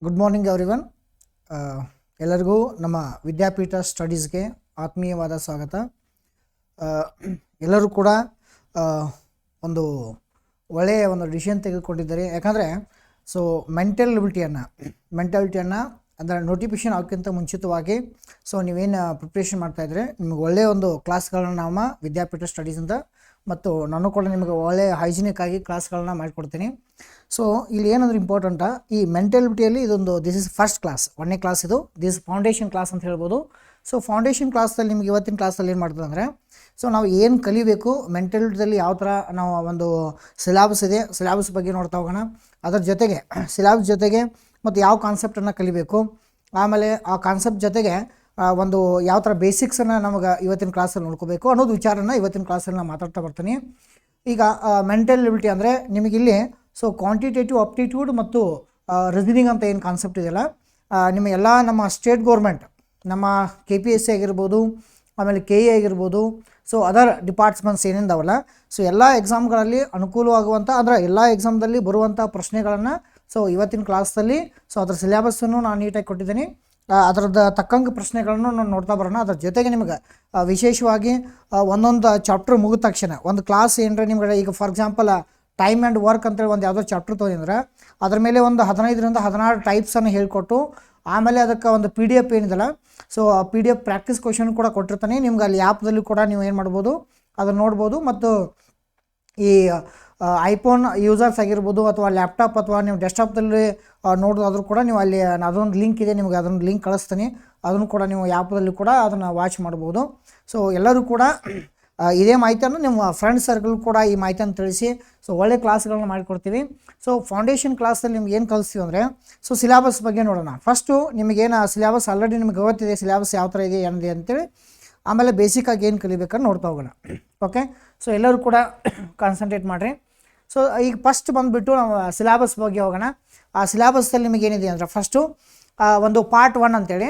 Good morning everyone. ಎಲ್ಲರಿಗೂ ನಮ್ಮ ವಿದ್ಯಾಪೀಠ ಸ್ಟಡೀಸ್ಗೆ ಆತ್ಮೀಯವಾದ ಸ್ವಾಗತ. ಎಲ್ಲರೂ ಕೂಡ ಒಂದು ಒಳ್ಳೆಯ ಒಂದು ಡಿಸಿಷನ್ ತೆಗೆದುಕೊಂಡಿದ್ದಾರೆ. ಯಾಕಂದರೆ ಮೆಂಟಾಲಿಟಿಯನ್ನು ಅಂದರೆ ನೋಟಿಫಿಕೇಷನ್ ಆಗೋಕ್ಕಿಂತ ಮುಂಚಿತವಾಗಿ ನೀವೇನು ಪ್ರಿಪ್ರೇಷನ್ ಮಾಡ್ತಾಯಿದ್ರೆ ನಿಮಗೆ ಒಳ್ಳೆಯ ಒಂದು ಕ್ಲಾಸ್ಗಳನ್ನ ನಾವು ವಿದ್ಯಾಪೀಠ ಸ್ಟಡೀಸಿಂದ ಮತ್ತು ನಾನು ಕೂಡ ನಿಮಗೆ ಒಳ್ಳೆಯ ಹೈಜಿನಿಕ್ ಆಗಿ ಕ್ಲಾಸ್ಗಳನ್ನ ಮಾಡಿಕೊಡ್ತೀನಿ. ಇಲ್ಲಿ ಏನಂದ್ರೆ ಇಂಪಾರ್ಟೆಂಟ, ಈ ಮೆಂಟಾಲಿಟಿಯಲ್ಲಿ ಇದೊಂದು ದಿಸ್ ಇಸ್ ಫಸ್ಟ್ ಕ್ಲಾಸ್, 1ನೇ ಕ್ಲಾಸ್. ದಿಸ್ ಫೌಂಡೇಶನ್ ಕ್ಲಾಸ್ ಅಂತ ಹೇಳ್ಬೋದು. ಫೌಂಡೇಶನ್ ಕ್ಲಾಸಲ್ಲಿ ನಿಮಗೆ ಇವತ್ತಿನ ಕ್ಲಾಸಲ್ಲಿ ಏನು ಮಾಡ್ತದೆ ಅಂದರೆ ನಾವು ಏನು ಕಲಿಬೇಕು, ಮೆಂಟಾಲಿಟಿಯಲ್ಲಿ ಯಾವ ಥರ ನಾವು ಒಂದು ಸಿಲೆಬಸ್ ಇದೆ, ಸಿಲೆಬಸ್ ಬಗ್ಗೆ ನೋಡ್ತಾ ಹೋಗೋಣ. ಅದರ ಜೊತೆಗೆ ಸಿಲೆಬಸ್ ಜೊತೆಗೆ ಮತ್ತು ಯಾವ ಕಾನ್ಸೆಪ್ಟನ್ನು ಕಲಿಬೇಕು, ಆಮೇಲೆ ಆ ಕಾನ್ಸೆಪ್ಟ್ ಜೊತೆಗೆ ಒಂದು ಯಾವ ಥರ ಬೇಸಿಕ್ಸನ್ನು ನಮಗೆ ಇವತ್ತಿನ ಕ್ಲಾಸಲ್ಲಿ ನೋಡ್ಕೋಬೇಕು ಅನ್ನೋದು ವಿಚಾರನ ಇವತ್ತಿನ ಕ್ಲಾಸಲ್ಲಿ ನಾನು ಮಾತಾಡ್ತಾ ಬರ್ತೀನಿ. ಈಗ ಮೆಂಟಾಲಿಟಿ ಅಂದರೆ ನಿಮಗಿಲ್ಲಿ ಕ್ವಾಂಟಿಟೇಟಿವ್ ಅಪ್ಟಿಟ್ಯೂಡ್ ಮತ್ತು ರೀಸನಿಂಗ್ ಅಂತ ಏನು ಕಾನ್ಸೆಪ್ಟ್ ಇದೆಯಲ್ಲ, ನಿಮ್ಮ ನಮ್ಮ ಸ್ಟೇಟ್ ಗೌರ್ಮೆಂಟ್, ನಮ್ಮ KPSC ಆಗಿರ್ಬೋದು, ಆಮೇಲೆ KE ಆಗಿರ್ಬೋದು, ಅದರ್ ಡಿಪಾರ್ಟ್ಮೆಂಟ್ಸ್ ಏನಿದಾವಲ್ಲ, ಎಲ್ಲ ಎಕ್ಸಾಮ್ಗಳಲ್ಲಿ ಅನುಕೂಲವಾಗುವಂಥ ಅಂದರೆ ಎಲ್ಲ ಎಕ್ಸಾಮ್ದಲ್ಲಿ ಬರುವಂಥ ಪ್ರಶ್ನೆಗಳನ್ನು ಇವತ್ತಿನ ಕ್ಲಾಸಲ್ಲಿ ಅದರ ಸಿಲೆಬಸ್ಸನ್ನು ನಾನು ನೀಟಾಗಿ ಕೊಟ್ಟಿದ್ದೀನಿ. ಅದರದ್ದು ತಕ್ಕಂಗೆ ಪ್ರಶ್ನೆಗಳನ್ನು ನಾನು ನೋಡ್ತಾ ಬರೋಣ. ಅದ್ರ ಜೊತೆಗೆ ನಿಮಗೆ ವಿಶೇಷವಾಗಿ ಒಂದೊಂದು ಚಾಪ್ಟರ್ ಮುಗಿದ ತಕ್ಷಣ ಒಂದು ಕ್ಲಾಸ್ ಏನರ ನಿಮ್ಗೆ, ಈಗ for example time and work ಅಂತೇಳಿ ಒಂದು ಯಾವುದೋ ಚಾಪ್ಟರ್ ತೊಗೊಂಡ್ರೆ ಅದ್ರ ಮೇಲೆ ಒಂದು 15ರಿಂದ 16 ಟೈಪ್ಸನ್ನು ಹೇಳಿಕೊಟ್ಟು, ಆಮೇಲೆ ಅದಕ್ಕೆ ಒಂದು PDF ಏನಿದೆಲ್ಲ, ಆ PDF ಪ್ರಾಕ್ಟೀಸ್ ಕ್ವಶನ್ ಕೂಡ ಕೊಟ್ಟಿರ್ತಾನೆ. ನಿಮ್ಗೆ ಅಲ್ಲಿ ಆ್ಯಪ್ದಲ್ಲಿ ಕೂಡ ನೀವು ಏನು ಮಾಡ್ಬೋದು, ಅದನ್ನು ನೋಡ್ಬೋದು. ಮತ್ತು ಈ ಐಫೋನ್ ಯೂಸರ್ಸ್ ಆಗಿರ್ಬೋದು ಅಥವಾ ಲ್ಯಾಪ್ಟಾಪ್ ಅಥವಾ ನೀವು ಡೆಸ್ಕ್ಟಾಪ್ದಲ್ಲಿ ನೋಡೋದಾದ್ರೂ ಕೂಡ ನೀವು ಅಲ್ಲಿ ಅದೊಂದು ಲಿಂಕ್ ಇದೆ, ನಿಮಗೆ ಅದೊಂದು ಲಿಂಕ್ ಕಳಿಸ್ತೀನಿ. ಅದನ್ನು ಕೂಡ ನೀವು ಆ್ಯಪ್ದಲ್ಲಿ ಕೂಡ ಅದನ್ನು ವಾಚ್ ಮಾಡ್ಬೋದು. ಎಲ್ಲರೂ ಕೂಡ ಇದೇ ಮಾಹಿತಿಯನ್ನು ನಿಮ್ಮ ಫ್ರೆಂಡ್ಸ್ ಸರ್ಕಲ್ ಕೂಡ ಈ ಮಾಹಿತಿಯನ್ನು ತಿಳಿಸಿ ಒಳ್ಳೆ ಕ್ಲಾಸ್ಗಳನ್ನ ಮಾಡಿಕೊಡ್ತೀವಿ. ಫೌಂಡೇಶನ್ ಕ್ಲಾಸಲ್ಲಿ ನಿಮ್ಗೆ ಏನು ಕಲಿಸ್ತೀವಿ ಅಂದರೆ ಸಿಲೆಬಸ್ ಬಗ್ಗೆ ನೋಡೋಣ. ಫಸ್ಟು ನಿಮಗೇನು ಸಿಲೆಬಸ್ ಆಲ್ರೆಡಿ ನಿಮ್ಗೆ ಗೊತ್ತಿದೆ, ಸಿಲೆಬಸ್ ಯಾವ ಥರ ಇದೆ ಏನಿದೆ ಅಂತೇಳಿ. ಆಮೇಲೆ ಬೇಸಿಕ್ಕಾಗಿ ಏನು ಕಲಿಬೇಕಂತ ನೋಡ್ತಾ ಹೋಗೋಣ. ಓಕೆ, ಎಲ್ಲರೂ ಕೂಡ ಕಾನ್ಸಂಟ್ರೇಟ್ ಮಾಡಿರಿ. ಈಗ ಫಸ್ಟ್ ಬಂದುಬಿಟ್ಟು ನಾವು ಸಿಲೆಬಸ್ ಬಗ್ಗೆ ಹೋಗೋಣ. ಆ ಸಿಲೆಬಸ್ಸಲ್ಲಿ ನಿಮಗೇನಿದೆ ಅಂದರೆ ಫಸ್ಟು ಒಂದು ಪಾರ್ಟ್ 1 ಅಂತೇಳಿ.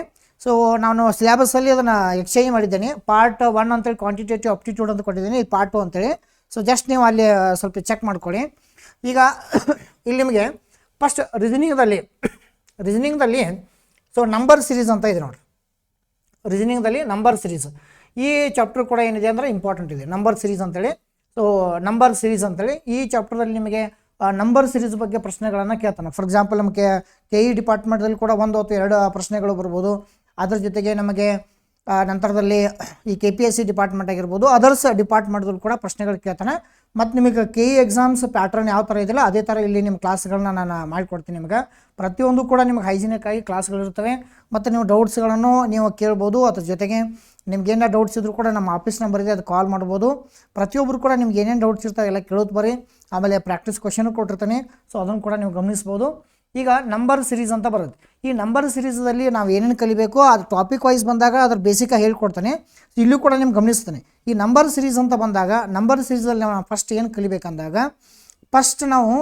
ನಾನು ಸಿಲೆಬಸ್ಸಲ್ಲಿ ಅದನ್ನು ಎಕ್ಸ್ಚೇಂಜ್ ಮಾಡಿದ್ದೇನೆ. ಪಾರ್ಟ್ 1 ಅಂತೇಳಿ ಕ್ವಾಂಟಿಟೇಟಿವ್ ಅಪ್ಟಿಟ್ಯೂಡ್ ಅಂತ ಕೊಟ್ಟಿದ್ದೀನಿ, ಇದು ಪಾರ್ಟ್ 2 ಅಂತೇಳಿ. ಜಸ್ಟ್ ನೀವು ಅಲ್ಲಿ ಸ್ವಲ್ಪ ಚೆಕ್ ಮಾಡ್ಕೊಳ್ಳಿ. ಈಗ ಇಲ್ಲಿ ನಿಮಗೆ ಫಸ್ಟ್ ರೀಸನಿಂಗ್ದಲ್ಲಿ ನಂಬರ್ ಸೀರೀಸ್ ಅಂತ ಇದೆ ನೋಡಿ. ರೀಸನಿಂಗ್ದಲ್ಲಿ ನಂಬರ್ ಸೀರೀಸ್ ಈ ಚಾಪ್ಟರ್ ಕೂಡ ಏನಿದೆ ಅಂದರೆ ಇಂಪಾರ್ಟೆಂಟ್ ಇದೆ, ನಂಬರ್ ಸೀರೀಸ್ ಅಂತೇಳಿ. ನಂಬರ್ ಸೀರೀಸ್ ಅಂತೇಳಿ ಈ ಚಾಪ್ಟರ್ದಲ್ಲಿ ನಿಮಗೆ ನಂಬರ್ ಸೀರೀಸ್ ಬಗ್ಗೆ ಪ್ರಶ್ನೆಗಳನ್ನು ಕೇಳ್ತಾನೆ. ಫಾರ್ ಎಕ್ಸಾಂಪಲ್ ನಮಗೆ KE ಡಿಪಾರ್ಟ್ಮೆಂಟಲ್ಲಿ ಕೂಡ 1 ಅಥವಾ 2 ಪ್ರಶ್ನೆಗಳು ಬರ್ಬೋದು. ಅದ್ರ ಜೊತೆಗೆ ನಮಗೆ ನಂತರದಲ್ಲಿ ಈ KPSC ಡಿಪಾರ್ಟ್ಮೆಂಟ್ ಆಗಿರ್ಬೋದು, ಅದರ್ಸ್ ಡಿಪಾರ್ಟ್ಮೆಂಟ್ದಲ್ಲಿ ಕೂಡ ಪ್ರಶ್ನೆಗಳು ಕೇಳ್ತಾನೆ. ಮತ್ತು ನಿಮಗೆ KE ಎಕ್ಸಾಮ್ಸ್ ಪ್ಯಾಟ್ರನ್ ಯಾವ ಥರ ಇದೆಯಲ್ಲ ಅದೇ ಥರ ಇಲ್ಲಿ ನಿಮ್ಮ ಕ್ಲಾಸ್ಗಳನ್ನ ನಾನು ಮಾಡಿಕೊಡ್ತೀನಿ. ನಿಮಗೆ ಪ್ರತಿಯೊಂದು ಕೂಡ ನಿಮ್ಗೆ ಹೈಜಿನಿಕ್ ಆಗಿ ಕ್ಲಾಸ್ಗಳಿರ್ತವೆ. ಮತ್ತು ನೀವು ಡೌಟ್ಸ್ಗಳನ್ನು ನೀವು ಕೇಳ್ಬೋದು. ಅದ್ರ ಜೊತೆಗೆ ನಿಮ್ಗೇನ ಡೌಟ್ಸ್ ಇದ್ರೂ ಕೂಡ ನಮ್ಮ ಆಫೀಸ್ ನಂಬರ್ ಇದೆ, ಅದು ಕಾಲ್ ಮಾಡ್ಬೋದು. ಪ್ರತಿಯೊಬ್ಬರು ಕೂಡ ನಿಮ್ಗೆ ಏನೇನು ಡೌಟ್ಸ್ ಇರ್ತಾವೆ ಎಲ್ಲ ಕೇಳೋದು ಬರ್ರಿ. ಆಮೇಲೆ ಪ್ರಾಕ್ಟೀಸ್ ಕ್ವಶನು ಕೊಟ್ಟಿರ್ತಾನೆ, ಅದನ್ನು ಕೂಡ ನೀವು ಗಮನಿಸ್ಬೋದು. ಈಗ ನಂಬರ್ ಸೀರೀಸ್ ಅಂತ ಬರುತ್ತೆ. ಈ ನಂಬರ್ ಸೀರೀಸಲ್ಲಿ ನಾವು ಏನೇನು ಕಲಿಬೇಕು ಅದು ಟಾಪಿಕ್ ವೈಸ್ ಬಂದಾಗ ಅದ್ರ ಬೇಸಿಕಾಗಿ ಹೇಳ್ಕೊಡ್ತಾನೆ. ಇಲ್ಲೂ ಕೂಡ ನಿಮ್ಗೆ ಗಮನಿಸ್ತಾನೆ. ಈ ನಂಬರ್ ಸೀರೀಸ್ ಅಂತ ಬಂದಾಗ ನಂಬರ್ ಸೀರೀಸಲ್ಲಿ ನಾವು ಫಸ್ಟ್ ಏನು ಕಲಿಬೇಕಂದಾಗ ಫಸ್ಟ್ ನಾವು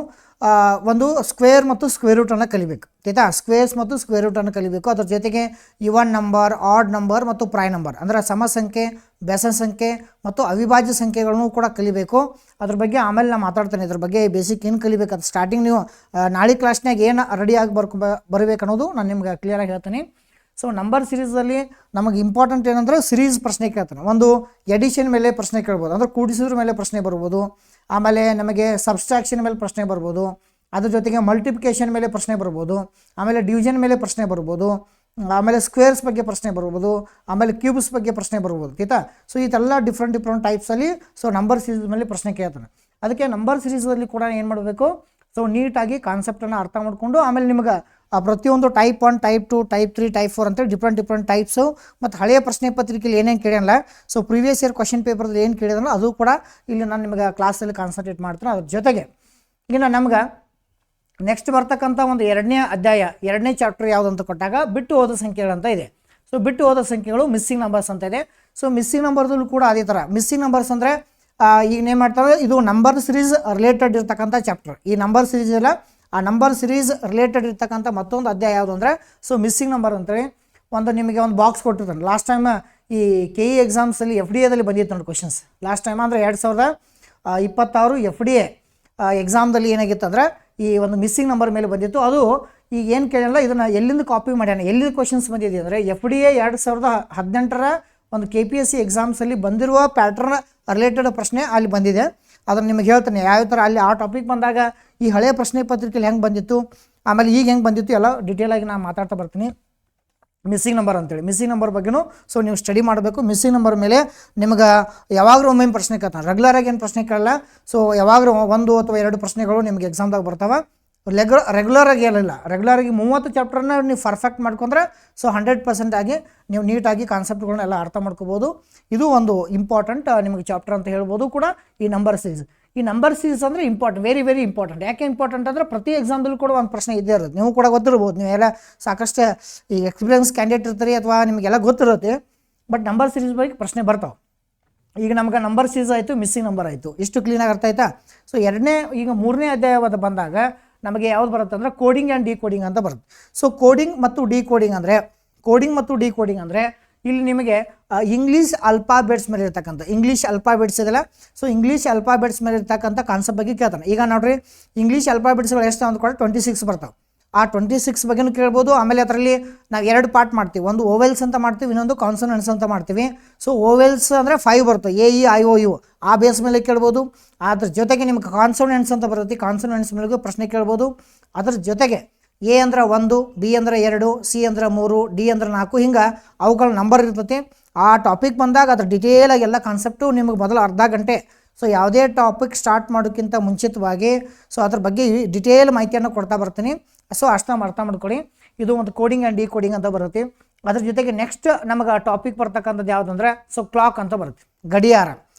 ಒಂದು ಸ್ಕ್ವೇರ್ ಮತ್ತು ಸ್ಕ್ವೇರ್ ರೂಟನ್ನು ಕಲಿಬೇಕು. ಆಯಿತಾ? ಸ್ಕ್ವೇರ್ಸ್ ಮತ್ತು ಸ್ಕ್ವೇರ್ ರೂಟನ್ನು ಕಲಿಬೇಕು. ಅದ್ರ ಜೊತೆಗೆ ಇವನ್ ನಂಬರ್, ಆಡ್ ನಂಬರ್ ಮತ್ತು ಪ್ರೈಮ್ ನಂಬರ್ ಅಂದರೆ ಸಮ ಸಂಖ್ಯೆ, ಬೆಸ ಸಂಖ್ಯೆ ಮತ್ತು ಅವಿಭಾಜ್ಯ ಸಂಖ್ಯೆಗಳನ್ನು ಕೂಡ ಕಲಿಬೇಕು. ಅದ್ರ ಬಗ್ಗೆ ಆಮೇಲೆ ನಾನು ಮಾತಾಡ್ತೇನೆ. ಇದ್ರ ಬಗ್ಗೆ ಬೇಸಿಕ್ ಏನು ಕಲಿಬೇಕು ಅದು ಸ್ಟಾರ್ಟಿಂಗ್ ನೀವು ನಾಳೆ ಕ್ಲಾಸ್ನಾಗ ಏನು ರೆಡಿಯಾಗಿ ಬರಬೇಕು ಅನ್ನೋದು ನಾನು ನಿಮ್ಗೆ ಕ್ಲಿಯರಾಗಿ ಹೇಳ್ತೀನಿ. ನಂಬರ್ ಸೀರೀಸಲ್ಲಿ ನಮಗೆ ಇಂಪಾರ್ಟೆಂಟ್ ಏನಂದರೆ ಸಿರೀಸ್ ಪ್ರಶ್ನೆ ಕೇಳ್ತಾನೆ. ಒಂದು ಎಡಿಷನ್ ಮೇಲೆ ಪ್ರಶ್ನೆ ಕೇಳ್ಬೋದು, ಅಂದರೆ ಕೂಡಿಸೋದ್ರ ಮೇಲೆ ಪ್ರಶ್ನೆ ಬರ್ಬೋದು. ಆಮೇಲೆ ನಮಗೆ ಸಬ್ಸ್ಟ್ರಾಕ್ಷನ್ ಮೇಲೆ ಪ್ರಶ್ನೆ ಬರ್ಬೋದು. ಅದ್ರ ಜೊತೆಗೆ ಮಲ್ಟಿಪ್ಲಿಕೇಶನ್ ಮೇಲೆ ಪ್ರಶ್ನೆ ಬರ್ಬೋದು. ಆಮೇಲೆ ಡಿವಿಷನ್ ಮೇಲೆ ಪ್ರಶ್ನೆ ಬರ್ಬೋದು. ಆಮೇಲೆ ಸ್ಕ್ವೇರ್ಸ್ ಬಗ್ಗೆ ಪ್ರಶ್ನೆ ಬರ್ಬೋದು. ಆಮೇಲೆ ಕ್ಯೂಬ್ಸ್ ಬಗ್ಗೆ ಪ್ರಶ್ನೆ ಬರ್ಬೋದು. ಆಯಿತಾ? ಇದೆಲ್ಲ ಡಿಫ್ರೆಂಟ್ ಟೈಪ್ಸಲ್ಲಿ ನಂಬರ್ ಸೀರೀಸ್ ಮೇಲೆ ಪ್ರಶ್ನೆ ಕೇಳ್ತಾನೆ. ಅದಕ್ಕೆ ನಂಬರ್ ಸೀರೀಸಲ್ಲಿ ಕೂಡ ಏನು ಮಾಡಬೇಕು, ನೀಟಾಗಿ ಕಾನ್ಸೆಪ್ಟನ್ನು ಅರ್ಥ ಮಾಡಿಕೊಂಡು ಆಮೇಲೆ ನಿಮಗೆ ಪ್ರತಿಯೊಂದು ಟೈಪ್ 1, ಟೈಪ್ 2, ಟೈಪ್ 3, ಟೈಪ್ 4 ಅಂತೇಳಿ ಡಿಫ್ರೆಂಟ್ ಟೈಪ್ಸು ಮತ್ತು ಹಳೆಯ ಪ್ರಶ್ನೆ ಪತ್ರಿಕೆಯಲ್ಲಿ ಏನೇನು ಕೇಳಲ್ಲ, ಪ್ರೀವಿಯಸ್ ಇಯರ್ ಕ್ವಶನ್ ಪೇಪರ್ದಲ್ಲಿ ಏನು ಕೇಳಿದ್ರಲ್ಲ ಅದು ಕೂಡ ಇಲ್ಲಿ ನಾನು ನಿಮಗೆ ಕ್ಲಾಸಲ್ಲಿ ಕಾನ್ಸಂಟ್ರೇಟ್ ಮಾಡ್ತೀನಿ. ಅದ್ರ ಜೊತೆಗೆ ಇನ್ನು ನಮ್ಗೆ ನೆಕ್ಸ್ಟ್ ಬರ್ತಕ್ಕಂಥ ಒಂದು 2ನೇ ಅಧ್ಯಾಯ 2ನೇ ಚಾಪ್ಟರ್ ಯಾವುದು ಅಂತ ಕೊಟ್ಟಾಗ ಬಿಟ್ಟು ಹೋದ ಸಂಖ್ಯೆಗಳಂತ ಇದೆ. ಬಿಟ್ಟು ಹೋದ ಸಂಖ್ಯೆಗಳು ಮಿಸ್ಸಿಂಗ್ ನಂಬರ್ಸ್ ಅಂತ ಇದೆ. ಮಿಸ್ಸಿಂಗ್ ನಂಬರ್ದಲ್ಲೂ ಕೂಡ ಅದೇ ಥರ. ಮಿಸ್ಸಿಂಗ್ ನಂಬರ್ಸ್ ಅಂದರೆ ಈಗ ಏನು ಮಾಡ್ತಾರೆ, ಇದು ನಂಬರ್ ಸಿರೀಸ್ ರಿಲೇಟೆಡ್ ಇರ್ತಕ್ಕಂಥ ಚಾಪ್ಟರ್. ಈ ನಂಬರ್ ಸಿರೀಸ್ ಎಲ್ಲ ಆ ನಂಬರ್ ಸಿರೀಸ್ ರಿಲೇಟೆಡ್ ಇರ್ತಕ್ಕಂಥ ಮತ್ತೊಂದು ಅಧ್ಯಾಯ ಯಾವುದು ಅಂದರೆ ಮಿಸ್ಸಿಂಗ್ ನಂಬರ್ ಅಂತೇಳಿ ನಿಮಗೆ ಒಂದು ಬಾಕ್ಸ್ ಕೊಟ್ಟಿರ್ತಾನೆ. ಲಾಸ್ಟ್ ಟೈಮ್ ಈ KE ಎಕ್ಸಾಮ್ಸಲ್ಲಿ FDAದಲ್ಲಿ ಬಂದಿತ್ತು ನೋಡಿ ಕ್ವಶನ್ಸ್. ಲಾಸ್ಟ್ ಟೈಮ್ ಅಂದರೆ 2026 FDA ಎಕ್ಸಾಮ್ದಲ್ಲಿ ಏನಾಗಿತ್ತು ಅಂದರೆ ಈ ಒಂದು ಮಿಸ್ಸಿಂಗ್ ನಂಬರ್ ಮೇಲೆ ಬಂದಿತ್ತು. ಅದು ಈಗ ಏನು ಕೇಳಿಲ್ಲ ಇದನ್ನು ಎಲ್ಲಿಂದ ಕಾಪಿ ಮಾಡ್ಯಾನ, ಎಲ್ಲಿಂದ ಕ್ವಶನ್ಸ್ ಬಂದಿದೆ ಅಂದರೆ FDA 2018 ಒಂದು KPSC ಎಕ್ಸಾಮ್ಸಲ್ಲಿ ಬಂದಿರುವ ಪ್ಯಾಟ್ರನ್ ರಿಲೇಟೆಡ್ ಪ್ರಶ್ನೆ ಅಲ್ಲಿ ಬಂದಿದೆ. ಅದನ್ನು ನಿಮಗೆ ಹೇಳ್ತೇನೆ ಯಾವ ಥರ ಅಲ್ಲಿ ಆ ಟಾಪಿಕ್ ಬಂದಾಗ ಈ ಹಳೆಯ ಪ್ರಶ್ನೆ ಪತ್ರಿಕೆಯಲ್ಲಿ ಹೆಂಗೆ ಬಂದಿತ್ತು, ಆಮೇಲೆ ಈಗ ಹೆಂಗೆ ಬಂದಿತ್ತು ಎಲ್ಲ ಡೀಟೇಲಾಗಿ ನಾನು ಮಾತಾಡ್ತಾ ಬರ್ತೀನಿ. ಮಿಸ್ಸಿಂಗ್ ನಂಬರ್ ಅಂತೇಳಿ ಮಿಸ್ಸಿಂಗ್ ನಂಬರ್ ಬಗ್ಗೆನೂ ಸೊ ನೀವು ಸ್ಟಡಿ ಮಾಡಬೇಕು. ಮಿಸ್ಸಿಂಗ್ ನಂಬರ್ ಮೇಲೆ ನಿಮ್ಗೆ ಯಾವಾಗಲೂ ಒಮ್ಮೆ ಪ್ರಶ್ನೆ ಕೇಳ್ತಾನೆ, ರೆಗ್ಯುಲರಾಗಿ ಏನು ಪ್ರಶ್ನೆ ಕೇಳಲ್ಲ. ಸೊ ಯಾವಾಗಲೂ 1 ಅಥವಾ 2 ಪ್ರಶ್ನೆಗಳು ನಿಮಗೆ ಎಕ್ಸಾಮ್ದಾಗ ಬರ್ತಾವೆ. ರೆಗ್ಯುಲರಾಗಿ ಏನಿಲ್ಲ, ರೆಗ್ಯುಲರಾಗಿ 30 ಚಾಪ್ಟರ್ನ ನೀವು ಪರ್ಫೆಕ್ಟ್ ಮಾಡ್ಕೊಂಡ್ರೆ ಸೊ 100% ಆಗಿ ನೀವು ನೀಟಾಗಿ ಕಾನ್ಸೆಪ್ಟ್ಗಳನ್ನೆಲ್ಲ ಅರ್ಥ ಮಾಡ್ಕೋಬೋದು. ಇದು ಒಂದು ಇಂಪಾರ್ಟೆಂಟ್ ನಿಮಗೆ ಚಾಪ್ಟರ್ ಅಂತ ಹೇಳ್ಬೋದು ಕೂಡ ಈ ನಂಬರ್ ಸೀರೀಸ್. ಈ ನಂಬರ್ ಸೀರೀಸ್ ಅಂದರೆ ಇಂಪಾರ್ಟೆಂಟ್, ವೆರಿ ವೆರಿ ಇಂಪಾರ್ಟೆಂಟ್. ಯಾಕೆ ಇಂಪಾರ್ಟೆಂಟ್ ಅಂದರೆ ಪ್ರತಿ ಎಕ್ಸಾಮ್ದಲ್ಲೂ ಕೂಡ ಒಂದು ಪ್ರಶ್ನೆ ಇದ್ದೇ ಇರುತ್ತೆ. ನೀವು ಕೂಡ ಗೊತ್ತಿರ್ಬೋದು, ನೀವೆಲ್ಲ ಸಾಕಷ್ಟು ಈ ಎಕ್ಸ್ಪೀರಿಯನ್ಸ್ ಕ್ಯಾಂಡಿಡೇಟ್ ಇರ್ತೀರಿ ಅಥವಾ ನಿಮಗೆಲ್ಲ ಗೊತ್ತಿರುತ್ತೆ. ಬಟ್ ನಂಬರ್ ಸೀರೀಸ್ ಬಗ್ಗೆ ಪ್ರಶ್ನೆ ಬರ್ತಾವೆ. ಈಗ ನಮ್ಗೆ ನಂಬರ್ ಸೀರೀಸ್ ಆಯಿತು, ಮಿಸ್ಸಿಂಗ್ ನಂಬರ್ ಆಯಿತು, ಇಷ್ಟು ಕ್ಲೀನಾಗಿ ಅರ್ಥ ಆಯ್ತಾ. ಸೊ ಈಗ 3ನೇ ಅಧ್ಯಾಯವಾದ ಬಂದಾಗ ನಮಗೆ ಯಾವ್ದು ಬರುತ್ತೆ ಅಂದರೆ ಕೋಡಿಂಗ್ ಆ್ಯಂಡ್ ಡಿಕೋಡಿಂಗ್ ಅಂತ ಬರುತ್ತೆ. ಸೊ ಕೋಡಿಂಗ್ ಮತ್ತು ಡಿಕೋಡಿಂಗ್ ಅಂದರೆ ಇಲ್ಲಿ ನಿಮಗೆ ಇಂಗ್ಲೀಷ್ ಅಲ್ಫಾಬೆಟ್ಸ್ ಮೇಲೆ ಇರ್ತಕ್ಕಂಥ ಇಂಗ್ಲೀಷ್ ಅಲ್ಫಾಬೆಟ್ಸ್ ಇದೆಲ್ಲ. ಸೊ ಇಂಗ್ಲೀಷ್ ಅಲ್ಫಾಬೆಟ್ಸ್ ಮೇಲೆ ಇರ್ತಕ್ಕಂಥ ಕಾನ್ಸೆಪ್ಟ್ ಬಗ್ಗೆ ಕೇಳ್ತಾನೆ. ಈಗ ನೋಡ್ರಿ, ಇಂಗ್ಲೀಷ್ ಅಲ್ಫಾಬೆಟ್ಸ್ಗಳು ಎಷ್ಟು ಅಂದ್ಕೊಂಡು 26 ಬರ್ತಾವೆ. ಆ 26 ಬಗ್ಗೆನೂ ಕೇಳ್ಬೋದು. ಆಮೇಲೆ ಅದರಲ್ಲಿ ನಾವು 2 ಪಾರ್ಟ್ ಮಾಡ್ತೀವಿ, ಒಂದು ಓವೆಲ್ಸ್ ಅಂತ ಮಾಡ್ತೀವಿ, ಇನ್ನೊಂದು ಕಾನ್ಸೋನೆಂಟ್ಸ್ ಅಂತ ಮಾಡ್ತೀವಿ. ಸೊ ಓವೆಲ್ಸ್ ಅಂದರೆ 5 ಬರ್ತವೆ, AEIOU, ಆ ಬೇಸ್ ಮೇಲೆ ಕೇಳ್ಬೋದು. ಅದ್ರ ಜೊತೆಗೆ ನಿಮ್ಗೆ ಕಾನ್ಸೋನೆಂಟ್ಸ್ ಅಂತ ಬರುತ್ತೆ, ಕಾನ್ಸೋನೆಂಟ್ಸ್ ಮೇಲೆಗೂ ಪ್ರಶ್ನೆ ಕೇಳ್ಬೋದು. ಅದ್ರ ಜೊತೆಗೆ A ಅಂದ್ರೆ 1, B ಅಂದ್ರೆ 2, C ಅಂದ್ರೆ 3, D ಅಂದ್ರೆ 4, ಹಿಂಗೆ ಅವುಗಳ ನಂಬರ್ ಇರ್ತೈತಿ. ಆ ಟಾಪಿಕ್ ಬಂದಾಗ ಅದ್ರ ಡಿಟೇಲಾಗಿ ಎಲ್ಲ ಕಾನ್ಸೆಪ್ಟು ನಿಮಗೆ ಮೊದಲು ಅರ್ಧ ಗಂಟೆ, ಸೊ ಯಾವುದೇ ಟಾಪಿಕ್ ಸ್ಟಾರ್ಟ್ ಮಾಡೋಕ್ಕಿಂತ ಮುಂಚಿತವಾಗಿ ಸೊ ಅದ್ರ ಬಗ್ಗೆ ಡಿಟೇಲ್ ಮಾಹಿತಿಯನ್ನು ಕೊಡ್ತಾ ಬರ್ತೀನಿ. ಸೊ ಅಷ್ಟನ್ನ ಅರ್ಥ ಮಾಡ್ಕೊಳ್ಳಿ. ಇದು ಒಂದು ಕೋಡಿಂಗ್ ಆ್ಯಂಡ್ ಡಿಕೋಡಿಂಗ್ ಅಂತ ಬರುತ್ತೆ. ಅದ್ರ ಜೊತೆಗೆ ನೆಕ್ಸ್ಟ್ ನಮಗೆ ಟಾಪಿಕ್ ಬರ್ತಕ್ಕಂಥದ್ದು ಯಾವುದಂದ್ರೆ ಸೊ ಕ್ಲಾಕ್ ಅಂತ ಬರುತ್ತೆ, ಗಡಿಯಾರ.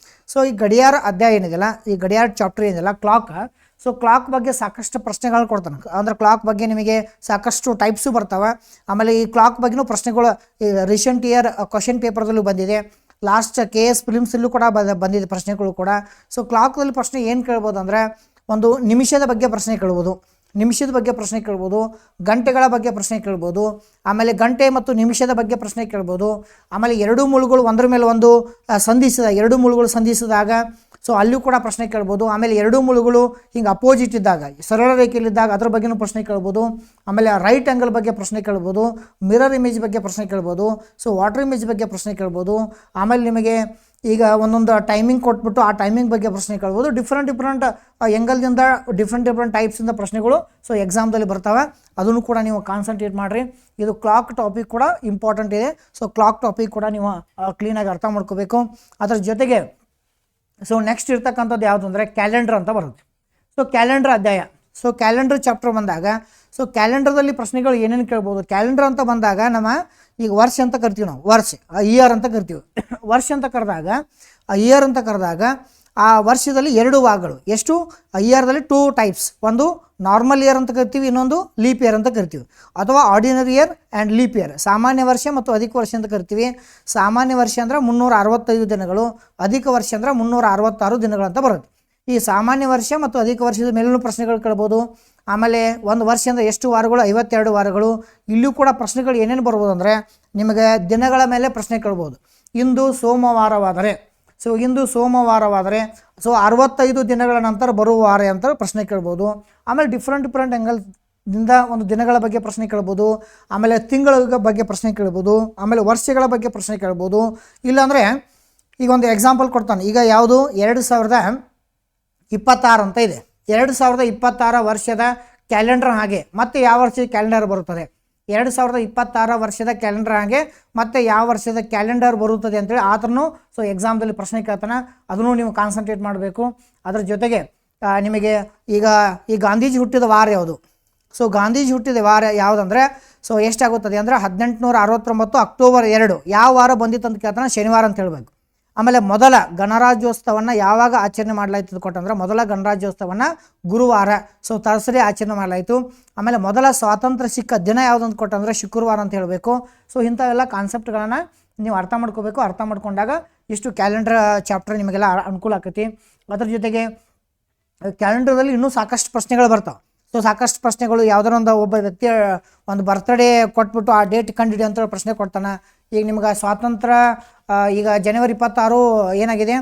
ಸೊ ಈ ಗಡಿಯಾರ ಅಧ್ಯಾಯ ಏನಿದೆಯಲ್ಲ, ಈ ಗಡಿಯಾರ ಚಾಪ್ಟರ್ ಏನಿದೆಯಲ್ಲ ಕ್ಲಾಕ್, ಸೊ ಕ್ಲಾಕ್ ಬಗ್ಗೆ ಸಾಕಷ್ಟು ಪ್ರಶ್ನೆಗಳು ಕೊಡ್ತಾನೆ. ಅಂದರೆ ಕ್ಲಾಕ್ ಬಗ್ಗೆ ನಿಮಗೆ ಸಾಕಷ್ಟು ಟೈಪ್ಸು ಬರ್ತಾವೆ. ಆಮೇಲೆ ಈ ಕ್ಲಾಕ್ ಬಗ್ಗೆನೂ ಪ್ರಶ್ನೆಗಳು ಈ ರೀಸೆಂಟ್ ಇಯರ್ ಕ್ವಶನ್ ಪೇಪರ್ದಲ್ಲೂ ಬಂದಿದೆ. ಲಾಸ್ಟ್ KS ಫಿಲಿಮ್ಸಲ್ಲೂ ಕೂಡ ಬಂದಿದೆ ಪ್ರಶ್ನೆಗಳು ಕೂಡ. ಸೊ ಕ್ಲಾಕ್ದಲ್ಲಿ ಪ್ರಶ್ನೆ ಏನು ಕೇಳ್ಬೋದು ಅಂದರೆ, ಒಂದು ನಿಮಿಷದ ಬಗ್ಗೆ ಪ್ರಶ್ನೆ ಕೇಳ್ಬೋದು, ಗಂಟೆಗಳ ಬಗ್ಗೆ ಪ್ರಶ್ನೆ ಕೇಳ್ಬೋದು, ಆಮೇಲೆ ಗಂಟೆ ಮತ್ತು ನಿಮಿಷದ ಬಗ್ಗೆ ಪ್ರಶ್ನೆ ಕೇಳ್ಬೋದು. ಆಮೇಲೆ 2 ಮುಳುಗಳು ಒಂದರ ಮೇಲೆ ಒಂದು ಸಂಧಿಸಿದಾಗ ಸೊ ಅಲ್ಲೂ ಕೂಡ ಪ್ರಶ್ನೆ ಕೇಳ್ಬೋದು. ಆಮೇಲೆ 2 ಮುಳುಗಳು ಹಿಂಗೆ ಅಪೋಸಿಟ್ ಇದ್ದಾಗ, ಸರಳ ರೇಖೆಯಲ್ಲಿದ್ದಾಗ ಅದ್ರ ಬಗ್ಗೆನೂ ಪ್ರಶ್ನೆ ಕೇಳ್ಬೋದು. ಆಮೇಲೆ ರೈಟ್ ಆ್ಯಂಗಲ್ ಬಗ್ಗೆ ಪ್ರಶ್ನೆ ಕೇಳ್ಬೋದು, ಮಿರರ್ ಇಮೇಜ್ ಬಗ್ಗೆ ಪ್ರಶ್ನೆ ಕೇಳ್ಬೋದು, ಸೊ ವಾಟರ್ ಇಮೇಜ್ ಬಗ್ಗೆ ಪ್ರಶ್ನೆ ಕೇಳ್ಬೋದು. ಆಮೇಲೆ ನಿಮಗೆ ಈಗ ಒಂದೊಂದು ಟೈಮಿಂಗ್ ಕೊಟ್ಬಿಟ್ಟು ಆ ಟೈಮಿಂಗ್ ಬಗ್ಗೆ ಪ್ರಶ್ನೆ ಕೇಳ್ಬೋದು. ಡಿಫ್ರೆಂಟ್ ಎಂಗಲ್ದಿಂದ ಡಿಫ್ರೆಂಟ್ ಟೈಪ್ಸಿಂದ ಪ್ರಶ್ನೆಗಳು ಸೊ ಎಕ್ಸಾಮ್ದಲ್ಲಿ ಬರ್ತವೆ. ಅದನ್ನು ಕೂಡ ನೀವು ಕಾನ್ಸಂಟ್ರೇಟ್ ಮಾಡಿರಿ. ಇದು ಕ್ಲಾಕ್ ಟಾಪಿಕ್ ಕೂಡ ಇಂಪಾರ್ಟೆಂಟ್ ಇದೆ. ಸೊ ಕ್ಲಾಕ್ ಟಾಪಿಕ್ ಕೂಡ ನೀವು ಕ್ಲೀನಾಗಿ ಅರ್ಥ ಮಾಡ್ಕೋಬೇಕು. ಅದರ ಜೊತೆಗೆ ಸೊ ನೆಕ್ಸ್ಟ್ ಇರ್ತಕ್ಕಂಥದ್ದು ಯಾವುದು ಅಂದರೆ ಕ್ಯಾಲೆಂಡರ್ ಅಂತ ಬರುತ್ತೆ. ಸೊ ಕ್ಯಾಲೆಂಡರ್ ಅಧ್ಯಾಯ, ಸೊ ಕ್ಯಾಲೆಂಡರ್ ಚಾಪ್ಟರ್ ಬಂದಾಗ ಸೊ ಕ್ಯಾಲೆಂಡರ್ದಲ್ಲಿ ಪ್ರಶ್ನೆಗಳು ಏನೇನು ಕೇಳ್ಬೋದು. ಕ್ಯಾಲೆಂಡರ್ ಅಂತ ಬಂದಾಗ ಈಗ ವರ್ಷ ಅಂತ ಕರಿತೀವಿ ನಾವು, ಇಯರ್ ಅಂತ ಕರಿತೀವಿ. ವರ್ಷ ಅಂತ ಕರೆದಾಗ ಇಯರ್ ಅಂತ ಕರೆದಾಗ ಆ ವರ್ಷದಲ್ಲಿ 2 ಭಾಗಗಳು. ಎಷ್ಟು? ಇಯರ್ದಲ್ಲಿ 2 ಟೈಪ್ಸ್, ಒಂದು ನಾರ್ಮಲ್ ಇಯರ್ ಅಂತ ಕರಿತೀವಿ, ಇನ್ನೊಂದು ಲೀಪ್ ಇಯರ್ ಅಂತ ಕರಿತೀವಿ, ಅಥವಾ ordinary year and leap year. ಸಾಮಾನ್ಯ ವರ್ಷ ಮತ್ತು ಅಧಿಕ ವರ್ಷ ಅಂತ ಕರಿತೀವಿ. ಸಾಮಾನ್ಯ ವರ್ಷ ಅಂದರೆ 365 ದಿನಗಳು, ಅಧಿಕ ವರ್ಷ ಅಂದರೆ 366 ದಿನಗಳು ಅಂತ ಬರುತ್ತೆ. ಈ ಸಾಮಾನ್ಯ ವರ್ಷ ಮತ್ತು ಅಧಿಕ ವರ್ಷದ ಮೇಲೂ ಪ್ರಶ್ನೆಗಳು ಕೇಳ್ಬೋದು. ಆಮೇಲೆ ಒಂದು ವರ್ಷ ಅಂದರೆ ಎಷ್ಟು ವಾರಗಳು? 52 ವಾರಗಳು. ಇಲ್ಲೂ ಕೂಡ ಪ್ರಶ್ನೆಗಳು ಏನೇನು ಬರ್ಬೋದು ಅಂದರೆ ನಿಮಗೆ ದಿನಗಳ ಮೇಲೆ ಪ್ರಶ್ನೆ ಕೇಳ್ಬೋದು. ಇಂದು ಸೋಮವಾರವಾದರೆ ಸೊ 65 ದಿನಗಳ ನಂತರ ಬರುವ ವಾರ ಅಂತ ಪ್ರಶ್ನೆ ಕೇಳ್ಬೋದು. ಆಮೇಲೆ ಡಿಫ್ರೆಂಟ್ ಆ್ಯಂಗಲ್ದಿಂದ ಒಂದು ದಿನಗಳ ಬಗ್ಗೆ ಪ್ರಶ್ನೆ ಕೇಳ್ಬೋದು. ಆಮೇಲೆ ತಿಂಗಳ ಬಗ್ಗೆ ಪ್ರಶ್ನೆ ಕೇಳ್ಬೋದು. ಆಮೇಲೆ ವರ್ಷಗಳ ಬಗ್ಗೆ ಪ್ರಶ್ನೆ ಕೇಳ್ಬೋದು. ಇಲ್ಲಾಂದರೆ ಈಗ ಒಂದು ಎಕ್ಸಾಂಪಲ್ ಕೊಡ್ತಾನೆ. ಈಗ ಯಾವುದು 2026 ಅಂತ ಇದೆ. 2026 ವರ್ಷದ ಕ್ಯಾಲೆಂಡರ್ ಹಾಗೆ ಮತ್ತೆ ಯಾವ ವರ್ಷದ ಕ್ಯಾಲೆಂಡರ್ ಬರುತ್ತದೆ, 2026 ವರ್ಷದ ಕ್ಯಾಲೆಂಡರ್ ಹಾಗೆ ಮತ್ತೆ ಯಾವ ವರ್ಷದ ಕ್ಯಾಲೆಂಡರ್ ಬರುತ್ತದೆ ಅಂತೇಳಿ ಆ ಥರನೂ ಸೊ ಎಕ್ಸಾಮ್ದಲ್ಲಿ ಪ್ರಶ್ನೆ ಕೇಳ್ತಾನೆ. ಅದನ್ನು ನೀವು ಕಾನ್ಸಂಟ್ರೇಟ್ ಮಾಡಬೇಕು. ಅದರ ಜೊತೆಗೆ ನಿಮಗೆ ಈಗ ಈ ಗಾಂಧೀಜಿ ಹುಟ್ಟಿದ ವಾರ ಯಾವುದು? ಸೊ ಗಾಂಧೀಜಿ ಹುಟ್ಟಿದ ವಾರ ಯಾವುದಂದರೆ ಸೊ ಎಷ್ಟಾಗುತ್ತದೆ ಅಂದರೆ 1869 ಅಕ್ಟೋಬರ್ 2 ಯಾವ ವಾರ ಬಂದಿತ್ತು ಅಂತ ಕೇಳ್ತಾನೆ, ಶನಿವಾರ ಅಂತ ಹೇಳಬೇಕು. ಆಮೇಲೆ ಮೊದಲ ಗಣರಾಜ್ಯೋತ್ಸವವನ್ನು ಯಾವಾಗ ಆಚರಣೆ ಮಾಡಲಾಯ್ತು ಕೊಟ್ಟಂದ್ರೆ ಮೊದಲ ಗಣರಾಜ್ಯೋತ್ಸವವನ್ನು ಗುರುವಾರ, ಸೊ ತರ್ಸರಿ ಆಚರಣೆ ಮಾಡಲಾಯಿತು. ಆಮೇಲೆ ಮೊದಲ ಸ್ವಾತಂತ್ರ್ಯ ಸಿಕ್ಕ ದಿನ ಯಾವುದು ಅಂತ ಕೊಟ್ಟಂದ್ರೆ ಶುಕ್ರವಾರ ಅಂತ ಹೇಳಬೇಕು. ಸೊ ಇಂಥವೆಲ್ಲ ಕಾನ್ಸೆಪ್ಟ್ಗಳನ್ನು ನೀವು ಅರ್ಥ ಮಾಡ್ಕೋಬೇಕು. ಅರ್ಥ ಮಾಡ್ಕೊಂಡಾಗ ಇಷ್ಟು ಕ್ಯಾಲೆಂಡರ್ ಚಾಪ್ಟರ್ ನಿಮಗೆಲ್ಲ ಅನುಕೂಲ ಆಕೈತಿ. ಅದರ ಜೊತೆಗೆ ಕ್ಯಾಲೆಂಡರ್ದಲ್ಲಿ ಇನ್ನೂ ಸಾಕಷ್ಟು ಪ್ರಶ್ನೆಗಳು ಬರ್ತಾವೆ. ಸೊ ಸಾಕಷ್ಟು ಪ್ರಶ್ನೆಗಳು ಯಾವುದಾರ ಒಬ್ಬ ವ್ಯಕ್ತಿಯ ಒಂದು ಬರ್ತ್ಡೇ ಕೊಟ್ಬಿಟ್ಟು ಆ ಡೇಟ್ ಕಂಡಿಡಿ ಅಂತ ಪ್ರಶ್ನೆ ಕೊಡ್ತಾನೆ. ಈಗ ನಿಮ್ಗೆ ಸ್ವಾತಂತ್ರ್ಯ ಈಗ ಜನವರಿ 26 ಏನಾಗಿದೆ,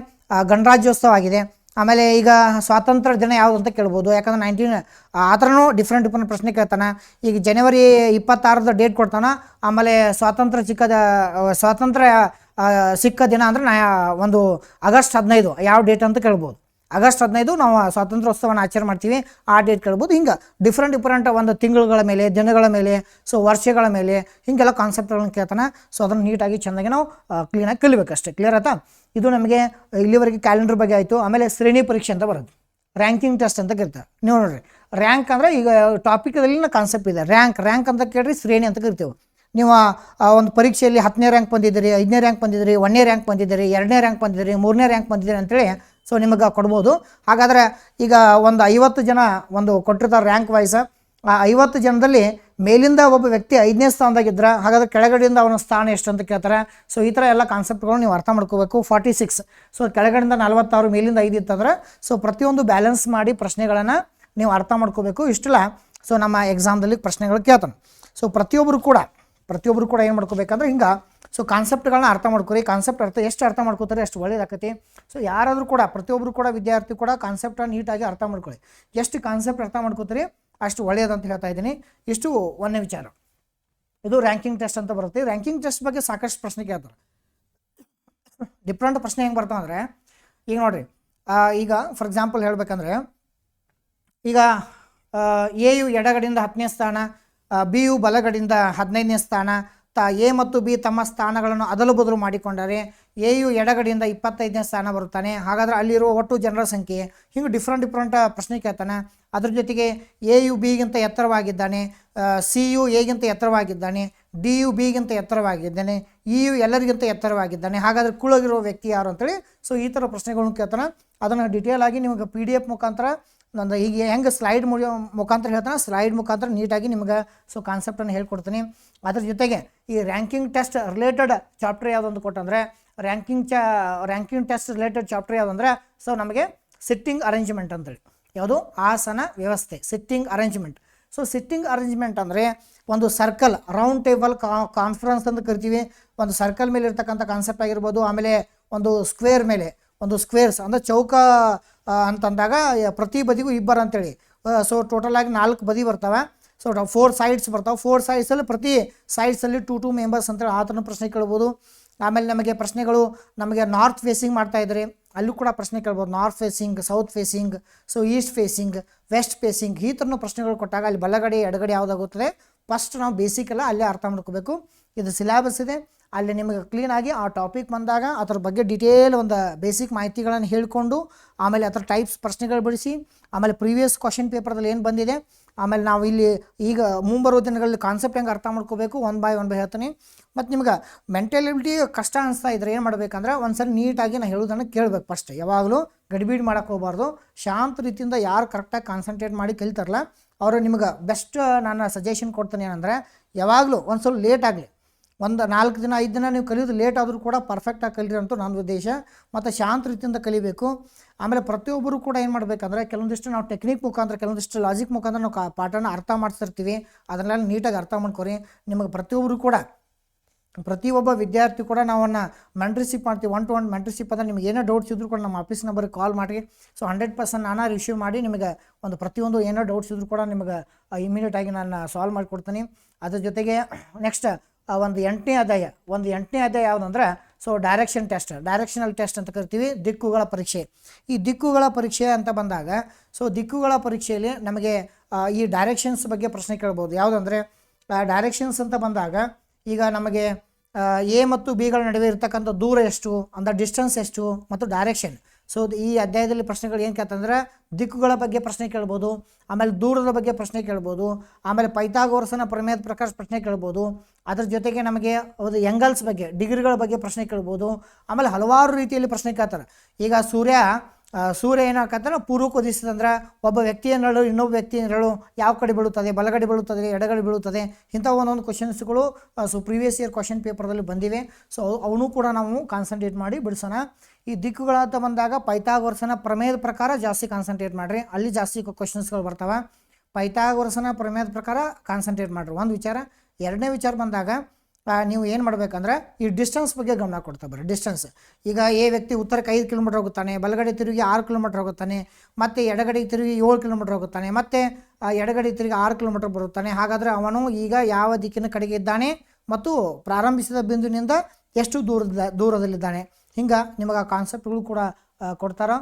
ಗಣರಾಜ್ಯೋತ್ಸವ ಆಗಿದೆ. ಆಮೇಲೆ ಈಗ ಸ್ವಾತಂತ್ರ್ಯ ದಿನ ಯಾವುದು ಅಂತ ಕೇಳ್ಬೋದು, ಯಾಕಂದ್ರೆ 19 ಆ ಥರನೂ ಡಿಫ್ರೆಂಟ್ ಪ್ರಶ್ನೆ ಕೇಳ್ತಾನೆ. ಈಗ ಜನವರಿ 26 ಡೇಟ್ ಕೊಡ್ತಾನೆ. ಆಮೇಲೆ ಸ್ವಾತಂತ್ರ್ಯ ಸಿಕ್ಕ ದಿನ ಅಂದರೆ ಒಂದು ಆಗಸ್ಟ್ 15 ಯಾವ ಡೇಟ್ ಅಂತ ಕೇಳ್ಬೋದು. ಆಗಸ್ಟ್ 15 ನಾವು ಸ್ವಾತಂತ್ರ್ಯೋತ್ಸವನ ಆಚರಣೆ ಮಾಡ್ತೀವಿ, ಆ ಡೇಟ್ ಕೇಳ್ಬೋದು. ಹಿಂಗೆ ಡಿಫ್ರೆಂಟ್ ಒಂದು ತಿಂಗಳುಗಳ ಮೇಲೆ, ದಿನಗಳ ಮೇಲೆ, ಸೊ ವರ್ಷಗಳ ಮೇಲೆ ಹೀಗೆಲ್ಲ ಕಾನ್ಸೆಪ್ಟ್ಗಳನ್ನ ಕೇಳ್ತಾನೆ. ಸೊ ಅದನ್ನು ನೀಟಾಗಿ ಚೆಂದಾಗಿ ನಾವು ಕ್ಲೀನಾಗಿ ಕಲಿಬೇಕಷ್ಟೇ. ಕ್ಲಿಯರ್ ಆಯ್ತಾ? ಇದು ನಮಗೆ ಇಲ್ಲಿವರೆಗೆ ಕ್ಯಾಲೆಂಡರ್ ಬಗ್ಗೆ ಆಯಿತು. ಆಮೇಲೆ ಶ್ರೇಣಿ ಪರೀಕ್ಷೆ ಅಂತ ಬರುತ್ತೆ, ರ್ಯಾಂಕಿಂಗ್ ಟೆಸ್ಟ್ ಅಂತ ಕರಿತಾರೆ. ನೀವು ನೋಡಿರಿ, ರ್ಯಾಂಕ್ ಅಂದರೆ ಈಗ ಟಾಪಿಕದಲ್ಲಿನ ಕಾನ್ಸೆಪ್ಟ್ ಇದೆ. ರ್ಯಾಂಕ್ ಅಂತ ಕೇಳಿರಿ, ಶ್ರೇಣಿ ಅಂತ ಕರಿತೇವೆ. ನೀವು ಒಂದು ಪರೀಕ್ಷೆಯಲ್ಲಿ 10ನೇ ರ್ಯಾಂಕ್ ಬಂದಿದ್ದೀರಿ, 5ನೇ ರ್ಯಾಂಕ್ ಬಂದಿದ್ದೀರಿ, 1ನೇ ರ್ಯಾಂಕ್ ಬಂದಿದ್ದೀರಿ, 2ನೇ ರ್ಯಾಂಕ್ ಬಂದಿದ್ದೀರಿ, 3ನೇ ರ್ಯಾಂಕ್ ಬಂದಿದ್ದೀರಿ ಅಂತೇಳಿ ಸೊ ನಿಮಗೆ ಕೊಡ್ಬೋದು. ಹಾಗಾದರೆ ಈಗ ಒಂದು 50 ಜನ ಒಂದು ಕೊಟ್ಟಿರ್ತಾರೆ ರ್ಯಾಂಕ್ ವೈಸ್. ಆ 50 ಜನದಲ್ಲಿ ಮೇಲಿಂದ ಒಬ್ಬ ವ್ಯಕ್ತಿ 5ನೇ ಸ್ಥಾನದಾಗಿದ್ರೆ ಹಾಗಾದ್ರೆ ಕೆಳಗಡೆಯಿಂದ ಅವನ ಸ್ಥಾನ ಎಷ್ಟು ಅಂತ ಕೇಳ್ತಾರೆ. ಸೊ ಈ ಥರ ಎಲ್ಲ ಕಾನ್ಸೆಪ್ಟ್ಗಳು ನೀವು ಅರ್ಥ ಮಾಡ್ಕೋಬೇಕು. 46, ಸೊ ಕೆಳಗಡೆಯಿಂದ 46, ಮೇಲಿಂದ 5 ಇತ್ತಂದ್ರೆ ಸೊ ಪ್ರತಿಯೊಂದು ಬ್ಯಾಲೆನ್ಸ್ ಮಾಡಿ ಪ್ರಶ್ನೆಗಳನ್ನು ನೀವು ಅರ್ಥ ಮಾಡ್ಕೋಬೇಕು. ಇಷ್ಟೆಲ್ಲ ಸೊ ನಮ್ಮ ಎಕ್ಸಾಮ್ದಲ್ಲಿ ಪ್ರಶ್ನೆಗಳು ಕೇಳ್ತಾನೆ. ಸೊ ಪ್ರತಿಯೊಬ್ಬರು ಕೂಡ ಏನು ಮಾಡ್ಕೋಬೇಕಂದ್ರೆ ಹಿಂಗೆ ಸೊ ಕಾನ್ಸೆಪ್ಟ್ಗಳನ್ನ ಅರ್ಥ ಮಾಡ್ಕೊರಿ. ಕಾನ್ಸೆಪ್ಟ್ ಎಷ್ಟು ಅರ್ಥ ಮಾಡ್ಕೋತಾರೆ ಅಷ್ಟು ಒಳ್ಳೇದಾಕತಿ. ಸೊ ಯಾರಾದರೂ ಕೂಡ ಪ್ರತಿಯೊಬ್ಬರು ಕೂಡ ವಿದ್ಯಾರ್ಥಿ ಕೂಡ ಕಾನ್ಸೆಪ್ಟನ್ನು ನೀಟಾಗಿ ಅರ್ಥ ಮಾಡ್ಕೊಳ್ಳಿ. ಎಷ್ಟು ಕಾನ್ಸೆಪ್ಟ್ ಅರ್ಥ ಮಾಡ್ಕೋತೀರಿ ಅಷ್ಟು ಒಳ್ಳೆಯದಂತ ಹೇಳ್ತಾ ಇದ್ದೀನಿ. ಇಷ್ಟು ಒಂದನೇ ವಿಚಾರ. ಇದು ರ್ಯಾಂಕಿಂಗ್ ಟೆಸ್ಟ್ ಅಂತ ಬರುತ್ತೆ. ರ್ಯಾಂಕಿಂಗ್ ಟೆಸ್ಟ್ ಬಗ್ಗೆ ಸಾಕಷ್ಟು ಪ್ರಶ್ನೆ ಕೇಳ್ತಾರೆ. ಡಿಫ್ರೆಂಟ್ ಪ್ರಶ್ನೆ ಹೆಂಗೆ ಬರ್ತಾವೆ ಅಂದರೆ, ಈಗ ನೋಡಿರಿ, ಈಗ ಫಾರ್ ಎಕ್ಸಾಂಪಲ್ ಹೇಳಬೇಕಂದ್ರೆ, ಈಗ ಎ ಯು ಎಡಗಡೆಯಿಂದ 10ನೇ ಸ್ಥಾನ, ಬಿ ಯು ಬಲಗಡೆಯಿಂದ 15ನೇ ಸ್ಥಾನ, ಎ ಮತ್ತು ಬಿ ತಮ್ಮ ಸ್ಥಾನಗಳನ್ನು ಅದಲು ಬದಲು ಮಾಡಿಕೊಂಡರೆ ಎ ಯು ಎಡಗಡೆಯಿಂದ 25ನೇ ಸ್ಥಾನ ಬರುತ್ತಾನೆ. ಹಾಗಾದರೆ ಅಲ್ಲಿರುವ ಒಟ್ಟು ಜನರ ಸಂಖ್ಯೆ. ಹಿಂಗೆ ಡಿಫ್ರೆಂಟ್ ಪ್ರಶ್ನೆ ಕೇಳ್ತಾನೆ. ಅದ್ರ ಜೊತೆಗೆ ಎ ಯು ಬಿಗಿಂತ ಎತ್ತರವಾಗಿದ್ದಾನೆ, ಸಿ ಯು ಎಗಿಂತ ಎತ್ತರವಾಗಿದ್ದಾನೆ, ಡಿ ಯು ಬಿಗಿಂತ ಎತ್ತರವಾಗಿದ್ದಾನೆ, ಇ ಯು ಎಲ್ಲರಿಗಿಂತ ಎತ್ತರವಾಗಿದ್ದಾನೆ. ಹಾಗಾದರೆ ಕುಳಗಿರುವ ವ್ಯಕ್ತಿ ಯಾರು ಅಂತೇಳಿ ಸೊ ಈ ಥರ ಪ್ರಶ್ನೆಗಳನ್ನು ಕೇಳ್ತಾನೆ. ಅದನ್ನು ಡಿಟೇಲ್ ಆಗಿ ನಿಮಗೆ PDF ಮುಖಾಂತರ ನಂದು ಈಗ ಹೆಂಗೆ ಸ್ಲೈಡ್ ಮುಖಾಂತರ ಹೇಳ್ತಾನೆ, ಸ್ಲೈಡ್ ಮುಖಾಂತರ ನೀಟಾಗಿ ನಿಮ್ಗೆ ಸೊ ಕಾನ್ಸೆಪ್ಟನ್ನು ಹೇಳ್ಕೊಡ್ತೀನಿ. ಅದ್ರ ಜೊತೆಗೆ ಈ ರ್ಯಾಂಕಿಂಗ್ ಟೆಸ್ಟ್ ರಿಲೇಟೆಡ್ ಚಾಪ್ಟರ್ ಯಾವುದಂತ ಕೊಟ್ಟಂದರೆ, ರ್ಯಾಂಕಿಂಗ್ ಟೆಸ್ಟ್ ರಿಲೇಟೆಡ್ ಚಾಪ್ಟರ್ ಯಾವುದಂದ್ರೆ ಸೊ ನಮಗೆ ಸಿಟ್ಟಿಂಗ್ ಅರೇಂಜ್ಮೆಂಟ್ ಅಂತೇಳಿ, ಯಾವುದು ಆಸನ ವ್ಯವಸ್ಥೆ, sitting arrangement. So sitting arrangement ಅಂದರೆ ಒಂದು ಸರ್ಕಲ್, ರೌಂಡ್ ಟೇಬಲ್ ಕಾನ್ಫರೆನ್ಸ್ ಅಂತ ಕರಿತೀವಿ. ಒಂದು ಸರ್ಕಲ್ ಮೇಲೆ ಇರ್ತಕ್ಕಂಥ ಕಾನ್ಸೆಪ್ಟ್ ಆಗಿರ್ಬೋದು. ಆಮೇಲೆ ಒಂದು ಸ್ಕ್ವೇರ್ ಮೇಲೆ, ಒಂದು ಸ್ಕ್ವೇರ್ಸ್ ಅಂದರೆ ಚೌಕ ಅಂತಂದಾಗ ಪ್ರತಿ ಬದಿಗೂ ಇಬ್ಬರು ಅಂತೇಳಿ. ಸೊ ಟೋಟಲಾಗಿ 4 ಬದಿ ಬರ್ತವೆ. ಸೊ 4 ಸೈಡ್ಸ್ ಬರ್ತಾವೆ. 4 ಸೈಡ್ಸಲ್ಲಿ ಪ್ರತಿ ಸೈಡ್ಸಲ್ಲಿ 2 ಮೆಂಬರ್ಸ್ ಅಂತೇಳಿ ಆ ಥರ ಪ್ರಶ್ನೆ ಕೇಳ್ಬೋದು. ಆಮೇಲೆ ನಮಗೆ ಪ್ರಶ್ನೆಗಳು ನಮಗೆ ನಾರ್ತ್ ಫೇಸಿಂಗ್ ಮಾಡ್ತಾಯಿದ್ರೆ ಅಲ್ಲೂ ಕೂಡ ಪ್ರಶ್ನೆ ಕೇಳ್ಬೋದು. North facing, south facing, so east facing, west facing, ಈ ಥರನೂ ಪ್ರಶ್ನೆಗಳು ಕೊಟ್ಟಾಗ ಅಲ್ಲಿ ಬಲಗಡೆ ಎಡಗಡೆ ಯಾವುದಾಗುತ್ತದೆ ಫಸ್ಟ್ ನಾವು ಬೇಸಿಕೆಲ್ಲ ಅಲ್ಲೇ ಅರ್ಥ ಮಾಡ್ಕೋಬೇಕು. ಇದು ಸಿಲೆಬಸ್ ಇದೆ, ಅಲ್ಲಿ ನಿಮಗೆ ಕ್ಲೀನಾಗಿ ಆ ಟಾಪಿಕ್ ಬಂದಾಗ ಅದ್ರ ಬಗ್ಗೆ ಡಿಟೇಲ್ ಒಂದು ಬೇಸಿಕ್ ಮಾಹಿತಿಗಳನ್ನು ಹೇಳಿಕೊಂಡು ಆಮೇಲೆ ಅದರ ಟೈಪ್ಸ್ ಪ್ರಶ್ನೆಗಳು ಬಿಡಿಸಿ ಆಮೇಲೆ ಪ್ರೀವಿಯಸ್ ಕ್ವಶನ್ ಪೇಪರ್ದಲ್ಲಿ ಏನು ಬಂದಿದೆ, ಆಮೇಲೆ ನಾವು ಇಲ್ಲಿ ಈಗ ಮುಂಬರುವ ದಿನಗಳಲ್ಲಿ ಕಾನ್ಸೆಪ್ಟ್ ಹೆಂಗೆ ಅರ್ಥ ಮಾಡ್ಕೋಬೇಕು ಒನ್ ಬೈ ಹೇಳ್ತೀನಿ. ಮತ್ತು ನಿಮ್ಗೆ ಮೆಂಟಲಿಟಿ ಕಷ್ಟ ಅನಿಸ್ತಾ ಇದ್ರೆ ಏನು ಮಾಡಬೇಕಂದ್ರೆ ಒಂದ್ಸರಿ ನೀಟಾಗಿ ನಾನು ಹೇಳೋದನ್ನು ಕೇಳಬೇಕು. ಫಸ್ಟ್ ಯಾವಾಗಲೂ ಗಡಿಬಿಡಿ ಮಾಡೋಕ್ಕೆ ಹೋಗಬಾರ್ದು. ಶಾಂತ ರೀತಿಯಿಂದ ಯಾರು ಕರೆಕ್ಟಾಗಿ ಕಾನ್ಸಂಟ್ರೇಟ್ ಮಾಡಿ ಕಲಿತಾರಲ್ಲ ಅವರು ನಿಮ್ಗೆ ಬೆಸ್ಟ್ ನಾನು ಸಜೆಷನ್ ಕೊಡ್ತೀನಿ. ಏನಂದರೆ ಯಾವಾಗಲೂ ಒಂದು ಸ್ವಲ್ಪ ಲೇಟ್ ಆಗಲಿ, ಒಂದು 4 ದಿನ 5 ದಿನ ನೀವು ಕಲಿಯೋದು ಲೇಟ್ ಆದರೂ ಕೂಡ ಪರ್ಫೆಕ್ಟಾಗಿ ಕಲಿರಿ ಅಂತ ನನ್ನ ಉದ್ದೇಶ. ಮತ್ತು ಶಾಂತ ರೀತಿಯಿಂದ ಕಲಿಬೇಕು. ಆಮೇಲೆ ಪ್ರತಿಯೊಬ್ಬರು ಕೂಡ ಏನು ಮಾಡಬೇಕಂದ್ರೆ ಕೆಲವೊಂದಿಷ್ಟು ನಾವು ಟೆಕ್ನಿಕ್ ಮುಖಾಂತರ, ಕೆಲವೊಂದಿಷ್ಟು ಲಾಜಿಕ್ ಮುಖಾಂತರ ನಾವು ಪಾಠನ ಅರ್ಥ ಮಾಡಿಸ್ತಿರ್ತೀವಿ. ಅದನ್ನೆಲ್ಲ ನೀಟಾಗಿ ಅರ್ಥ ಮಾಡ್ಕೊರಿ. ನಿಮಗೆ ಪ್ರತಿಯೊಬ್ಬರು ಕೂಡ, ಪ್ರತಿಯೊಬ್ಬ ವಿದ್ಯಾರ್ಥಿ ಕೂಡ ನಾವನ್ನ ಮೆಂಟರ್ಶಿಪ್ ಮಾಡ್ತೀವಿ. 1-to-1 ಮೆಂಟರ್ಶಿಪ್ ಅಂದರೆ ನಿಮಗೆ ಏನೋ ಡೌಟ್ಸ್ ಇದ್ದರೂ ಕೂಡ ನಮ್ಮ ಆಫೀಸ್ ನಂಬರ್ಗೆ ಕಾಲ್ ಮಾಡಿ. ಸೊ 100% ನಾನು ರಿಸೀವ್ ಮಾಡಿ ನಿಮಗೆ ಒಂದು ಪ್ರತಿಯೊಂದು ಏನೋ ಡೌಟ್ಸ್ ಇದ್ದರೂ ಕೂಡ ನಿಮಗೆ ಇಮಿಡಿಯೇಟಾಗಿ ನಾನು ಸಾಲ್ವ್ ಮಾಡಿಕೊಡ್ತೀನಿ. ಅದ್ರ ಜೊತೆಗೆ ನೆಕ್ಸ್ಟ್ ಒಂದು 8ನೇ ಅಧ್ಯಾಯ ಯಾವುದಂದ್ರೆ ಸೊ ಡೈರೆಕ್ಷನಲ್ ಟೆಸ್ಟ್ ಅಂತ ಕರಿತೀವಿ. ದಿಕ್ಕುಗಳ ಪರೀಕ್ಷೆ. ಈ ದಿಕ್ಕುಗಳ ಪರೀಕ್ಷೆ ಅಂತ ಬಂದಾಗ ಸೊ ದಿಕ್ಕುಗಳ ಪರೀಕ್ಷೆಯಲ್ಲಿ ನಮಗೆ ಈ ಡೈರೆಕ್ಷನ್ಸ್ ಬಗ್ಗೆ ಪ್ರಶ್ನೆ ಕೇಳ್ಬೋದು. ಯಾವುದಂದರೆ ಡೈರೆಕ್ಷನ್ಸ್ ಅಂತ ಬಂದಾಗ ಈಗ ನಮಗೆ ಎ ಮತ್ತು ಬಿಗಳ ನಡುವೆ ಇರ್ತಕ್ಕಂಥ ದೂರ ಎಷ್ಟು, ಅಂದರೆ ಡಿಸ್ಟೆನ್ಸ್ ಎಷ್ಟು ಮತ್ತು ಡೈರೆಕ್ಷನ್. ಸೊ ಈ ಅಧ್ಯಾಯದಲ್ಲಿ ಪ್ರಶ್ನೆಗಳು ಏನು ಕೇಳ್ತಂದ್ರೆ ದಿಕ್ಕುಗಳ ಬಗ್ಗೆ ಪ್ರಶ್ನೆ ಕೇಳ್ಬೋದು, ಆಮೇಲೆ ದೂರದ ಬಗ್ಗೆ ಪ್ರಶ್ನೆ ಕೇಳ್ಬೋದು, ಆಮೇಲೆ ಪೈಥಾಗೋರಸನ ಪ್ರಮೇಯದ ಪ್ರಕಾರ ಪ್ರಶ್ನೆ ಕೇಳ್ಬೋದು. ಅದ್ರ ಜೊತೆಗೆ ನಮಗೆ ಅದು ಎಂಗಲ್ಸ್ ಬಗ್ಗೆ, ಡಿಗ್ರಿಗಳ ಬಗ್ಗೆ ಪ್ರಶ್ನೆ ಕೇಳ್ಬೋದು. ಆಮೇಲೆ ಹಲವಾರು ರೀತಿಯಲ್ಲಿ ಪ್ರಶ್ನೆ ಕೇಳ್ತಾರೆ. ಈಗ ಸೂರ್ಯ ಏನಾಗತ್ತಂದ್ರೆ ಪೂರ್ವಕ್ಕೆ ಉದಿಸ್ತದಂದ್ರೆ ಒಬ್ಬ ವ್ಯಕ್ತಿಯ ನೆರಳು ಇನ್ನೊಬ್ಬ ವ್ಯಕ್ತಿಯ ನೆರಳು ಯಾವ ಕಡೆ ಬೀಳುತ್ತದೆ, ಬಲಗಡೆ ಬೀಳುತ್ತದೆ, ಎಡಗಡೆ ಬೀಳುತ್ತದೆ, ಇಂಥ ಒಂದೊಂದು ಕ್ವಶನ್ಸ್ಗಳು ಸೊ ಪ್ರೀವಿಯಸ್ ಇಯರ್ ಕ್ವಶನ್ ಪೇಪರ್ದಲ್ಲಿ ಬಂದಿವೆ. ಸೊ ಅವನು ಕೂಡ ನಾವು ಕಾನ್ಸಂಟ್ರೇಟ್ ಮಾಡಿ ಬಿಡಿಸೋಣ. ಈ ದಿಕ್ಕುಗಳಂತ ಬಂದಾಗ ಪೈಥಾಗೋರಸನ ಪ್ರಮೇಯದ ಪ್ರಕಾರ ಜಾಸ್ತಿ ಕಾನ್ಸಂಟ್ರೇಟ್ ಮಾಡಿರಿ, ಅಲ್ಲಿ ಜಾಸ್ತಿ ಕ್ವಶನ್ಸ್ಗಳು ಬರ್ತಾವೆ. ಪೈಥಾಗೋರಸನ ಪ್ರಮೇಯದ ಪ್ರಕಾರ ಕಾನ್ಸಂಟ್ರೇಟ್ ಮಾಡಿರಿ ಒಂದು ವಿಚಾರ. ಎರಡನೇ ವಿಚಾರ ಬಂದಾಗ ನೀವು ಏನು ಮಾಡಬೇಕಂದ್ರೆ ಈ ಡಿಸ್ಟೆನ್ಸ್ ಬಗ್ಗೆ ಗಮನ ಕೊಡ್ತಾ ಬರ್ರಿ. ಡಿಸ್ಟೆನ್ಸ್ ಈಗ ಎ ವ್ಯಕ್ತಿ ಉತ್ತರಕ್ಕೆ 5 ಕಿಲೋಮೀಟರ್ ಹೋಗುತ್ತಾನೆ, ಬಲಗಡೆ ತಿರುಗಿ 6 ಕಿಲೋಮೀಟರ್ ಹೋಗುತ್ತಾನೆ, ಮತ್ತು ಎಡಗಡೆ ತಿರುಗಿ 7 ಕಿಲೋಮೀಟರ್ ಹೋಗುತ್ತಾನೆ, ಮತ್ತು ಎಡಗಡೆ ತಿರುಗಿ 6 ಕಿಲೋಮೀಟರ್ ಬರುತ್ತಾನೆ. ಹಾಗಾದರೆ ಅವನು ಈಗ ಯಾವ ದಿಕ್ಕಿನ ಕಡೆಗೆ ಇದ್ದಾನೆ ಮತ್ತು ಪ್ರಾರಂಭಿಸಿದ ಬಿಂದುವಿನಿಂದ ಎಷ್ಟು ದೂರದಲ್ಲಿದ್ದಾನೆ. ಹಿಂಗೆ ನಿಮಗೆ ಆ ಕಾನ್ಸೆಪ್ಟ್ಗಳು ಕೂಡ ಕೊಡ್ತಾರೆ.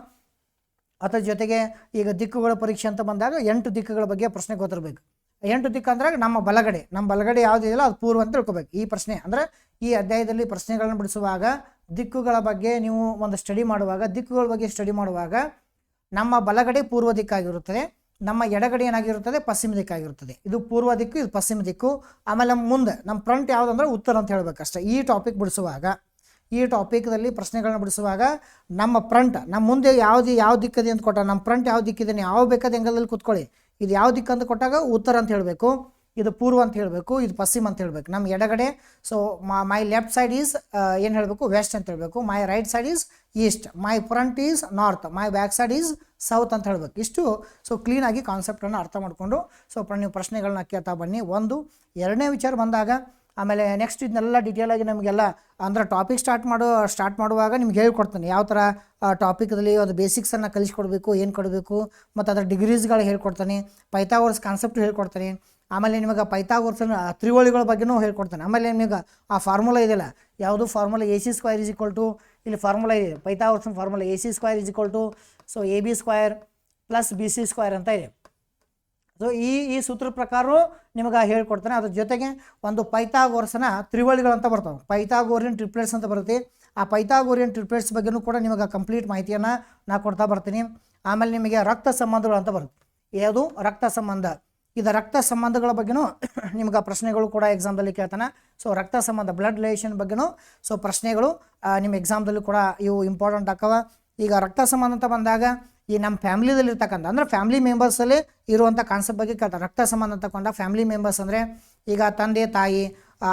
ಅದರ ಜೊತೆಗೆ ಈಗ ದಿಕ್ಕುಗಳ ಪರೀಕ್ಷೆ ಅಂತ ಬಂದಾಗ 8 ದಿಕ್ಕುಗಳ ಬಗ್ಗೆ ಪ್ರಶ್ನೆ ಗೊತ್ತಿರಬೇಕು. 8 ದಿಕ್ಕು ಅಂದ್ರೆ ನಮ್ಮ ಬಲಗಡೆ ಯಾವುದಿದೆಯಲ್ಲ ಅದು ಪೂರ್ವ ಅಂತ ತಿಳ್ಕೊಬೇಕು. ಈ ಪ್ರಶ್ನೆ ಅಂದರೆ ಈ ಅಧ್ಯಾಯದಲ್ಲಿ ಪ್ರಶ್ನೆಗಳನ್ನು ಬಿಡಿಸುವಾಗ ದಿಕ್ಕುಗಳ ಬಗ್ಗೆ ನೀವು ಒಂದು ಸ್ಟಡಿ ಮಾಡುವಾಗ, ದಿಕ್ಕುಗಳ ಬಗ್ಗೆ ಸ್ಟಡಿ ಮಾಡುವಾಗ ನಮ್ಮ ಬಲಗಡೆ ಪೂರ್ವ ದಿಕ್ಕಾಗಿರುತ್ತದೆ, ನಮ್ಮ ಎಡಗಡೆ ಏನಾಗಿರುತ್ತದೆ ಪಶ್ಚಿಮ ದಿಕ್ಕಾಗಿರುತ್ತದೆ. ಇದು ಪೂರ್ವ ದಿಕ್ಕು, ಇದು ಪಶ್ಚಿಮ ದಿಕ್ಕು. ಆಮೇಲೆ ಮುಂದೆ ನಮ್ಮ ಫ್ರಂಟ್ ಯಾವುದಂದ್ರೆ ಉತ್ತರ ಅಂತ ಹೇಳಬೇಕಷ್ಟೇ. ಈ ಟಾಪಿಕ್ ಬಿಡಿಸುವಾಗ, ಈ ಟಾಪಿಕ್ದಲ್ಲಿ ಪ್ರಶ್ನೆಗಳನ್ನ ಬಿಡಿಸುವಾಗ ನಮ್ಮ ಫ್ರಂಟ್, ನಮ್ಮ ಮುಂದೆ ಯಾವ ದಿಕ್ಕಿದೆ ಅಂತ ಕೊಟ್ಟಾಗ ನಮ್ಮ ಫ್ರಂಟ್ ಯಾವ ದಿಕ್ಕಿದೆ, ಯಾವ ಬೇಕಾದ ಎಂಗಲಲ್ಲಿ ಕೂತ್ಕೊಳ್ಳಿ, ಇದು ಯಾವ ದಿಕ್ಕು ಅಂತ ಕೊಟ್ಟಾಗ ಉತ್ತರ ಅಂತ ಹೇಳಬೇಕು, ಇದು ಪೂರ್ವ ಅಂತ ಹೇಳಬೇಕು, ಇದು ಪಶ್ಚಿಮ ಅಂತ ಹೇಳಬೇಕು. ನಮ್ಮ ಎಡಗಡೆ so my left side is ಏನು ಹೇಳಬೇಕು ವೆಸ್ಟ್ ಅಂತ ಹೇಳಬೇಕು, my right side is East, my front is north, my back side is south ಅಂತ ಹೇಳಬೇಕು. ಇಷ್ಟು ಸೊ ಕ್ಲೀನಾಗಿ ಕಾನ್ಸೆಪ್ಟನ್ನು ಅರ್ಥ ಮಾಡಿಕೊಂಡು ಸೊ ನೀವು ಪ್ರಶ್ನೆಗಳನ್ನ ಕೇಳ್ತಾ ಬನ್ನಿ. ಒಂದು ಎರಡನೇ ವಿಚಾರ ಬಂದಾಗ ಆಮೇಲೆ ನೆಕ್ಸ್ಟ್ ಇದನ್ನೆಲ್ಲ ಡೀಟೇಲಾಗಿ ನಮಗೆಲ್ಲ ಅಂದರೆ ಟಾಪಿಕ್ ಸ್ಟಾರ್ಟ್ ಮಾಡುವಾಗ ನಿಮ್ಗೆ ಹೇಳ್ಕೊಡ್ತಾನೆ ಯಾವ ಥರ ಟಾಪಿಕಲ್ಲಿ ಒಂದು ಬೇಸಿಕ್ಸನ್ನು ಕಲಿಸ್ಕೊಡ್ಬೇಕು, ಏನು ಕೊಡಬೇಕು, ಮತ್ತು ಅದರ ಡಿಗ್ರೀಸ್ಗಳು ಹೇಳ್ಕೊಡ್ತಾನೆ, ಪೈಥಾಗೋರಸ್ ಕಾನ್ಸೆಪ್ಟ್ ಹೇಳ್ಕೊಡ್ತಾನೆ. ಆಮೇಲೆ ನಿಮಗೆ ಪೈಥಾಗೋರಸ್ನ ತ್ರಿವಳಿಗಳ ಬಗ್ಗೆನೂ ಹೇಳ್ಕೊಡ್ತಾನೆ. ಆಮೇಲೆ ನಿಮಗೆ ಆ ಫಾರ್ಮುಲಾ ಇದೆಯಲ್ಲ, ಯಾವುದು ಫಾರ್ಮುಲಾ AC² ಇಲ್ಲಿ ಫಾರ್ಮುಲಾ ಇದೆ, ಪೈಥಾಗೋರಸ್ನ formula AC² so AB² + BC² ಅಂತ ಇದೆ. ಸೊ ಈ ಸೂತ್ರ ಪ್ರಕಾರ ನಿಮಗೆ ಹೇಳ್ಕೊಡ್ತಾನೆ. ಅದ್ರ ಜೊತೆಗೆ ಒಂದು ಪೈಥಾಗೋರಸ್ನ ತ್ರಿವಳಿಗಳು ಅಂತ ಬರ್ತಾವೆ, ಪೈಥಾಗೋರಿಯನ್ ಟ್ರಿಪ್ಲೆಟ್ಸ್ ಅಂತ ಬರುತ್ತೆ. ಆ ಪೈಥಾಗೋರಿಯನ್ ಟ್ರಿಪ್ಲೆಟ್ಸ್ ಬಗ್ಗೆನೂ ಕೂಡ ನಿಮಗೆ ಕಂಪ್ಲೀಟ್ ಮಾಹಿತಿಯನ್ನು ನಾನು ಕೊಡ್ತಾ ಬರ್ತೀನಿ. ಆಮೇಲೆ ನಿಮಗೆ ರಕ್ತ ಸಂಬಂಧಗಳು ಅಂತ ಬರುತ್ತೆ. ಯಾವುದು ರಕ್ತ ಸಂಬಂಧ, ಇದು ರಕ್ತ ಸಂಬಂಧಗಳ ಬಗ್ಗೆನೂ ನಿಮ್ಗೆ ಪ್ರಶ್ನೆಗಳು ಕೂಡ ಎಕ್ಸಾಮ್ದಲ್ಲಿ ಕೇಳ್ತಾನೆ. ಸೊ ರಕ್ತ ಸಂಬಂಧ ಬ್ಲಡ್ ರಿಲೇಷನ್ ಬಗ್ಗೆನೂ ಸೊ ಪ್ರಶ್ನೆಗಳು ನಿಮ್ಮ ಎಕ್ಸಾಮ್ದಲ್ಲಿ ಕೂಡ ಇವು ಇಂಪಾರ್ಟೆಂಟ್ ಆಕ್ಕವ. ಈಗ ರಕ್ತ ಸಂಬಂಧ ಅಂತ ಬಂದಾಗ ಈ ನಮ್ಮ ಫ್ಯಾಮಿಲಿದಲ್ಲಿ ಇರ್ತಕ್ಕಂಥ ಅಂದರೆ ಫ್ಯಾಮಿಲಿ ಮೆಂಬರ್ಸಲ್ಲಿ ಇರುವಂಥ ಕಾನ್ಸೆಪ್ಟ್ ಬಗ್ಗೆ ಕೇಳ್ತಾರೆ. ರಕ್ತ ಸಂಬಂಧ ತಗೊಂಡ ಫ್ಯಾಮಿಲಿ ಮೆಂಬರ್ಸ್ ಅಂದರೆ ಈಗ ತಂದೆ ತಾಯಿ,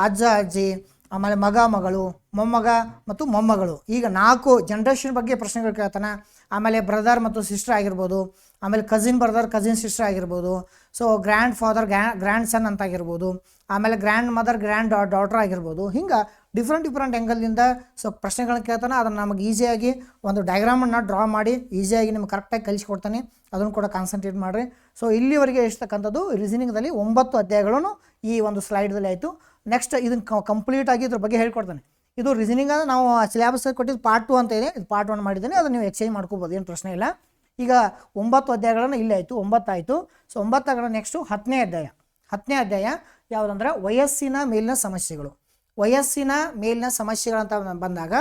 ಅಜ್ಜ ಅಜ್ಜಿ, ಆಮೇಲೆ ಮಗ ಮಗಳು, ಮೊಮ್ಮಗ ಮತ್ತು ಮೊಮ್ಮಗಳು, ಈಗ 4 ಜನ್ರೇಷನ್ ಬಗ್ಗೆ ಪ್ರಶ್ನೆಗಳು ಕೇಳ್ತಾನೆ. ಆಮೇಲೆ ಬ್ರದರ್ ಮತ್ತು ಸಿಸ್ಟರ್ ಆಗಿರ್ಬೋದು, ಆಮೇಲೆ ಕಸಿನ್ ಬ್ರದರ್ ಕಸಿನ್ ಸಿಸ್ಟರ್ ಆಗಿರ್ಬೋದು, ಸೊ ಗ್ರ್ಯಾಂಡ್ ಫಾದರ್ ಗ್ರ್ಯಾಂಡ್ ಸನ್ ಅಂತ ಆಗಿರ್ಬೋದು, ಆಮೇಲೆ ಗ್ರ್ಯಾಂಡ್ ಮದರ್ ಗ್ರ್ಯಾಂಡ್ ಡಾಟರ್ ಆಗಿರ್ಬೋದು. ಹಿಂಗೆ ಡಿಫ್ರೆಂಟ್ ಆ್ಯಂಗಲ್ನಿಂದ ಸೊ ಪ್ರಶ್ನೆಗಳನ್ನ ಕೇಳ್ತಾನೆ. ಅದನ್ನು ನಮಗೆ ಈಸಿಯಾಗಿ ಒಂದು ಡಯಾಗ್ರಾಮನ್ನು ಡ್ರಾ ಮಾಡಿ ಈಸಿಯಾಗಿ ನಿಮ್ಗೆ ಕರೆಕ್ಟಾಗಿ ಕಲಿಸ್ಕೊಡ್ತಾನೆ. ಅದನ್ನು ಕೂಡ ಕಾನ್ಸಂಟ್ರೇಟ್ ಮಾಡಿರಿ. ಸೊ ಇಲ್ಲಿವರೆಗೆ ಇರ್ತಕ್ಕಂಥದ್ದು ರೀಸನಿಂಗ್ದಲ್ಲಿ 9 ಅಧ್ಯಾಯಗಳನ್ನು ಈ ಒಂದು ಸ್ಲೈಡ್ದಲ್ಲಿ ಆಯಿತು. ನೆಕ್ಸ್ಟ್ ಇದನ್ನು ಕಂಪ್ಲೀಟಾಗಿ ಇದ್ರ ಬಗ್ಗೆ ಹೇಳ್ಕೊಡ್ತಾನೆ. ಇದು ರೀಸನಿಂಗ್ ಅಂದರೆ ನಾವು ಸಿಲೆಬಸ್ ಕೊಟ್ಟಿದ್ದು ಪಾರ್ಟ್ 2 ಅಂತ ಇದೆ, ಇದು ಪಾರ್ಟ್ 1 ಮಾಡಿದ್ದೇನೆ, ಅದನ್ನು ನೀವು ಎಕ್ಸ್ಚೇಂಜ್ ಮಾಡ್ಕೋಬೋದು, ಏನು ಪ್ರಶ್ನೆ ಇಲ್ಲ. ಈಗ 9 ಅಧ್ಯಾಯಗಳನ್ನು ಇಲ್ಲಿ ಆಯಿತು, 9 ಆಯಿತು. ಸೊ 9 ನೆಕ್ಸ್ಟು 10ನೇ ಅಧ್ಯಾಯ. 10ನೇ ಅಧ್ಯಾಯ ಯಾವುದಂದ್ರೆ ವಯಸ್ಸಿನ ಮೇಲಿನ ಸಮಸ್ಯೆಗಳು. ವಯಸ್ಸಿನ ಮೇಲಿನ ಸಮಸ್ಯೆಗಳಂತ ಬಂದಾಗ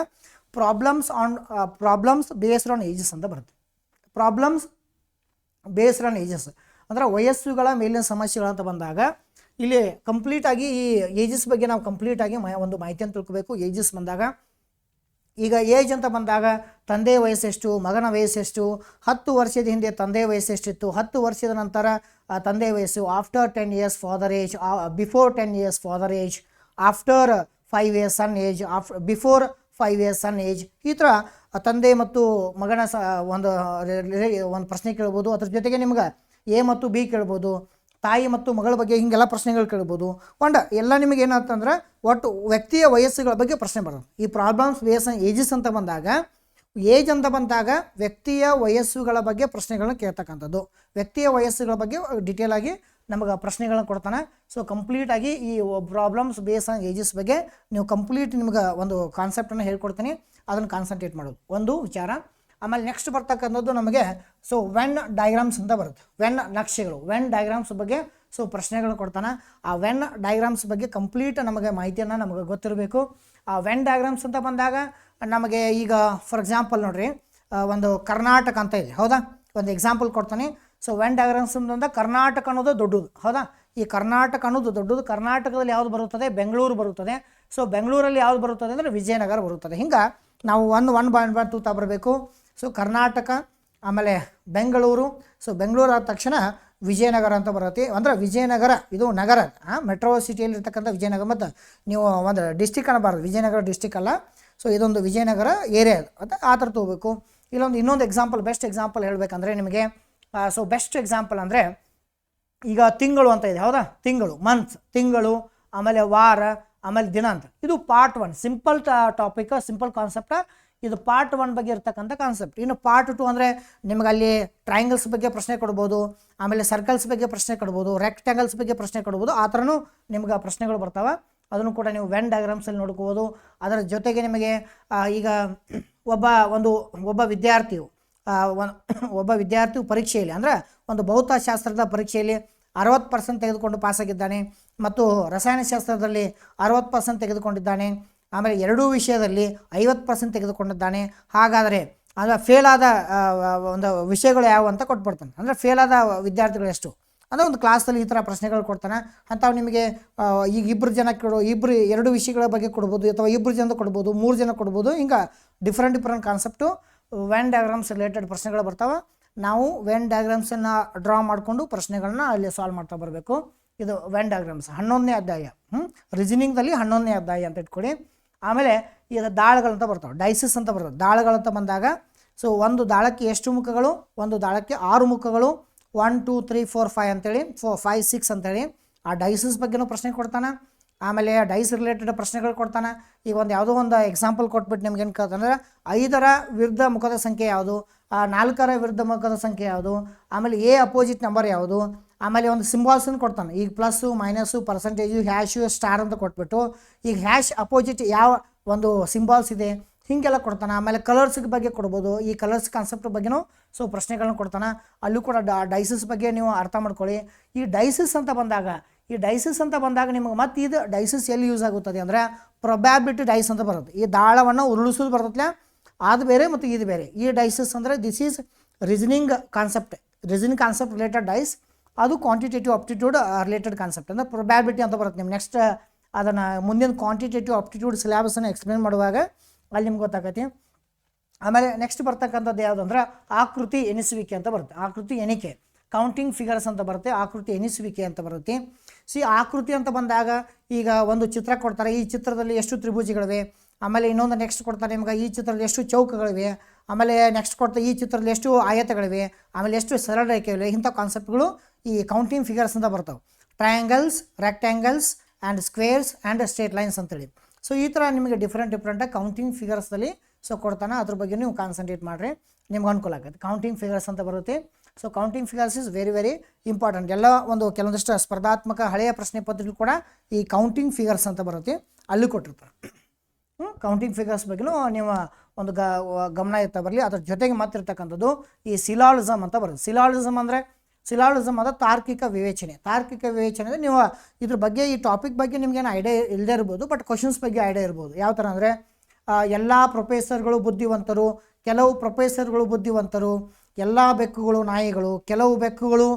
ಪ್ರಾಬ್ಲಮ್ಸ್ ಬೇಸ್ಡ್ ಆನ್ ಏಜಸ್ ಅಂತ ಬರುತ್ತೆ. ಪ್ರಾಬ್ಲಮ್ಸ್ ಬೇಸ್ಡ್ ಆನ್ ಏಜಸ್ ಅಂದರೆ ವಯಸ್ಸುಗಳ ಮೇಲಿನ ಸಮಸ್ಯೆಗಳಂತ ಬಂದಾಗ ಇಲ್ಲಿ ಕಂಪ್ಲೀಟಾಗಿ ಈ ಏಜಸ್ ಬಗ್ಗೆ ನಾವು ಕಂಪ್ಲೀಟಾಗಿ ಒಂದು ಮಾಹಿತಿಯನ್ನು ತಿಳ್ಕೋಬೇಕು. ಏಜಸ್ ಬಂದಾಗ ಈಗ ಏಜ್ ಅಂತ ಬಂದಾಗ ತಂದೆ ವಯಸ್ಸೆಷ್ಟು, ಮಗನ ವಯಸ್ಸೆಷ್ಟು, 10 ವರ್ಷದ ಹಿಂದೆ ತಂದೆ ವಯಸ್ಸೆಷ್ಟಿತ್ತು, 10 ವರ್ಷದ ನಂತರ ತಂದೆ ವಯಸ್ಸು, after 10 years father age, before 10 years father age, after 5 years ಸನ್ ಏಜ್, ಬಿಫೋರ್ 5 years ಸನ್ ಏಜ್. ಈ ಥರ ತಂದೆ ಮತ್ತು ಮಗನ ಒಂದು ಪ್ರಶ್ನೆ ಕೇಳ್ಬೋದು. ಅದ್ರ ಜೊತೆಗೆ ನಿಮ್ಗೆ ಎ ಮತ್ತು ಬಿ ಕೇಳ್ಬೋದು, ತಾಯಿ ಮತ್ತು ಮಗಳ ಬಗ್ಗೆ ಹಿಂಗೆಲ್ಲ ಪ್ರಶ್ನೆಗಳು ಕೇಳ್ಬೋದು. ಎಲ್ಲ ನಿಮಗೆ ಏನಂತಂದ್ರೆ ಒಟ್ಟು ವ್ಯಕ್ತಿಯ ವಯಸ್ಸುಗಳ ಬಗ್ಗೆ ಪ್ರಶ್ನೆ ಬರೋದು. ಈ ಪ್ರಾಬ್ಲಮ್ಸ್ ಬೇಸ್ ಏಜಸ್ ಅಂತ ಬಂದಾಗ, ಏಜ್ ಅಂತ ಬಂದಾಗ ವ್ಯಕ್ತಿಯ ವಯಸ್ಸುಗಳ ಬಗ್ಗೆ ಪ್ರಶ್ನೆಗಳನ್ನ ಕೇಳ್ತಕ್ಕಂಥದ್ದು. ವ್ಯಕ್ತಿಯ ವಯಸ್ಸುಗಳ ಬಗ್ಗೆ ಡಿಟೇಲ್ ಆಗಿ ನಮಗೆ ಪ್ರಶ್ನೆಗಳನ್ನ ಕೊಡ್ತಾನೆ. ಸೊ ಕಂಪ್ಲೀಟಾಗಿ ಈ ಪ್ರಾಬ್ಲಮ್ಸ್ ಬೇಸ್ ಆನ್ ಏಜಸ್ ಬಗ್ಗೆ ನೀವು ಕಂಪ್ಲೀಟ್ ನಿಮ್ಗೆ ಒಂದು ಕಾನ್ಸೆಪ್ಟನ್ನು ಹೇಳ್ಕೊಡ್ತೀನಿ, ಅದನ್ನು ಕಾನ್ಸಂಟ್ರೇಟ್ ಮಾಡೋದು ಒಂದು ವಿಚಾರ. ಆಮೇಲೆ ನೆಕ್ಸ್ಟ್ ಬರ್ತಕ್ಕಂಥದ್ದು ನಮಗೆ ಸೊ ವೆನ್ ಡಯಾಗ್ರಾಮ್ಸ್ ಅಂತ ಬರುತ್ತೆ. ವೆನ್ ನಕ್ಷೆಗಳು, ವೆನ್ ಡಯಾಗ್ರಾಮ್ಸ್ ಬಗ್ಗೆ ಸೊ ಪ್ರಶ್ನೆಗಳು ಕೊಡ್ತಾನೆ. ಆ ವೆನ್ ಡಯಾಗ್ರಾಮ್ಸ್ ಬಗ್ಗೆ ಕಂಪ್ಲೀಟ್ ನಮಗೆ ಮಾಹಿತಿಯನ್ನು ನಮಗೆ ಗೊತ್ತಿರಬೇಕು. ಆ ವೆನ್ ಡಯಾಗ್ರಾಮ್ಸ್ ಅಂತ ಬಂದಾಗ ನಮಗೆ ಈಗ ಫಾರ್ ಎಕ್ಸಾಂಪಲ್ ನೋಡಿರಿ, ಒಂದು ಕರ್ನಾಟಕ ಅಂತ ಇದೆ, ಹೌದಾ? ಒಂದು ಎಕ್ಸಾಂಪಲ್ ಕೊಡ್ತಾನೆ. ಸೊ ವೆನ್ ಡಯಾಗ್ರಾಮ್ಸ್ ಅಂತಂದ ಕರ್ನಾಟಕ ಅನ್ನೋದು ದೊಡ್ಡದು, ಹೌದಾ? ಈ ಕರ್ನಾಟಕ ಅನ್ನೋದು ದೊಡ್ಡದು. ಕರ್ನಾಟಕದಲ್ಲಿ ಯಾವುದು ಬರುತ್ತದೆ? ಬೆಂಗಳೂರು ಬರುತ್ತದೆ. ಸೊ ಬೆಂಗಳೂರಲ್ಲಿ ಯಾವುದು ಬರುತ್ತದೆ ಅಂದರೆ ವಿಜಯನಗರ ಬರುತ್ತದೆ. ಹಿಂಗೆ ನಾವು ಒನ್ ಬೈ ತೂತಾ ಬರಬೇಕು. ಸೊ ಕರ್ನಾಟಕ, ಆಮೇಲೆ ಬೆಂಗಳೂರು. ಸೊ ಬೆಂಗಳೂರು ಆದ ತಕ್ಷಣ ವಿಜಯನಗರ ಅಂತ ಬರುತ್ತೆ. ಅಂದರೆ ವಿಜಯನಗರ ಇದು ನಗರ, ಮೆಟ್ರೋ ಸಿಟಿಯಲ್ಲಿ ಇರ್ತಕ್ಕಂಥ ವಿಜಯನಗರ. ಮತ್ತು ನೀವು ಒಂದು ಡಿಸ್ಟಿಕ್ ಅನ್ನಬಾರ್ದು, ವಿಜಯನಗರ ಡಿಸ್ಟಿಕ್ ಅಲ್ಲ. ಸೊ ಇದೊಂದು ವಿಜಯನಗರ ಏರಿಯಾ ಅಂತ ಆ ಥರ ತೊಗೋಬೇಕು. ಇನ್ನೊಂದು ಎಕ್ಸಾಂಪಲ್, ಬೆಸ್ಟ್ ಎಕ್ಸಾಂಪಲ್ ಹೇಳಬೇಕಂದ್ರೆ ನಿಮಗೆ, ಸೊ ಬೆಸ್ಟ್ ಎಕ್ಸಾಂಪಲ್ ಅಂದರೆ ಈಗ ತಿಂಗಳು ಅಂತ ಇದೆ, ಹೌದಾ? ತಿಂಗಳು, ಮಂತ್, ತಿಂಗಳು, ಆಮೇಲೆ ವಾರ, ಆಮೇಲೆ ದಿನಾಂಕ. ಇದು part 1 simple topic, simple concept. ಇದು ಪಾರ್ಟ್ 1 ಬಗ್ಗೆ ಇರ್ತಕ್ಕಂಥ ಕಾನ್ಸೆಪ್ಟ್. ಇನ್ನು ಪಾರ್ಟ್ 2 ಅಂದರೆ ನಿಮ್ಗೆ ಅಲ್ಲಿ ಟ್ರಯಾಂಗಲ್ಸ್ ಬಗ್ಗೆ ಪ್ರಶ್ನೆ ಕೊಡ್ಬೋದು, ಆಮೇಲೆ ಸರ್ಕಲ್ಸ್ ಬಗ್ಗೆ ಪ್ರಶ್ನೆ ಕೊಡ್ಬೋದು, ರೆಕ್ಟ್ಯಾಂಗಲ್ಸ್ ಬಗ್ಗೆ ಪ್ರಶ್ನೆ ಕೊಡ್ಬೋದು. ಆ ಥರನೂ ನಿಮ್ಗೆ ಪ್ರಶ್ನೆಗಳು ಬರ್ತಾವೆ. ಅದನ್ನು ಕೂಡ ನೀವು ವೆನ್ ಡಯಾಗ್ರಾಮ್ಸಲ್ಲಿ ನೋಡ್ಕೋಬೋದು. ಅದರ ಜೊತೆಗೆ ನಿಮಗೆ ಈಗ ಒಬ್ಬ ವಿದ್ಯಾರ್ಥಿಯು ಪರೀಕ್ಷೆಯಲ್ಲಿ ಅಂದರೆ ಒಂದು ಭೌತಶಾಸ್ತ್ರದ ಪರೀಕ್ಷೆಯಲ್ಲಿ 60% ತೆಗೆದುಕೊಂಡು ಪಾಸಾಗಿದ್ದಾನೆ, ಮತ್ತು ರಸಾಯನಶಾಸ್ತ್ರದಲ್ಲಿ 60% ತೆಗೆದುಕೊಂಡಿದ್ದಾನೆ, ಆಮೇಲೆ ಎರಡೂ ವಿಷಯದಲ್ಲಿ 50% ತೆಗೆದುಕೊಂಡಿದ್ದಾನೆ. ಹಾಗಾದರೆ ಅಂದರೆ ಫೇಲ್ ಆದ ಒಂದು ವಿಷಯಗಳು ಯಾವುವು ಅಂತ ಕೊಟ್ಬಿಡ್ತಾನೆ. ಅಂದರೆ ಫೇಲ್ ಆದ ವಿದ್ಯಾರ್ಥಿಗಳು ಎಷ್ಟು ಅಂದರೆ ಒಂದು ಕ್ಲಾಸಲ್ಲಿ ಈ ಥರ ಪ್ರಶ್ನೆಗಳು ಕೊಡ್ತಾನೆ. ಅಂಥವು ನಿಮಗೆ ಈಗ ಎರಡು ವಿಷಯಗಳ ಬಗ್ಗೆ ಕೊಡ್ಬೋದು, ಅಥವಾ 2 ಜನ ಕೊಡ್ಬೋದು, 3 ಜನ ಕೊಡ್ಬೋದು. ಹಿಂಗೆ different concept when diagrams related ಪ್ರಶ್ನೆಗಳು ಬರ್ತಾವೆ. ನಾವು ವೆನ್ ಡಯಾಗ್ರಾಮ್ಸನ್ನು ಡ್ರಾ ಮಾಡಿಕೊಂಡು ಪ್ರಶ್ನೆಗಳನ್ನ ಅಲ್ಲಿ ಸಾಲ್ವ್ ಮಾಡ್ತಾ ಬರಬೇಕು. ಇದು ವೆನ್ ಡಯಾಗ್ರಾಮ್ಸ್ 11ನೇ ಅಧ್ಯಾಯ. ರೀಸನಿಂಗ್ದಲ್ಲಿ 11ನೇ ಅಧ್ಯಾಯ ಅಂತ ಇಟ್ಕೊಳ್ಳಿ. ಆಮೇಲೆ ಈಗ ದಾಳಗಳಂತ ಬರ್ತಾವೆ, ಡೈಸಿಸ್ ಅಂತ ಬರ್ತವೆ. ದಾಳಗಳಂತ ಬಂದಾಗ ಸೊ ಒಂದು ದಾಳಕ್ಕೆ ಎಷ್ಟು ಮುಖಗಳು? ಒಂದು ದಾಳಕ್ಕೆ 6 ಮುಖಗಳು. 1 2 3 4 5 ಅಂತೇಳಿ 4 5 6 ಅಂತೇಳಿ ಆ ಡೈಸಿಸ್ ಬಗ್ಗೆನೂ ಪ್ರಶ್ನೆ ಕೊಡ್ತಾನೆ. ಆಮೇಲೆ ಡೈಸ್ ರಿಲೇಟೆಡ್ ಪ್ರಶ್ನೆಗಳು ಕೊಡ್ತಾನೆ. ಈಗ ಯಾವುದೋ ಒಂದು ಎಕ್ಸಾಂಪಲ್ ಕೊಟ್ಬಿಟ್ಟು ನಿಮ್ಗೆ ಏನು ಕೇಳ್ತಾನೆ, 5ರ ವಿರುದ್ಧ ಮುಖದ ಸಂಖ್ಯೆ ಯಾವುದು, 4ರ ವಿರುದ್ಧ ಮುಖದ ಸಂಖ್ಯೆ ಯಾವುದು, ಆಮೇಲೆ ಅಪೋಸಿಟ್ ನಂಬರ್ ಯಾವುದು, ಆಮೇಲೆ ಒಂದು ಸಿಂಬಾಲ್ಸನ್ನು ಕೊಡ್ತಾನೆ. ಈಗ plus, minus, percentage, ash, star ಅಂತ ಕೊಟ್ಬಿಟ್ಟು ಈಗ ಹ್ಯಾಶ್ ಅಪೋಸಿಟ್ ಯಾವ ಒಂದು ಸಿಂಬಾಲ್ಸ್ ಇದೆ ಹೀಗೆಲ್ಲ ಕೊಡ್ತಾನೆ. ಆಮೇಲೆ ಕಲರ್ಸ್ ಬಗ್ಗೆ ಕೊಡ್ಬೋದು. ಈ ಕಲರ್ಸ್ ಕಾನ್ಸೆಪ್ಟ್ ಬಗ್ಗೆನೂ ಸೊ ಪ್ರಶ್ನೆಗಳನ್ನ ಕೊಡ್ತಾನೆ. ಅಲ್ಲೂ ಕೂಡ ಡೈಸಿಸ್ ಬಗ್ಗೆ ನೀವು ಅರ್ಥ ಮಾಡ್ಕೊಳ್ಳಿ. ಈ ಡೈಸಿಸ್ ಅಂತ ಬಂದಾಗ ನಿಮಗೆ ಮತ್ತೆ ಇದು ಡೈಸಿಸ್ ಎಲ್ಲಿ ಯೂಸ್ ಆಗುತ್ತದೆ ಅಂದರೆ ಪ್ರೊಬ್ಯಾಬಿಲಿಟಿ ಡೈಸ್ ಅಂತ ಬರುತ್ತೆ. ಈ ದಾಳವನ್ನು ಉರುಳಿಸೋದು ಬರ್ತಲ್ಲ, ಅದು ಬೇರೆ ಮತ್ತು ಇದು ಬೇರೆ. ಈ ಡೈಸಿಸ್ ಅಂದರೆ this is reasoning concept related dice. ಅದು ಕ್ವಾಂಟಿಟೇಟಿವ್ ಆಪ್ಟಿಟ್ಯೂಡ್ ರಿಲೇಟೆಡ್ ಕಾನ್ಸೆಪ್ಟ್ ಅಂದರೆ ಪ್ರೊಬ್ಯಾಬಿಲಿಟಿ ಅಂತ ಬರುತ್ತೆ. ನಿಮ್ಮ ನೆಕ್ಸ್ಟ್ ಅದನ್ನು ಮುಂದಿನ ಕ್ವಾಂಟಿಟೇಟಿವ್ ಆಪ್ಟಿಟ್ಯೂಡ್ ಸಿಲೆಬಸನ್ನು ಎಕ್ಸ್ಪ್ಲೇನ್ ಮಾಡುವಾಗ ಅಲ್ಲಿ ನಿಮ್ಗೆ ಗೊತ್ತಾಗತ್ತೆ. ಆಮೇಲೆ ನೆಕ್ಸ್ಟ್ ಬರ್ತಕ್ಕಂಥದ್ದು ಯಾವುದಂದ್ರೆ ಆಕೃತಿ ಎಣಿಸುವಿಕೆ ಅಂತ ಬರುತ್ತೆ. ಆಕೃತಿ ಎಣಿಕೆ, ಕೌಂಟಿಂಗ್ ಫಿಗರ್ಸ್ ಅಂತ ಬರುತ್ತೆ, ಆಕೃತಿ ಎಣಿಸುವಿಕೆ ಅಂತ ಬರುತ್ತೆ. ಆಕೃತಿ ಅಂತ ಬಂದಾಗ ಈಗ ಒಂದು ಚಿತ್ರ ಕೊಡ್ತಾರೆ, ಈ ಚಿತ್ರದಲ್ಲಿ ಎಷ್ಟು ತ್ರಿಭುಜಗಳಿವೆ, ಆಮೇಲೆ ಇನ್ನೊಂದು ನೆಕ್ಸ್ಟ್ ಕೊಡ್ತಾರೆ ನಿಮ್ಗೆ ಈ ಚಿತ್ರದಲ್ಲಿ ಎಷ್ಟು ಚೌಕಗಳಿವೆ, ಆಮೇಲೆ ನೆಕ್ಸ್ಟ್ ಕೊಡ್ತಾರೆ ಈ ಚಿತ್ರದಲ್ಲಿ ಎಷ್ಟು ಆಯತಗಳಿವೆ, ಆಮೇಲೆ ಎಷ್ಟು ಸರಳ ರೇಖೆಗಳಿವೆ. ಇಂಥ ಕಾನ್ಸೆಪ್ಟ್ಗಳು ಈ ಕೌಂಟಿಂಗ್ ಫಿಗರ್ಸ್ ಅಂತ ಬರ್ತಾವೆ. Triangles, rectangles and squares and straight lines ಅಂತೇಳಿ. ಸೊ ಈ ಥರ ನಿಮಗೆ ಡಿಫ್ರೆಂಟಾಗಿ ಕೌಂಟಿಂಗ್ ಫಿಗರ್ಸಲ್ಲಿ ಸೊ ಕೊಡ್ತಾನೆ. ಅದ್ರ ಬಗ್ಗೆ ನೀವು ಕಾನ್ಸಂಟ್ರೇಟ್ ಮಾಡಿರಿ, ನಿಮ್ಗೆ ಅನುಕೂಲ ಆಗುತ್ತೆ. ಕೌಂಟಿಂಗ್ ಫಿಗರ್ಸ್ ಅಂತ ಬರುತ್ತೆ. So counting figures is very important. ಎಲ್ಲ ಕೆಲವೊಂದಿಷ್ಟು ಸ್ಪರ್ಧಾತ್ಮಕ ಹಳೆಯ ಪ್ರಶ್ನೆ ಪತ್ರಿಕೆ ಕೂಡ ಈ ಕೌಂಟಿಂಗ್ ಫಿಗರ್ಸ್ ಅಂತ ಬರುತ್ತೆ, ಅಲ್ಲಿ ಕೊಟ್ಟಿರ್ತಾರೆ. ಕೌಂಟಿಂಗ್ ಫಿಗರ್ಸ್ ಬಗ್ಗೆನೂ ನೀವು ಒಂದು ಗಮನ ಇರ್ತಾ ಬರಲಿ. ಅದ್ರ ಜೊತೆಗೆ ಮಾತಿರ್ತಕ್ಕಂಥದ್ದು ಈ ಸಿಲಾಲಿಸಮ್ ಅಂತ ಬರುತ್ತೆ. ಸಿಲಾಲಿಸಮ್ ಅಂದರೆ ತಾರ್ಕಿಕ ವಿವೇಚನೆ ಅಂದರೆ ನೀವು ಇದ್ರ ಬಗ್ಗೆ ಈ ಟಾಪಿಕ್ ಬಗ್ಗೆ ನಿಮ್ಗೇನು ಐಡಿಯಾ ಇಲ್ಲದೆ ಇರ್ಬೋದು, ಬಟ್ ಕ್ವಶನ್ಸ್ ಬಗ್ಗೆ ಐಡಿಯಾ ಇರ್ಬೋದು. ಯಾವ ಥರ ಅಂದರೆ ಎಲ್ಲ ಪ್ರೊಫೆಸರ್ಗಳು ಬುದ್ಧಿವಂತರು, ಕೆಲವು ಪ್ರೊಫೆಸರ್ಗಳು ಬುದ್ಧಿವಂತರು, ಎಲ್ಲ ಬೆಕ್ಕುಗಳು ನಾಯಿಗಳು, ಕೆಲವು ಬೆಕ್ಕುಗಳು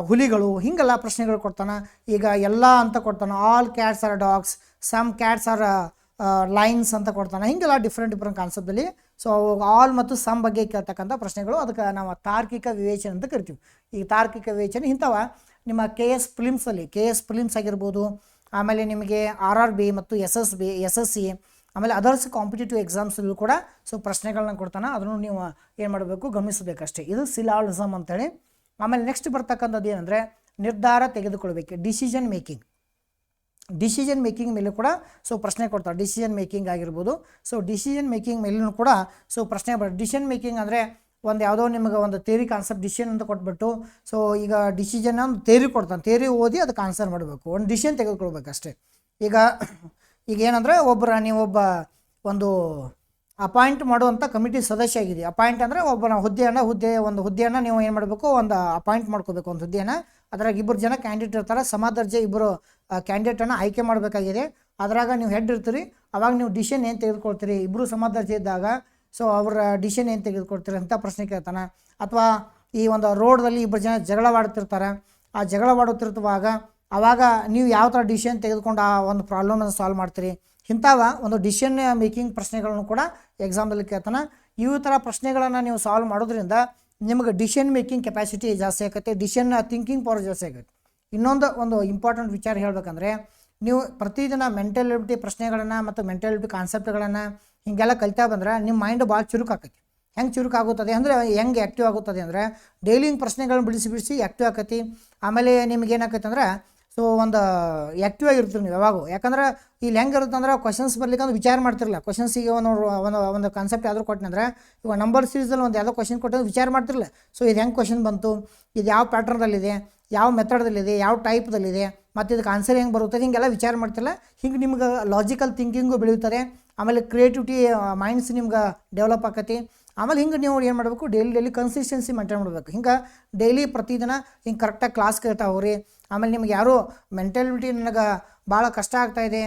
ಹುಲಿಗಳು, ಹೀಗೆಲ್ಲ ಪ್ರಶ್ನೆಗಳು ಕೊಡ್ತಾನೆ. ಈಗ ಎಲ್ಲ ಅಂತ ಕೊಡ್ತಾನೆ, all cats are dogs, some cats are lions ಅಂತ ಕೊಡ್ತಾನೆ. ಹೀಗೆಲ್ಲ ಡಿಫ್ರೆಂಟ್ ಕಾನ್ಸೆಪ್ಟಲ್ಲಿ ಸೊ ಆಲ್ ಮತ್ತು ಸಮ್ ಬಗ್ಗೆ ಕೇಳ್ತಕ್ಕಂಥ ಪ್ರಶ್ನೆಗಳು. ಅದಕ್ಕೆ ನಾವು ತಾರ್ಕಿಕ ವಿವೇಚನೆ ಅಂತ ಕರಿತೀವಿ. ಈ ತಾರ್ಕಿಕ ವಿವೇಚನೆ ಇಂಥವ ನಿಮ್ಮ KS ಪ್ರಿಲಿಮ್ಸ್ ಆಗಿರ್ಬೋದು, ಆಮೇಲೆ ನಿಮಗೆ RRB ಮತ್ತು SSC ಆಮೇಲೆ ಅದರ್ಸ್ ಕಾಂಪಿಟೇಟಿವ್ ಎಕ್ಸಾಮ್ಸಲ್ಲೂ ಕೂಡ ಸೊ ಪ್ರಶ್ನೆಗಳನ್ನ ಕೊಡ್ತಾನೆ. ಅದನ್ನು ನೀವು ಏನು ಮಾಡಬೇಕು, ಗಮನಿಸಬೇಕಷ್ಟೇ. ಇದು ಸಿಲಾಲಿಸಮ್ ಅಂತೇಳಿ. ಆಮೇಲೆ ನೆಕ್ಸ್ಟ್ ಬರ್ತಕ್ಕಂಥದ್ದು ಏನಂದರೆ ನಿರ್ಧಾರ ತೆಗೆದುಕೊಳ್ಬೇಕು, ಡಿಸಿಷನ್ ಮೇಕಿಂಗ್ ಮೇಲೂ ಕೂಡ ಸೊ ಪ್ರಶ್ನೆ ಕೊಡ್ತಾರೆ. ಡಿಸಿಷನ್ ಮೇಕಿಂಗ್ ಆಗಿರ್ಬೋದು. ಸೊ ಡಿಸಿಷನ್ ಮೇಕಿಂಗ್ ಮೇಲೂ ಕೂಡ ಸೊ ಪ್ರಶ್ನೆ ಡಿಸಿಷನ್ ಮೇಕಿಂಗ್ ಅಂದರೆ ಯಾವುದೋ ನಿಮಗೆ ಒಂದು ಥಿಯರಿ ಕಾನ್ಸೆಪ್ಟ್ ಡಿಸಿಷನ್ ಅಂತ ಕೊಟ್ಬಿಟ್ಟು ಸೊ ಈಗ ಡಿಸಿಷನ್ ಒಂದು ಥಿಯರಿ ಕೊಡ್ತಾನೆ, ಥಿಯರಿ ಓದಿ ಅದಕ್ಕೆ ಆನ್ಸರ್ ಮಾಡಬೇಕು, ಒಂದು ಡಿಸಿಷನ್ ತೆಗೆದುಕೊಳ್ಬೇಕು ಅಷ್ಟೇ. ಈಗ ಏನಂದರೆ ಒಂದು ಅಪಾಯಿಂಟ್ ಮಾಡುವಂಥ ಕಮಿಟಿ ಸದಸ್ಯ ಆಗಿದೆ. ಅಪಾಯಿಂಟ್ ಅಂದರೆ ಹುದ್ದೆಯನ್ನು ನೀವು ಏನು ಮಾಡಬೇಕು, ಒಂದು ಅಪಾಯಿಂಟ್ ಮಾಡ್ಕೋಬೇಕು ಒಂದು ಹುದ್ದೆಯನ್ನು. ಅದ್ರಾಗ 2 ಜನ ಕ್ಯಾಂಡಿಡೇಟ್ ಇರ್ತಾರೆ, ಸಮದರ್ಜೆ 2 ಕ್ಯಾಂಡಿಡೇಟನ್ನು ಆಯ್ಕೆ ಮಾಡಬೇಕಾಗಿದೆ. ಅದ್ರಾಗ ನೀವು ಹೆಡ್ ಇರ್ತೀರಿ. ಅವಾಗ ನೀವು ಡಿಸಿಷನ್ ಏನು ತೆಗೆದುಕೊಳ್ತೀರಿ, 2 ಸಮದರ್ಜೆ ಇದ್ದಾಗ ಸೊ ಅವರ ಡಿಸಿಷನ್ ಏನು ತೆಗೆದುಕೊಳ್ತೀರಿ ಅಂತ ಪ್ರಶ್ನೆ ಕೇಳ್ತಾನೆ. ಅಥವಾ ಈ ಒಂದು ರೋಡ್ದಲ್ಲಿ 2 ಜನ ಜಗಳವಾಡುತ್ತಿರ್ತಾರೆ, ಆ ಜಗಳವಾಡುತ್ತಿರುವಾಗ ಆವಾಗ ನೀವು ಯಾವ ಥರ ಡಿಸಿಷನ್ ತೆಗೆದುಕೊಂಡು ಆ ಒಂದು ಪ್ರಾಬ್ಲಮನ್ನು ಸಾಲ್ವ್ ಮಾಡ್ತೀರಿ. ಇಂಥವ ಒಂದು ಡಿಸಿಷನ್ ಮೇಕಿಂಗ್ ಪ್ರಶ್ನೆಗಳನ್ನು ಕೂಡ ಎಕ್ಸಾಮ್ದಲ್ಲಿ ಕೇಳ್ತಾನೆ. ಈ ಥರ ಪ್ರಶ್ನೆಗಳನ್ನು ನೀವು ಸಾಲ್ವ್ ಮಾಡೋದ್ರಿಂದ ನಿಮಗೆ ಡಿಸಿಷನ್ ಮೇಕಿಂಗ್ ಕೆಪಾಸಿಟಿ ಜಾಸ್ತಿ ಆಗುತ್ತೆ, ಡಿಸಿಷನ್ ಥಿಂಕಿಂಗ್ ಪವರ್ ಜಾಸ್ತಿ ಆಗುತ್ತೆ. ಇನ್ನೊಂದು ಇಂಪಾರ್ಟೆಂಟ್ ವಿಚಾರ ಹೇಳಬೇಕಂದ್ರೆ, ನೀವು ಪ್ರತಿದಿನ ಮೆಂಟಲ್ ಎಬಿಲಿಟಿ ಪ್ರಶ್ನೆಗಳನ್ನು ಮತ್ತು ಮೆಂಟಲ್ ಎಬಿಲಿಟಿ ಕಾನ್ಸೆಪ್ಟ್ಗಳನ್ನು ಹೀಗೆಲ್ಲ ಕಲಿತಾ ಬಂದರೆ ನಿಮ್ಮ ಮೈಂಡ್ ಭಾಳ ಚುರುಕಾಕೈತಿ. ಹೆಂಗೆ ಚುರುಕಾಗುತ್ತದೆ ಅಂದರೆ, ಹೆಂಗೆ ಆ್ಯಕ್ಟಿವ್ ಆಗುತ್ತದೆ ಅಂದರೆ ಡೈಲಿ ಹಿಂಗೆ ಪ್ರಶ್ನೆಗಳನ್ನ ಬಿಡಿಸಿ ಆ್ಯಕ್ಟಿವ್ ಆಕತಿ. ಆಮೇಲೆ ನಿಮ್ಗೆ ಏನಾಕೈತೆ ಅಂದರೆ ಸೊ ಒಂದು ಆ್ಯಕ್ಟಿವ್ ಆಗಿರ್ತೀರಿ ನೀವು ಯಾವಾಗೂ. ಯಾಕಂದ್ರೆ ಇಲ್ಲಿ ಹೆಂಗೆ ಇರುತ್ತೆ ಅಂದ್ರೆ ಕ್ವಶನ್ಸ್ ಬರ್ಲಿಕ್ಕೆ ಅಂದ್ರೆ ವಿಚಾರ ಮಾಡ್ತಿರಲಿಲ್ಲ. ಕ್ವಶನ್ಸಿಗೆ ಒಂದು ಕಾನ್ಸೆಪ್ಟ್ ಯಾವ್ದು ಕೊಟ್ಟನಂದ್ರೆ ಇವಾಗ ನಂಬರ್ ಸೀರೀಸಲ್ಲಿ ಒಂದು ಯಾವುದೋ ಕ್ವಶನ್ ಕೊಟ್ಟರೆ ವಿಚಾರ ಮಾಡ್ತಿರಲಿಲ್ಲ. ಸೊ ಇದು ಹೆಂಗೆ ಕ್ವಶನ್ ಬಂತು, ಇದು ಯಾವ ಪ್ಯಾಟರ್ನಲ್ಲಿದೆ, ಯಾವ ಮೆಥಡಲ್ಲಿದೆ, ಯಾವ ಟೈಪ್ದಲ್ಲಿದೆ, ಮತ್ತು ಇದಕ್ಕೆ ಆನ್ಸರ್ ಹೆಂಗೆ ಬರುತ್ತೆ, ಹಿಂಗೆಲ್ಲ ವಿಚಾರ ಮಾಡ್ತಿಲ್ಲ. ಹಿಂಗೆ ನಿಮ್ಗೆ ಲಾಜಿಕಲ್ ಥಿಂಕಿಂಗು ಬೆಳೆಯುತ್ತದೆ. ಆಮೇಲೆ ಕ್ರಿಯೇಟಿವಿಟಿ ಮೈಂಡ್ಸ್ ನಿಮ್ಗೆ ಡೆವಲಪ್ ಆಕತಿ. ಆಮೇಲೆ ಹಿಂಗೆ ನೀವು ಏನು ಮಾಡಬೇಕು, ಡೈಲಿ ಕನ್ಸಿಸ್ಟೆನ್ಸಿ ಮೇಂಟೈನ್ ಮಾಡಬೇಕು. ಹಿಂಗೆ ಡೈಲಿ ಪ್ರತಿದಿನ ಹಿಂಗೆ ಕರೆಕ್ಟಾಗಿ ಕ್ಲಾಸ್ ಕೇಳ್ತಾವ್ರಿ. ಆಮೇಲೆ ನಿಮ್ಗೆ ಯಾರೋ ಮೆಂಟಾಲಿಟಿ ನನಗೆ ಭಾಳ ಕಷ್ಟ ಆಗ್ತಾಯಿದೆ,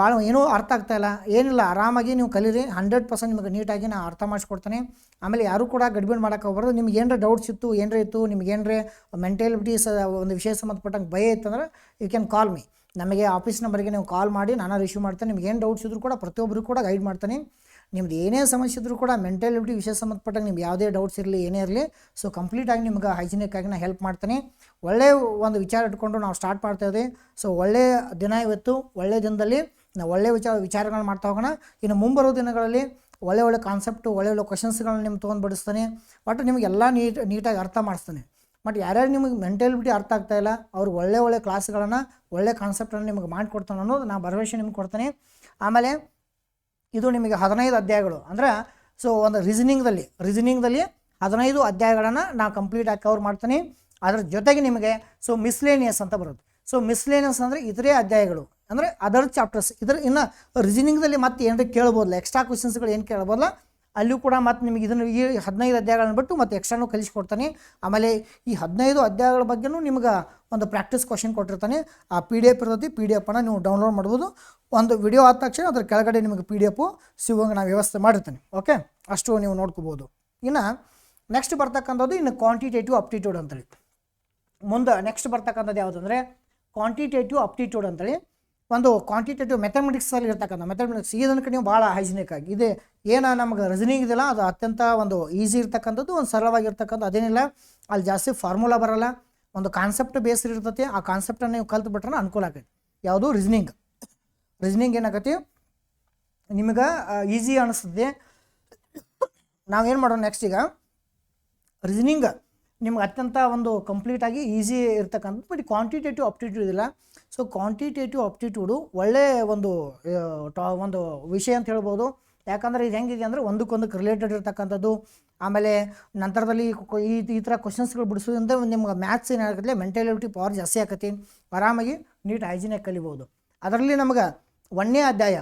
ಭಾಳ ಏನೂ ಅರ್ಥ ಆಗ್ತಾಯಿಲ್ಲ, ಏನಿಲ್ಲ, ಆರಾಮಾಗಿ ನೀವು ಕಲೀರಿ. 100% ನಿಮಗೆ ನೀಟಾಗಿ ನಾನು ಅರ್ಥ ಮಾಡಿಸ್ಕೊಡ್ತೇನೆ. ಆಮೇಲೆ ಯಾರೂ ಕೂಡ ಗಡ್ಬಿಡ್ ಮಾಡೋಕೆ ಹೋಗ್ಬಾರ್ದು. ನಿಮ್ಗೆ ಏನರ ಡೌಟ್ಸ್ ಇತ್ತು, ಏನರ ಇತ್ತು, ನಿಮ್ಗೆ ಏನರ ಮೆಂಟಾಲಿಟೀಸ್ ಒಂದು ವಿಷಯ ಸಂಬಂಧಪಟ್ಟಂಗೆ ಭಯ ಇತ್ತಂದ್ರೆ ಯು ಕ್ಯಾನ್ ಕಾಲ್ ಮೀ. ನಮಗೆ ಆಫೀಸ್ ನಂಬರ್ಗೆ ನೀವು ಕಾಲ್ ಮಾಡಿ ನಾನು ರಿಸೀವ್ ಮಾಡ್ತೇನೆ. ನಿಮ್ಗೆ ಏನು ಡೌಟ್ಸ್ ಇದ್ರೂ ಕೂಡ ಪ್ರತಿಯೊಬ್ಬರು ಕೂಡ ಗೈಡ್ ಮಾಡ್ತೀನಿ. ನಿಮ್ದು ಏನೇ ಸಮಸ್ಯೆ ಇದ್ರೂ ಕೂಡ ಮೆಂಟಾಲಿಟಿ ವಿಷಯ ಸಂಬಂಧಪಟ್ಟಂಗೆ ನಿಮ್ಗೆ ಯಾವುದೇ ಡೌಟ್ಸ್ ಇರಲಿ, ಏನೇ ಇರಲಿ, ಸೊ ಕಂಪ್ಲೀಟಾಗಿ ನಿಮ್ಗೆ ಹೈಜಿನಿಕ್ಕಾಗಿ ನಾನು ಹೆಲ್ಪ್ ಮಾಡ್ತೀನಿ. ಒಳ್ಳೆಯ ಒಂದು ವಿಚಾರ ಇಟ್ಕೊಂಡು ನಾವು ಸ್ಟಾರ್ಟ್ ಮಾಡ್ತಾಯಿದ್ವಿ. ಸೊ ಒಳ್ಳೆಯ ದಿನ ಇವತ್ತು. ಒಳ್ಳೆಯ ದಿನದಲ್ಲಿ ನಾವು ಒಳ್ಳೆಯ ವಿಚಾರಗಳನ್ನ ಮಾಡ್ತಾ ಹೋಗೋಣ. ಇನ್ನು ಮುಂಬರೋ ದಿನಗಳಲ್ಲಿ ಒಳ್ಳೆ ಕಾನ್ಸೆಪ್ಟು, ಒಳ್ಳೆ ಕ್ವಶನ್ಸ್ಗಳನ್ನ ನಿಮ್ಗೆ ತೊಗೊಂಡು ಒಟ್ಟು ನಿಮಗೆಲ್ಲ ನೀಟಾಗಿ ಅರ್ಥ ಮಾಡಿಸ್ತಾನೆ. ಬಟ್ ಯಾರ್ಯಾರು ನಿಮಗೆ ಮೆಂಟಾಲಿಟಿ ಅರ್ಥ ಆಗ್ತಾಯಿಲ್ಲ ಅವ್ರಿಗೆ ಒಳ್ಳೆ ಕ್ಲಾಸ್ಗಳನ್ನು, ಒಳ್ಳೆ ಕಾನ್ಸೆಪ್ಟನ್ನು ನಿಮಗೆ ಮಾಡಿಕೊಡ್ತಾನೆ ಅನ್ನೋದು ನಾನು ಭರವಸೆ ನಿಮ್ಗೆ ಕೊಡ್ತೀನಿ. ಆಮೇಲೆ ಇದು ನಿಮಗೆ 15 ಅಧ್ಯಾಯಗಳು ಅಂದರೆ, ಸೊ ಒಂದು ರೀಸನಿಂಗ್ದಲ್ಲಿ 15 ಅಧ್ಯಾಯಗಳನ್ನು ನಾನು ಕಂಪ್ಲೀಟಾಗಿ ಕವರ್ ಮಾಡ್ತೀನಿ. ಅದ್ರ ಜೊತೆಗೆ ನಿಮಗೆ ಸೊ ಮಿಸ್ಲೇನಿಯಸ್ ಅಂತ ಬರುತ್ತೆ. ಸೊ ಮಿಸ್ಲೇನಿಯಸ್ ಅಂದರೆ ಇತರೆ ಅಧ್ಯಾಯಗಳು ಅಂದರೆ ಅದರ್ ಚಾಪ್ಟರ್ಸ್. ಇನ್ನು ರೀಸನಿಂಗ್ದಲ್ಲಿ ಮತ್ತೆ ಏನಾರ ಕೇಳ್ಬೋದಲ್ಲ, ಎಕ್ಸ್ಟ್ರಾ ಕ್ವಶನ್ಸ್ಗಳು ಏನು ಕೇಳ್ಬೋದಲ್ಲ, ಅಲ್ಲೂ ಕೂಡ ಮತ್ತು ನಿಮಗೆ ಇದನ್ನು ಈ 15 ಅಧ್ಯಾಯಗಳನ್ನು ಬಿಟ್ಟು ಮತ್ತು ಎಕ್ಸ್ಟ್ರಾನು ಕಲಿಸ್ಕೊಡ್ತಾನೆ. ಆಮೇಲೆ ಈ 15 ಅಧ್ಯಾಯಗಳ ಬಗ್ಗೆನೂ ನಿಮ್ಗೆ ಒಂದು ಪ್ರಾಕ್ಟೀಸ್ ಕ್ವಶನ್ ಕೊಟ್ಟಿರ್ತಾನೆ. ಆ PDF ಇರ್ತೈತಿ, PDF-ಅನ್ನು ನೀವು ಡೌನ್ಲೋಡ್ ಮಾಡ್ಬೋದು. ಒಂದು ವಿಡಿಯೋ ಆದ ತಕ್ಷಣ ಅದ್ರ ಕೆಳಗಡೆ ನಿಮಗೆ PDF ಸಿಗುವಂಗೆ ನಾವು ವ್ಯವಸ್ಥೆ ಮಾಡಿರ್ತೀನಿ. ಓಕೆ, ಅಷ್ಟು ನೀವು ನೋಡ್ಕೋಬೋದು. ಇನ್ನು ನೆಕ್ಸ್ಟ್ ಬರ್ತಕ್ಕಂಥದ್ದು ಇನ್ನು ಕ್ವಾಂಟಿಟೇಟಿವ್ ಅಪ್ಟಿಟ್ಯೂಡ್ ಅಂತೇಳಿ. ಮುಂದೆ ನೆಕ್ಸ್ಟ್ ಬರ್ತಕ್ಕಂಥದ್ದು ಯಾವುದಂದರೆ ಕ್ವಾಂಟಿಟೇಟಿವ್ ಅಪ್ಟಿಟ್ಯೂಡ್ ಅಂತೇಳಿ. ಒಂದು ಕ್ವಾಂಟಿಟೇಟಿವ್ ಮೆಥಮೆಟಿಕ್ಸಲ್ಲಿ ಇರ್ತಕ್ಕಂಥ ಮೆಥಮೆಟಿಕ್ಸ್ ಇದಕ್ಕೆ ನೀವು ಭಾಳ ಹೈಜಿನಿಕ್ ಆಗಿ ಇದೆ. ಏನು ನಮಗೆ ರೀಸನಿಂಗ್ ಇದೆಯಲ್ಲ ಅದು ಅತ್ಯಂತ ಒಂದು ಈಸಿ ಇರ್ತಕ್ಕಂಥದ್ದು, ಒಂದು ಸರಳವಾಗಿರ್ತಕ್ಕಂಥ. ಅದೇನಿಲ್ಲ, ಅಲ್ಲಿ ಜಾಸ್ತಿ ಫಾರ್ಮುಲಾ ಬರೋಲ್ಲ, ಒಂದು ಕಾನ್ಸೆಪ್ಟ್ ಬೇಸ್ ಇರ್ತೈತಿ. ಆ ಕಾನ್ಸೆಪ್ಟನ್ನು ನೀವು ಕಲ್ತು ಬಿಟ್ರೆ ಅನುಕೂಲ ಆಗೈತಿ. ಯಾವುದು ರೀಸನಿಂಗ್ ಏನಾಗತ್ತೆ ನಿಮಗೆ ಈಸಿ ಅನಿಸ್ತದೆ. ನಾವೇನು ಮಾಡೋಣ ನೆಕ್ಸ್ಟ್, ಈಗ ರೀಸನಿಂಗ್ ನಿಮ್ಗೆ ಅತ್ಯಂತ ಒಂದು ಕಂಪ್ಲೀಟಾಗಿ ಈಸಿ ಇರ್ತಕ್ಕಂಥದ್ದು. ಬಟ್ ಕ್ವಾಂಟಿಟೇಟಿವ್ ಅಪ್ಟಿಟ್ಯೂಡ್ ಇಲ್ಲ. ಸೊ ಕ್ವಾಂಟಿಟೇಟಿವ್ ಅಪ್ಟಿಟ್ಯೂಡು ಒಳ್ಳೆಯ ಒಂದು ವಿಷಯ ಅಂತ ಹೇಳ್ಬೋದು. ಯಾಕಂದರೆ ಇದು ಹೆಂಗಿದೆ ಅಂದರೆ ಒಂದಕ್ಕೊಂದಕ್ಕೆ ರಿಲೇಟೆಡ್ ಇರ್ತಕ್ಕಂಥದ್ದು. ಆಮೇಲೆ ನಂತರದಲ್ಲಿ ಈ ಥರ ಕ್ವಶನ್ಸ್ಗಳು ಬಿಡಿಸೋದ್ರಿಂದ ನಿಮ್ಗೆ ಮ್ಯಾಥ್ಸ್ ಏನಾಗುತ್ತೆ, ಮೆಂಟಾಲಿಟಿ ಪವರ್ ಜಾಸ್ತಿ ಆಕತಿ. ಆರಾಮಾಗಿ ನೀಟ್ ಹೈಜಿನಾಗಿ ಕಲಿಬೋದು. ಅದರಲ್ಲಿ ನಮ್ಗೆ ಒಂದನೇ ಅಧ್ಯಾಯ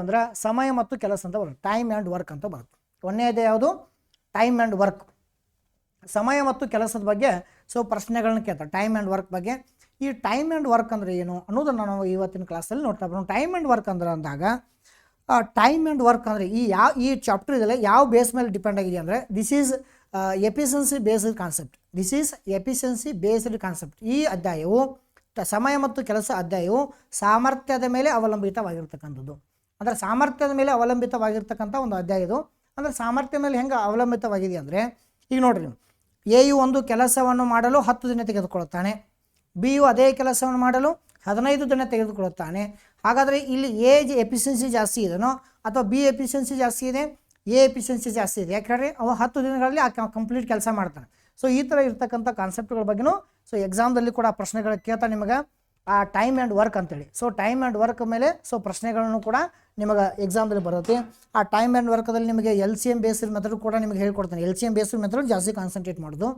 ಅಂದ್ರೆ ಸಮಯ ಮತ್ತು ಕೆಲಸ ಅಂತ ಬರುತ್ತೆ, ಟೈಮ್ ಆ್ಯಂಡ್ ವರ್ಕ್ ಅಂತ ಬರುತ್ತೆ. ಒಂದನೇ ಅಧ್ಯಾಯ ಯಾವುದು, ಟೈಮ್ ಆ್ಯಂಡ್ ವರ್ಕ್, ಸಮಯ ಮತ್ತು ಕೆಲಸದ ಬಗ್ಗೆ ಸೊ ಪ್ರಶ್ನೆಗಳನ್ನ ಕೇಳ್ತಾರೆ ಟೈಮ್ ಆ್ಯಂಡ್ ವರ್ಕ್ ಬಗ್ಗೆ. ಈ ಟೈಮ್ ಆ್ಯಂಡ್ ವರ್ಕ್ ಅಂದರೆ ಏನು ಅನ್ನೋದನ್ನು ನಾವು ಇವತ್ತಿನ ಕ್ಲಾಸಲ್ಲಿ ನೋಡ್ತಾ ಬರೋಣ. ಟೈಮ್ ಆ್ಯಂಡ್ ವರ್ಕ್ ಅಂದ್ರೆ ಅಂದಾಗ ಟೈಮ್ ಆ್ಯಂಡ್ ವರ್ಕ್ ಅಂದರೆ ಈ ಚಾಪ್ಟರ್ ಇದೆಲ್ಲ ಯಾವ ಬೇಸ್ ಮೇಲೆ ಡಿಪೆಂಡ್ ಆಗಿದೆ ಅಂದರೆ this is efficiency based concept. ಈ ಅಧ್ಯಾಯವು ಸಮಯ ಮತ್ತು ಕೆಲಸ ಅಧ್ಯಾಯವು ಸಾಮರ್ಥ್ಯದ ಮೇಲೆ ಅವಲಂಬಿತವಾಗಿರ್ತಕ್ಕಂಥದ್ದು. ಅಂದರೆ ಸಾಮರ್ಥ್ಯದ ಮೇಲೆ ಅವಲಂಬಿತವಾಗಿರ್ತಕ್ಕಂಥ ಒಂದು ಅಧ್ಯಾಯ ಇದು. ಅಂದರೆ ಸಾಮರ್ಥ್ಯ ಮೇಲೆ ಹೆಂಗೆ ಅವಲಂಬಿತವಾಗಿದೆ ಅಂದರೆ, ಈಗ ನೋಡಿರಿ, ಎಯು ಒಂದು ಕೆಲಸವನ್ನು ಮಾಡಲು 10 ದಿನ ತೆಗೆದುಕೊಳ್ಳುತ್ತಾನೆ, ಬಿಯು ಅದೇ ಕೆಲಸವನ್ನು ಮಾಡಲು 15 ದಿನ ತೆಗೆದುಕೊಳ್ಳುತ್ತಾನೆ. ಹಾಗಾದರೆ ಇಲ್ಲಿ ಎ ಎಫಿಷಿಯನ್ಸಿ ಜಾಸ್ತಿ ಇದೆನೋ ಅಥವಾ ಬಿ ಎಫಿಷಿಯನ್ಸಿ ಜಾಸ್ತಿ ಇದೆ, ಎ ಎಫಿಷಿಯನ್ಸಿ ಜಾಸ್ತಿ ಇದೆ. ಯಾಕಂದರೆ ಅವ 10 ದಿನಗಳಲ್ಲಿ ಕಂಪ್ಲೀಟ್ ಕೆಲಸ ಮಾಡ್ತಾನೆ. ಸೊ ಈ ಥರ ಇರ್ತಕ್ಕಂಥ ಕಾನ್ಸೆಪ್ಟ್ಗಳ ಬಗ್ಗೆನೂ ಸೊ ಎಕ್ಸಾಮ್ದಲ್ಲಿ ಕೂಡ ಪ್ರಶ್ನೆಗಳು ಕೇಳ್ತಾನೆ ನಿಮಗೆ ಆ ಟೈಮ್ ಆ್ಯಂಡ್ ವರ್ಕ್ ಅಂತೇಳಿ. ಸೊ ಟೈಮ್ ಆ್ಯಂಡ್ ವರ್ಕ್ ಮೇಲೆ ಸೊ ಪ್ರಶ್ನೆಗಳನ್ನು ಕೂಡ ನಿಮಗೆ ಎಕ್ಸಾಮ್ದಲ್ಲಿ ಬರುತ್ತೆ. ಆ ಟೈಮ್ ಆ್ಯಂಡ್ ವರ್ಕದಲ್ಲಿ ನಿಮಗೆ LCM ಬೇಸ್ಡ್ ಮೆಥಡ್ ಕೂಡ ನಿಮಗೆ ಹೇಳ್ಕೊಡ್ತಾನೆ. LCM ಬೇಸ್ಡ್ ಮೆಥಡ್ ಜಾಸ್ತಿ ಕಾನ್ಸಂಟ್ರೇಟ್ ಮಾಡೋದು.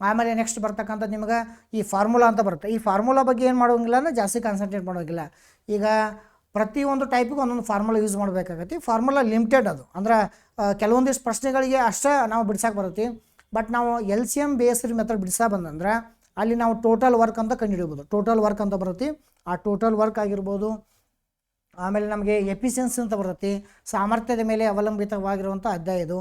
ಆಮೇಲೆ ನೆಕ್ಸ್ಟ್ ಬರ್ತಕ್ಕಂಥದ್ದು ನಿಮಗೆ ಈ ಫಾರ್ಮುಲಾ ಅಂತ ಬರುತ್ತೆ. ಈ ಫಾರ್ಮುಲಾ ಬಗ್ಗೆ ಏನು ಮಾಡೋಂಗಿಲ್ಲ ಅಂದರೆ ಜಾಸ್ತಿ ಕಾನ್ಸಂಟ್ರೇಟ್ ಮಾಡೋಂಗಿಲ್ಲ. ಈಗ ಪ್ರತಿಯೊಂದು ಟೈಪಿಗೆ ಒಂದೊಂದು ಫಾರ್ಮುಲಾ ಯೂಸ್ ಮಾಡಬೇಕಾಗತ್ತೆ. ಫಾರ್ಮುಲಾ ಲಿಮಿಟೆಡ್ ಅದು, ಅಂದ್ರೆ ಕೆಲವೊಂದಿಷ್ಟು ಪ್ರಶ್ನೆಗಳಿಗೆ ಅಷ್ಟೇ ನಾವು ಬಿಡ್ಸಕ್ಕೆ ಬರುತ್ತೆ. ಬಟ್ ನಾವು LCM ಬೇಸ್ಡ್ ಮೆಥಡ್ ಬಿಡಿಸಾ ಬಂದಂದ್ರೆ ಅಲ್ಲಿ ನಾವು ಟೋಟಲ್ ವರ್ಕ್ ಅಂತ ಕಂಡುಹಿಡಿಯಬಹುದು. ಟೋಟಲ್ ವರ್ಕ್ ಅಂತ ಬರುತ್ತೆ. ಆ ಟೋಟಲ್ ವರ್ಕ್ ಆಗಿರ್ಬೋದು. ಆಮೇಲೆ ನಮಗೆ ಎಫಿಷಿಯನ್ಸಿ ಅಂತ ಬರುತ್ತೆ, ಸಾಮರ್ಥ್ಯದ ಮೇಲೆ ಅವಲಂಬಿತವಾಗಿರುವಂಥ ಅಧ್ಯಾಯ ಇದು.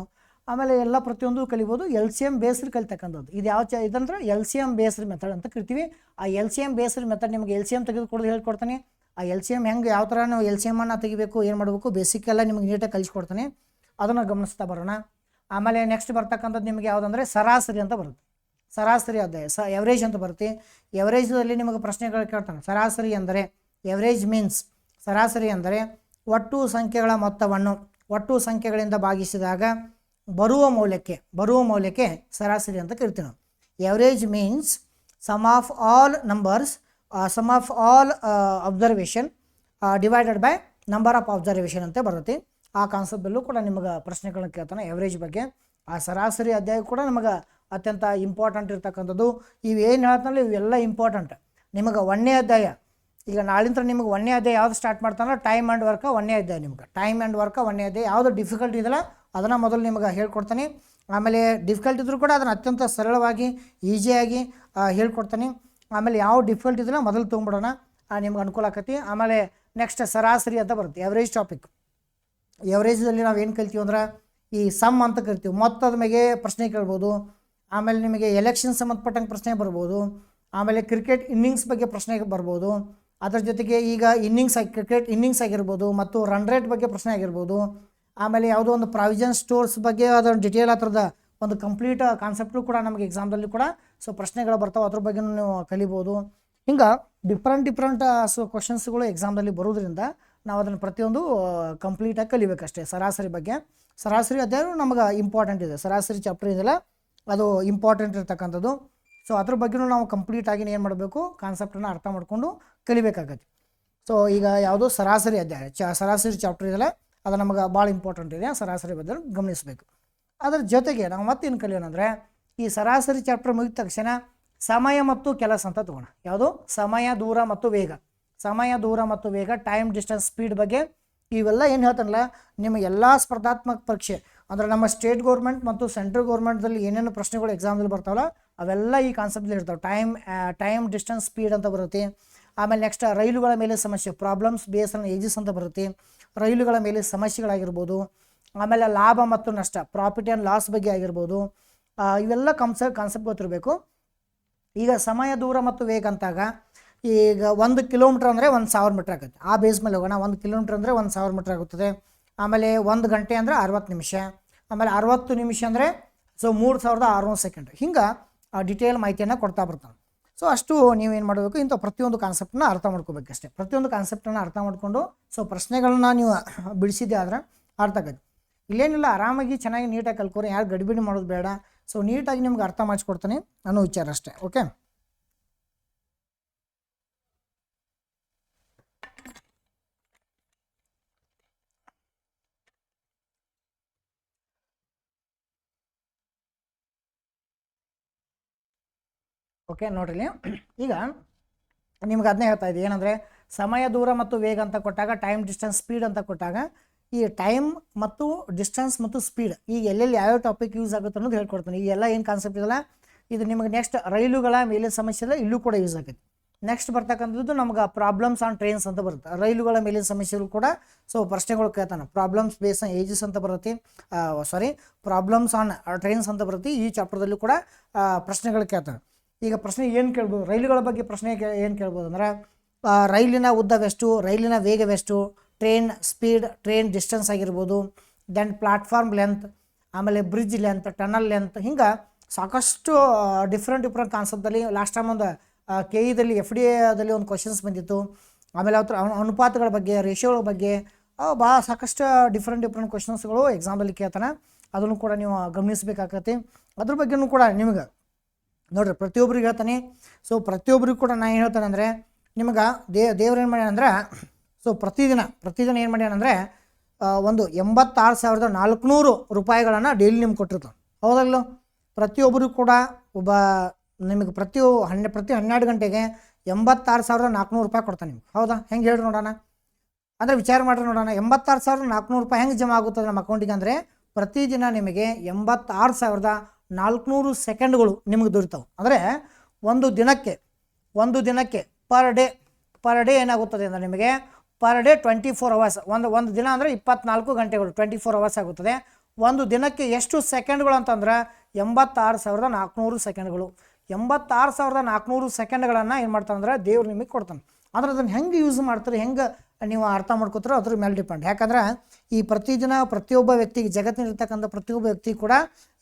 ಆಮೇಲೆ ಎಲ್ಲ ಪ್ರತಿಯೊಂದು ಕಲಿಬೋದು. LCM ಬೇಸ್ಡ್ ಕಲಿತಕ್ಕಂಥದ್ದು ಇದು ಇದಂದ್ರೆ LCM ಬೇಸ್ಡ್ ಮೆಥಡ್ ಅಂತ ಕರಿತೀವಿ. ಆ LCM ಬೇಸ್ಡ್ ಮೆಥಡ್ ನಿಮಗೆ LCM ತೆಗೆದುಕೊಡೋದು ಹೇಳ್ಕೊಡ್ತಾನೆ. ಆ LCM ಹೆಂಗೆ ಯಾವ ಥರ ನಾವು LCM-ಅನ್ನು ತೆಗಿಬೇಕು, ಏನು ಮಾಡಬೇಕು, ಬೇಸಿಕ್ ಎಲ್ಲ ನಿಮಗೆ ನೀಟಾಗಿ ಕಲಿಸ್ಕೊಡ್ತಾನೆ. ಅದನ್ನು ಗಮನಿಸ್ತಾ ಬರೋಣ. ಆಮೇಲೆ ನೆಕ್ಸ್ಟ್ ಬರ್ತಕ್ಕಂಥದ್ದು ನಿಮಗೆ ಯಾವುದಂದರೆ ಸರಾಸರಿ ಅಂತ ಬರುತ್ತೆ. ಸರಾಸರಿ ಅಧ್ಯಾಯ ಎವರೇಜ್ ಅಂತ ಬರುತ್ತೆ. ಎವರೇಜಲ್ಲಿ ನಿಮಗೆ ಪ್ರಶ್ನೆಗಳು ಕೇಳ್ತಾನೆ. ಸರಾಸರಿ ಅಂದರೆ ಎವರೇಜ್ ಮೀನ್ಸ್, ಸರಾಸರಿ ಅಂದರೆ ಒಟ್ಟು ಸಂಖ್ಯೆಗಳ ಮೊತ್ತವನ್ನು ಒಟ್ಟು ಸಂಖ್ಯೆಗಳಿಂದ ಭಾಗಿಸಿದಾಗ ಬರುವ ಮೌಲ್ಯಕ್ಕೆ ಸರಾಸರಿ ಅಂತ ಕರಿತೀವಿ ನಾವು. Average means sum of all numbers sum of all observation divided by number of observation ಅಂತ ಬರುತ್ತೆ. ಆ ಕಾನ್ಸೆಪ್ಟಲ್ಲೂ ಕೂಡ ನಿಮಗೆ ಪ್ರಶ್ನೆಗಳನ್ನ ಕೇಳ್ತಾನೆ ಎವರೇಜ್ ಬಗ್ಗೆ. ಆ ಸರಾಸರಿ ಅಧ್ಯಾಯ ಕೂಡ ನಮಗೆ ಅತ್ಯಂತ ಇಂಪಾರ್ಟೆಂಟ್ ಇರ್ತಕ್ಕಂಥದ್ದು. ಇವೇನು ಹೇಳ್ತಾನಲ್ಲ ಇವೆಲ್ಲ ಇಂಪಾರ್ಟೆಂಟ್. ನಿಮಗೆ 1ನೇ ಅಧ್ಯಾಯ, ಈಗ ನಾಳಿಂದ ನಿಮಗೆ 1ನೇ ಅಧ್ಯಾಯ ಯಾವ್ದು ಸ್ಟಾರ್ಟ್ ಮಾಡ್ತಾನೋ ಟೈಮ್ ಆ್ಯಂಡ್ ವರ್ಕ 1ನೇ ಅಧ್ಯಾಯ. ನಿಮ್ಗೆ ಟೈಮ್ ಆ್ಯಂಡ್ ವರ್ಕ 1ನೇ ಅಧ್ಯಾಯ. ಯಾವುದು ಡಿಫಿಕಲ್ಟಿ ಇದೆಯಲ್ಲ ಅದನ್ನು ಮೊದಲು ನಿಮಗೆ ಹೇಳ್ಕೊಡ್ತಾನೆ. ಆಮೇಲೆ ಡಿಫಿಕಲ್ಟ್ ಇದ್ರೂ ಕೂಡ ಅದನ್ನು ಅತ್ಯಂತ ಸರಳವಾಗಿ ಈಸಿಯಾಗಿ ಹೇಳ್ಕೊಡ್ತಾನೆ. ಆಮೇಲೆ ಯಾವ ಡಿಫಿಕಲ್ಟ್ ಇದೆಯಲ್ಲ ಮೊದಲು ತೊಗೊಂಬಿಡೋಣ, ನಿಮ್ಗೆ ಅನುಕೂಲ ಆಕತಿ. ಆಮೇಲೆ ನೆಕ್ಸ್ಟ್ ಸರಾಸರಿ ಅಂತ ಬರುತ್ತೆ, ಎವರೇಜ್ ಟಾಪಿಕ್. ಎವರೇಜಲ್ಲಿ ನಾವು ಏನು ಕಲ್ತೀವಿ ಅಂದ್ರೆ ಈ ಸಮ್ ಅಂತ ಕರಿತೀವಿ. ಮೊತ್ತದ ಮೇಲೆ ಪ್ರಶ್ನೆ ಕೇಳ್ಬೋದು. ಆಮೇಲೆ ನಿಮಗೆ ಎಲೆಕ್ಷನ್ ಸಂಬಂಧಪಟ್ಟಂಗೆ ಪ್ರಶ್ನೆ ಬರ್ಬೋದು. ಆಮೇಲೆ ಕ್ರಿಕೆಟ್ ಇನ್ನಿಂಗ್ಸ್ ಬಗ್ಗೆ ಪ್ರಶ್ನೆ ಬರ್ಬೋದು. ಅದರ ಜೊತೆಗೆ ಈಗ ಕ್ರಿಕೆಟ್ ಇನ್ನಿಂಗ್ಸ್ ಆಗಿರ್ಬೋದು ಮತ್ತು ರನ್ ರೇಟ್ ಬಗ್ಗೆ ಪ್ರಶ್ನೆ ಆಗಿರ್ಬೋದು. ಆಮೇಲೆ ಯಾವುದೋ ಒಂದು ಪ್ರಾವಿಷನ್ ಸ್ಟೋರ್ಸ್ ಬಗ್ಗೆ ಅದರ ಡಿಟೇಲ್ ಆ ಥರದ ಒಂದು ಕಂಪ್ಲೀಟ್ ಕಾನ್ಸೆಪ್ಟು ಕೂಡ ನಮಗೆ ಎಕ್ಸಾಮ್ದಲ್ಲಿ ಕೂಡ ಪ್ರಶ್ನೆಗಳು ಬರ್ತಾವೆ, ಅದ್ರ ಬಗ್ಗೆ ನೀವು ಕಲಿಬೋದು. ಹಿಂಗೆ ಡಿಫ್ರೆಂಟ್ ಕ್ವಶನ್ಸ್ಗಳು ಎಕ್ಸಾಮ್ದಲ್ಲಿ ಬರೋದ್ರಿಂದ ನಾವು ಅದನ್ನು ಪ್ರತಿಯೊಂದು ಕಂಪ್ಲೀಟಾಗಿ ಕಲಿಬೇಕಷ್ಟೇ. ಸರಾಸರಿ ಬಗ್ಗೆ, ಸರಾಸರಿ ಅಧ್ಯಾಯ ನಮಗೆ ಇಂಪಾರ್ಟೆಂಟ್ ಇದೆ. ಸರಾಸರಿ ಚಾಪ್ಟರ್ ಇದೆಯಲ್ಲ ಅದು ಇಂಪಾರ್ಟೆಂಟ್ ಇರ್ತಕ್ಕಂಥದ್ದು. ಅದ್ರ ಬಗ್ಗೆಯೂ ನಾವು ಕಂಪ್ಲೀಟಾಗಿ ಏನು ಮಾಡಬೇಕು, ಕಾನ್ಸೆಪ್ಟನ್ನು ಅರ್ಥ ಮಾಡಿಕೊಂಡು ಕಲಿಬೇಕಾಗತ್ತೆ. ಈಗ ಯಾವುದೋ ಸರಾಸರಿ ಅಧ್ಯಾಯ ಸರಾಸರಿ ಚಾಪ್ಟರ್ ಇದೆಯಲ್ಲ ಅದು ನಮಗೆ ಭಾಳ ಇಂಪಾರ್ಟೆಂಟ್ ಇದೆ. ಸರಾಸರಿ ಬಗ್ಗೆ ಗಮನಿಸಬೇಕು. ಅದರ ಜೊತೆಗೆ ನಾವು ಮತ್ತೇನು ಕಲಿಯೋಣಂದರೆ ಈ ಸರಾಸರಿ ಚಾಪ್ಟರ್ ಮುಗಿದ ತಕ್ಷಣ ಸಮಯ ಮತ್ತು ಕೆಲಸ ಅಂತ ತಗೋಣ. ಯಾವುದು? ಸಮಯ, ದೂರ ಮತ್ತು ವೇಗ. ಸಮಯ, ದೂರ ಮತ್ತು ವೇಗ, ಟೈಮ್, ಡಿಸ್ಟೆನ್ಸ್, ಸ್ಪೀಡ್ ಬಗ್ಗೆ ಇವೆಲ್ಲ ಏನು ಹೇಳ್ತಾನಲ್ಲ ನಿಮ್ಮ ಎಲ್ಲ ಸ್ಪರ್ಧಾತ್ಮಕ ಪರೀಕ್ಷೆ ಅಂದರೆ ನಮ್ಮ ಸ್ಟೇಟ್ ಗೌರ್ಮೆಂಟ್ ಮತ್ತು ಸೆಂಟ್ರಲ್ ಗೌರ್ಮೆಂಟ್ದಲ್ಲಿ ಏನೇನು ಪ್ರಶ್ನೆಗಳು ಎಕ್ಸಾಮ್ದಲ್ಲಿ ಬರ್ತಾವಲ್ಲ ಅವೆಲ್ಲ ಈ ಕಾನ್ಸೆಪ್ಟಲ್ಲಿ ಇರ್ತಾವೆ. ಟೈಮ್, ಡಿಸ್ಟೆನ್ಸ್, ಸ್ಪೀಡ್ ಅಂತ ಬರುತ್ತೆ. ಆಮೇಲೆ ನೆಕ್ಸ್ಟ್ ರೈಲುಗಳ ಮೇಲೆ ಸಮಸ್ಯೆ, ಪ್ರಾಬ್ಲಮ್ಸ್ ಬೇಸ್ ಆನ್ ಏಜಸ್ ಅಂತ ಬರುತ್ತೆ. ರೈಲುಗಳ ಮೇಲೆ ಸಮಸ್ಯೆಗಳಾಗಿರ್ಬೋದು. ಆಮೇಲೆ ಲಾಭ ಮತ್ತು ನಷ್ಟ, ಪ್ರಾಫಿಟ್ ಆ್ಯಂಡ್ ಲಾಸ್ ಬಗ್ಗೆ ಆಗಿರ್ಬೋದು. ಇವೆಲ್ಲ ಕಾನ್ಸೆಪ್ಟ್ ಗೊತ್ತಿರಬೇಕು. ಈಗ ಸಮಯ, ದೂರ ಮತ್ತು ವೇಗ ಅಂತಾಗ ಈಗ 1 ಕಿಲೋಮೀಟ್ರ್ ಅಂದರೆ 1000 ಮೀಟ್ರ್ ಆಗುತ್ತೆ. ಆ ಬೇಸ್ ಮೇಲೆ ಹೋಗೋಣ. 1 ಕಿಲೋಮೀಟ್ರ್ ಅಂದರೆ 1000 ಮೀಟ್ರ್ ಆಗುತ್ತದೆ. ಆಮೇಲೆ 1 ಗಂಟೆ ಅಂದರೆ 60 ನಿಮಿಷ. ಆಮೇಲೆ 60 ನಿಮಿಷ ಅಂದರೆ 3600 ಸೆಕೆಂಡ್. ಹಿಂಗೆ ಡಿಟೇಲ್ ಮಾಹಿತಿಯನ್ನು ಕೊಡ್ತಾ ಬರ್ತಾನೆ. ಅಷ್ಟು ನೀವೇನು ಮಾಡಬೇಕು, ಇಂಥ ಪ್ರತಿಯೊಂದು ಕಾನ್ಸೆಪ್ಟನ್ನ ಅರ್ಥ ಮಾಡ್ಕೋಬೇಕಷ್ಟೇ. ಪ್ರತಿಯೊಂದು ಕಾನ್ಸೆಪ್ಟನ್ನು ಅರ್ಥ ಮಾಡಿಕೊಂಡು ಪ್ರಶ್ನೆಗಳನ್ನ ನೀವು ಬಿಡಿಸಿದ್ದೆ ಆದರೆ ಅರ್ಥ ಆಗುತ್ತೆ. ಇಲ್ಲೇನಿಲ್ಲ, ಆರಾಮಾಗಿ ಚೆನ್ನಾಗಿ ನೀಟಾಗಿ ಕಲ್ಕೋರಿ, ಯಾರು ಗಡಿಬಿಡಿ ಮಾಡೋದು ಬೇಡ. ನೀಟಾಗಿ ನಿಮ್ಗೆ ಅರ್ಥ ಮಾಡಿಸ್ಕೊಡ್ತಾನೆ ಅನ್ನೋ ವಿಚಾರ ಅಷ್ಟೇ. ಓಕೆ, ನೋಡ್ರಿ. ಈಗ ನಿಮ್ಗೆ ಅದನ್ನೇ ಹೇಳ್ತಾ ಇದ್ದೀವಿ, ಏನಂದರೆ ಸಮಯ, ದೂರ ಮತ್ತು ವೇಗ ಅಂತ ಕೊಟ್ಟಾಗ, ಟೈಮ್, ಡಿಸ್ಟೆನ್ಸ್, ಸ್ಪೀಡ್ ಅಂತ ಕೊಟ್ಟಾಗ ಈ ಟೈಮ್ ಮತ್ತು ಡಿಸ್ಟೆನ್ಸ್ ಮತ್ತು ಸ್ಪೀಡ್ ಈಗ ಎಲ್ಲೆಲ್ಲಿ ಯಾವ್ಯಾವ ಟಾಪಿಕ್ ಯೂಸ್ ಆಗುತ್ತೆ ಅನ್ನೋದು ಹೇಳ್ಕೊಡ್ತೀನಿ. ಈ ಎಲ್ಲ ಏನು ಕಾನ್ಸೆಪ್ಟ್ ಇದೆಯಲ್ಲ ಇದು ನಿಮಗೆ ನೆಕ್ಸ್ಟ್ ರೈಲುಗಳ ಮೇಲೆ ಸಮಸ್ಯೆ ಇಲ್ಲ, ಇಲ್ಲೂ ಕೂಡ ಯೂಸ್ ಆಗುತ್ತೆ. ನೆಕ್ಸ್ಟ್ ಬರ್ತಕ್ಕಂಥದ್ದು ನಮ್ಗೆ ಪ್ರಾಬ್ಲಮ್ಸ್ ಆನ್ ಟ್ರೈನ್ಸ್ ಅಂತ ಬರುತ್ತೆ. ರೈಲುಗಳ ಮೇಲಿನ ಸಮಸ್ಯೆಗಳು ಕೂಡ ಪ್ರಶ್ನೆಗಳು ಕೇಳ್ತಾನೆ. ಪ್ರಾಬ್ಲಮ್ಸ್ ಬೇಸ್ ಆನ್ ಏಜಸ್ ಅಂತ ಬರುತ್ತೆ, ಪ್ರಾಬ್ಲಮ್ಸ್ ಆನ್ ಟ್ರೈನ್ಸ್ ಅಂತ ಬರುತ್ತೆ. ಈ ಚಾಪ್ಟರ್ದಲ್ಲೂ ಕೂಡ ಪ್ರಶ್ನೆಗಳು ಕೇಳ್ತಾನೆ. ಈಗ ಪ್ರಶ್ನೆ ಏನು ಕೇಳ್ಬೋದು, ರೈಲುಗಳ ಬಗ್ಗೆ ಪ್ರಶ್ನೆ ಏನು ಕೇಳ್ಬೋದು ಅಂದ್ರೆ ರೈಲಿನ ಉದ್ದವೆಷ್ಟು, ರೈಲಿನ ವೇಗವೆಷ್ಟು, ಟ್ರೈನ್ ಸ್ಪೀಡ್, ಟ್ರೈನ್ ಡಿಸ್ಟೆನ್ಸ್ ಆಗಿರ್ಬೋದು, ದೆನ್ ಪ್ಲಾಟ್ಫಾರ್ಮ್ ಲೆಂತ್, ಆಮೇಲೆ ಬ್ರಿಡ್ಜ್ ಲೆಂತ್, ಟನಲ್ ಲೆಂತ್, ಹಿಂಗೆ ಸಾಕಷ್ಟು ಡಿಫ್ರೆಂಟ್ ಕಾನ್ಸೆಪ್ಟಲ್ಲಿ ಲಾಸ್ಟ್ ಟೈಮ್ ಒಂದು KE-ದಲ್ಲಿ FDA-ದಲ್ಲಿ ಒಂದು ಕ್ವಶನ್ಸ್ ಬಂದಿತ್ತು. ಆಮೇಲೆ ಅವ್ರ ಅನುಪಾತಗಳ ಬಗ್ಗೆ, ರೇಷಿಯೋಗಳ ಬಗ್ಗೆ ಭಾಳ ಸಾಕಷ್ಟು ಡಿಫ್ರೆಂಟ್ ಕ್ವಶನ್ಸ್ಗಳು ಎಕ್ಸಾಮಲ್ಲಿ ಕೇಳ್ತಾನೆ. ಅದನ್ನು ಕೂಡ ನೀವು ಗಮನಿಸಬೇಕಾಗತ್ತೆ. ಅದ್ರ ಬಗ್ಗೆಯೂ ಕೂಡ ನಿಮ್ಗೆ ನೋಡ್ರಿ ಪ್ರತಿಯೊಬ್ಬರಿಗೆ ಹೇಳ್ತಾನೆ. ಪ್ರತಿಯೊಬ್ಬರಿಗೂ ಕೂಡ ನಾನು ಏನು ಹೇಳ್ತಾನೆ ಅಂದರೆ ನಿಮ್ಗೆ ದೇವ್ರು ಏನು ಮಾಡ್ಯಾನ ಅಂದ್ರೆ ಪ್ರತಿದಿನ ಏನು ಮಾಡ್ಯಾನಂದರೆ ಒಂದು 86,400 ರೂಪಾಯಿಗಳನ್ನು ಡೈಲಿ ನಿಮ್ಗೆ ಕೊಟ್ಟಿರ್ತಾನೆ. ಹೌದಲ್ಲೋ? ಪ್ರತಿಯೊಬ್ಬರಿಗೂ ಕೂಡ ನಿಮಗೆ ಪ್ರತಿ 12 ಗಂಟೆಗೆ 86,400 ರೂಪಾಯಿ ಕೊಡ್ತಾನೆ ನಿಮ್ಗೆ. ಹೌದಾ? ಹೆಂಗೆ ಹೇಳ್ರಿ ನೋಡೋಣ. ಅಂದರೆ ವಿಚಾರ ಮಾಡ್ರಿ ನೋಡೋಣ, 86,400 ರೂಪಾಯಿ ಹೆಂಗೆ ಜಮಾ ಆಗುತ್ತದೆ ನಮ್ಮ ಅಕೌಂಟಿಗೆ ಅಂದರೆ ಪ್ರತಿದಿನ ನಿಮಗೆ 86,400 ಸೆಕೆಂಡ್ಗಳು ನಿಮಗೆ ದೊರೀತಾವೆ. ಅಂದರೆ ಒಂದು ದಿನಕ್ಕೆ ಪರ್ ಡೇ ಏನಾಗುತ್ತದೆ ಅಂದರೆ ನಿಮಗೆ ಪರ್ ಡೇ 24 ಅವರ್ಸ್. ಒಂದು ದಿನ ಅಂದರೆ 24 ಗಂಟೆಗಳು 24 ಅವರ್ಸ್ ಆಗುತ್ತದೆ. ಒಂದು ದಿನಕ್ಕೆ ಎಷ್ಟು ಸೆಕೆಂಡ್ಗಳು ಅಂತಂದ್ರೆ 86,400 ಸೆಕೆಂಡ್ಗಳು. 86,400 ಸೆಕೆಂಡ್ಗಳನ್ನು ಏನು ಮಾಡ್ತಾನೆ ಅಂದರೆ ದೇವ್ರು ನಿಮಗೆ ಕೊಡ್ತಾನೆ. ಅಂದ್ರೆ ಅದನ್ನು ಹೆಂಗೆ ಯೂಸ್ ಮಾಡ್ತಾರೆ, ಹೆಂಗೆ ನೀವು ಅರ್ಥ ಮಾಡ್ಕೋತೀರೋ ಅದ್ರ ಮೇಲೆ ಡಿಪೆಂಡ್. ಯಾಕಂದ್ರೆ ಈ ಪ್ರತಿದಿನ ಪ್ರತಿಯೊಬ್ಬ ವ್ಯಕ್ತಿಗೆ ಜಗತ್ತಿನಲ್ಲಿರ್ತಕ್ಕಂಥ ಪ್ರತಿಯೊಬ್ಬ ವ್ಯಕ್ತಿ ಕೂಡ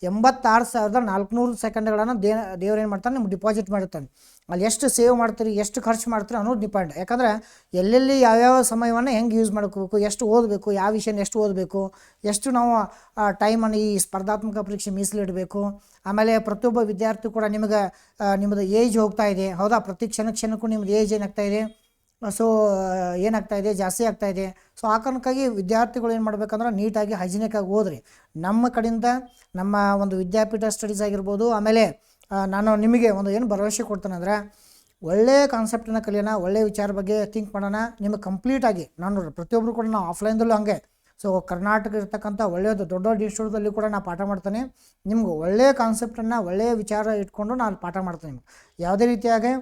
86,400 ಸೆಕೆಂಡ್ಗಳನ್ನು ದೇವ್ರು ಏನು ಮಾಡ್ತಾನೆ ನಿಮ್ಗೆ ಡಿಪಾಸಿಟ್ ಮಾಡಿರ್ತಾನೆ. ಅಲ್ಲಿ ಎಷ್ಟು ಸೇವ್ ಮಾಡ್ತೀರಿ, ಎಷ್ಟು ಖರ್ಚು ಮಾಡ್ತೀರಿ ಅನ್ನೋದು ಡಿಪೆಂಡ್. ಯಾಕಂದರೆ ಎಲ್ಲೆಲ್ಲಿ ಯಾವ್ಯಾವ ಸಮಯವನ್ನು ಹೆಂಗೆ ಯೂಸ್ ಮಾಡ್ಕೋಬೇಕು, ಎಷ್ಟು ಓದಬೇಕು, ಯಾವ ವಿಷಯನ ಎಷ್ಟು ಓದಬೇಕು, ಎಷ್ಟು ನಾವು ಟೈಮನ್ನು ಈ ಸ್ಪರ್ಧಾತ್ಮಕ ಪರೀಕ್ಷೆ ಮೀಸಲಿಡಬೇಕು. ಆಮೇಲೆ ಪ್ರತಿಯೊಬ್ಬ ವಿದ್ಯಾರ್ಥಿ ಕೂಡ ನಿಮ್ಮದು ಏಜ್ ಹೋಗ್ತಾ ಇದೆ, ಹೌದಾ, ಪ್ರತಿ ಕ್ಷಣಕ್ಕೂ ನಿಮ್ಮದು ಏಜ್ ಏನಾಗ್ತಾ ಇದೆ, ಸೊ ಏನಾಗ್ತಾ ಇದೆ, ಜಾಸ್ತಿ ಆಗ್ತಾ ಇದೆ. ಸೊ ಆ ಕಾರಣಕ್ಕಾಗಿ ವಿದ್ಯಾರ್ಥಿಗಳು ಏನು ಮಾಡಬೇಕಂದ್ರೆ ನೀಟಾಗಿ ಹೈಜಿನಿಕ್ಕಾಗಿ ಓದ್ರಿ. ನಮ್ಮ ಕಡೆಯಿಂದ ನಮ್ಮ ಒಂದು ವಿದ್ಯಾಪೀಠ ಸ್ಟಡೀಸ್ ಆಗಿರ್ಬೋದು, ಆಮೇಲೆ ನಾನು ನಿಮಗೆ ಒಂದು ಏನು ಭರವಸೆ ಕೊಡ್ತೇನೆ ಅಂದರೆ ಒಳ್ಳೆಯ ಕಾನ್ಸೆಪ್ಟನ್ನು ಕಲಿಯೋಣ, ಒಳ್ಳೆಯ ವಿಚಾರ ಬಗ್ಗೆ ಥಿಂಕ್ ಮಾಡೋಣ. ನಿಮಗೆ ಕಂಪ್ಲೀಟಾಗಿ ನಾನು ಪ್ರತಿಯೊಬ್ಬರು ಕೂಡ ನಾವು ಆಫ್ಲೈನ್ದಲ್ಲೂ ಹಂಗೆ, ಸೊ ಕರ್ನಾಟಕ ಇರ್ತಕ್ಕಂಥ ಒಳ್ಳೆಯದು ದೊಡ್ಡ ದೊಡ್ಡ ಇನ್ಸ್ಟಿಟ್ಯೂಟಲ್ಲಿ ಕೂಡ ನಾನು ಪಾಠ ಮಾಡ್ತೇನೆ. ನಿಮ್ಗೆ ಒಳ್ಳೆಯ ಕಾನ್ಸೆಪ್ಟನ್ನು ಒಳ್ಳೆಯ ವಿಚಾರ ಇಟ್ಕೊಂಡು ನಾನು ಪಾಠ ಮಾಡ್ತೇನೆ. ನಿಮ್ಗೆ ಯಾವುದೇ ರೀತಿಯಾಗಿ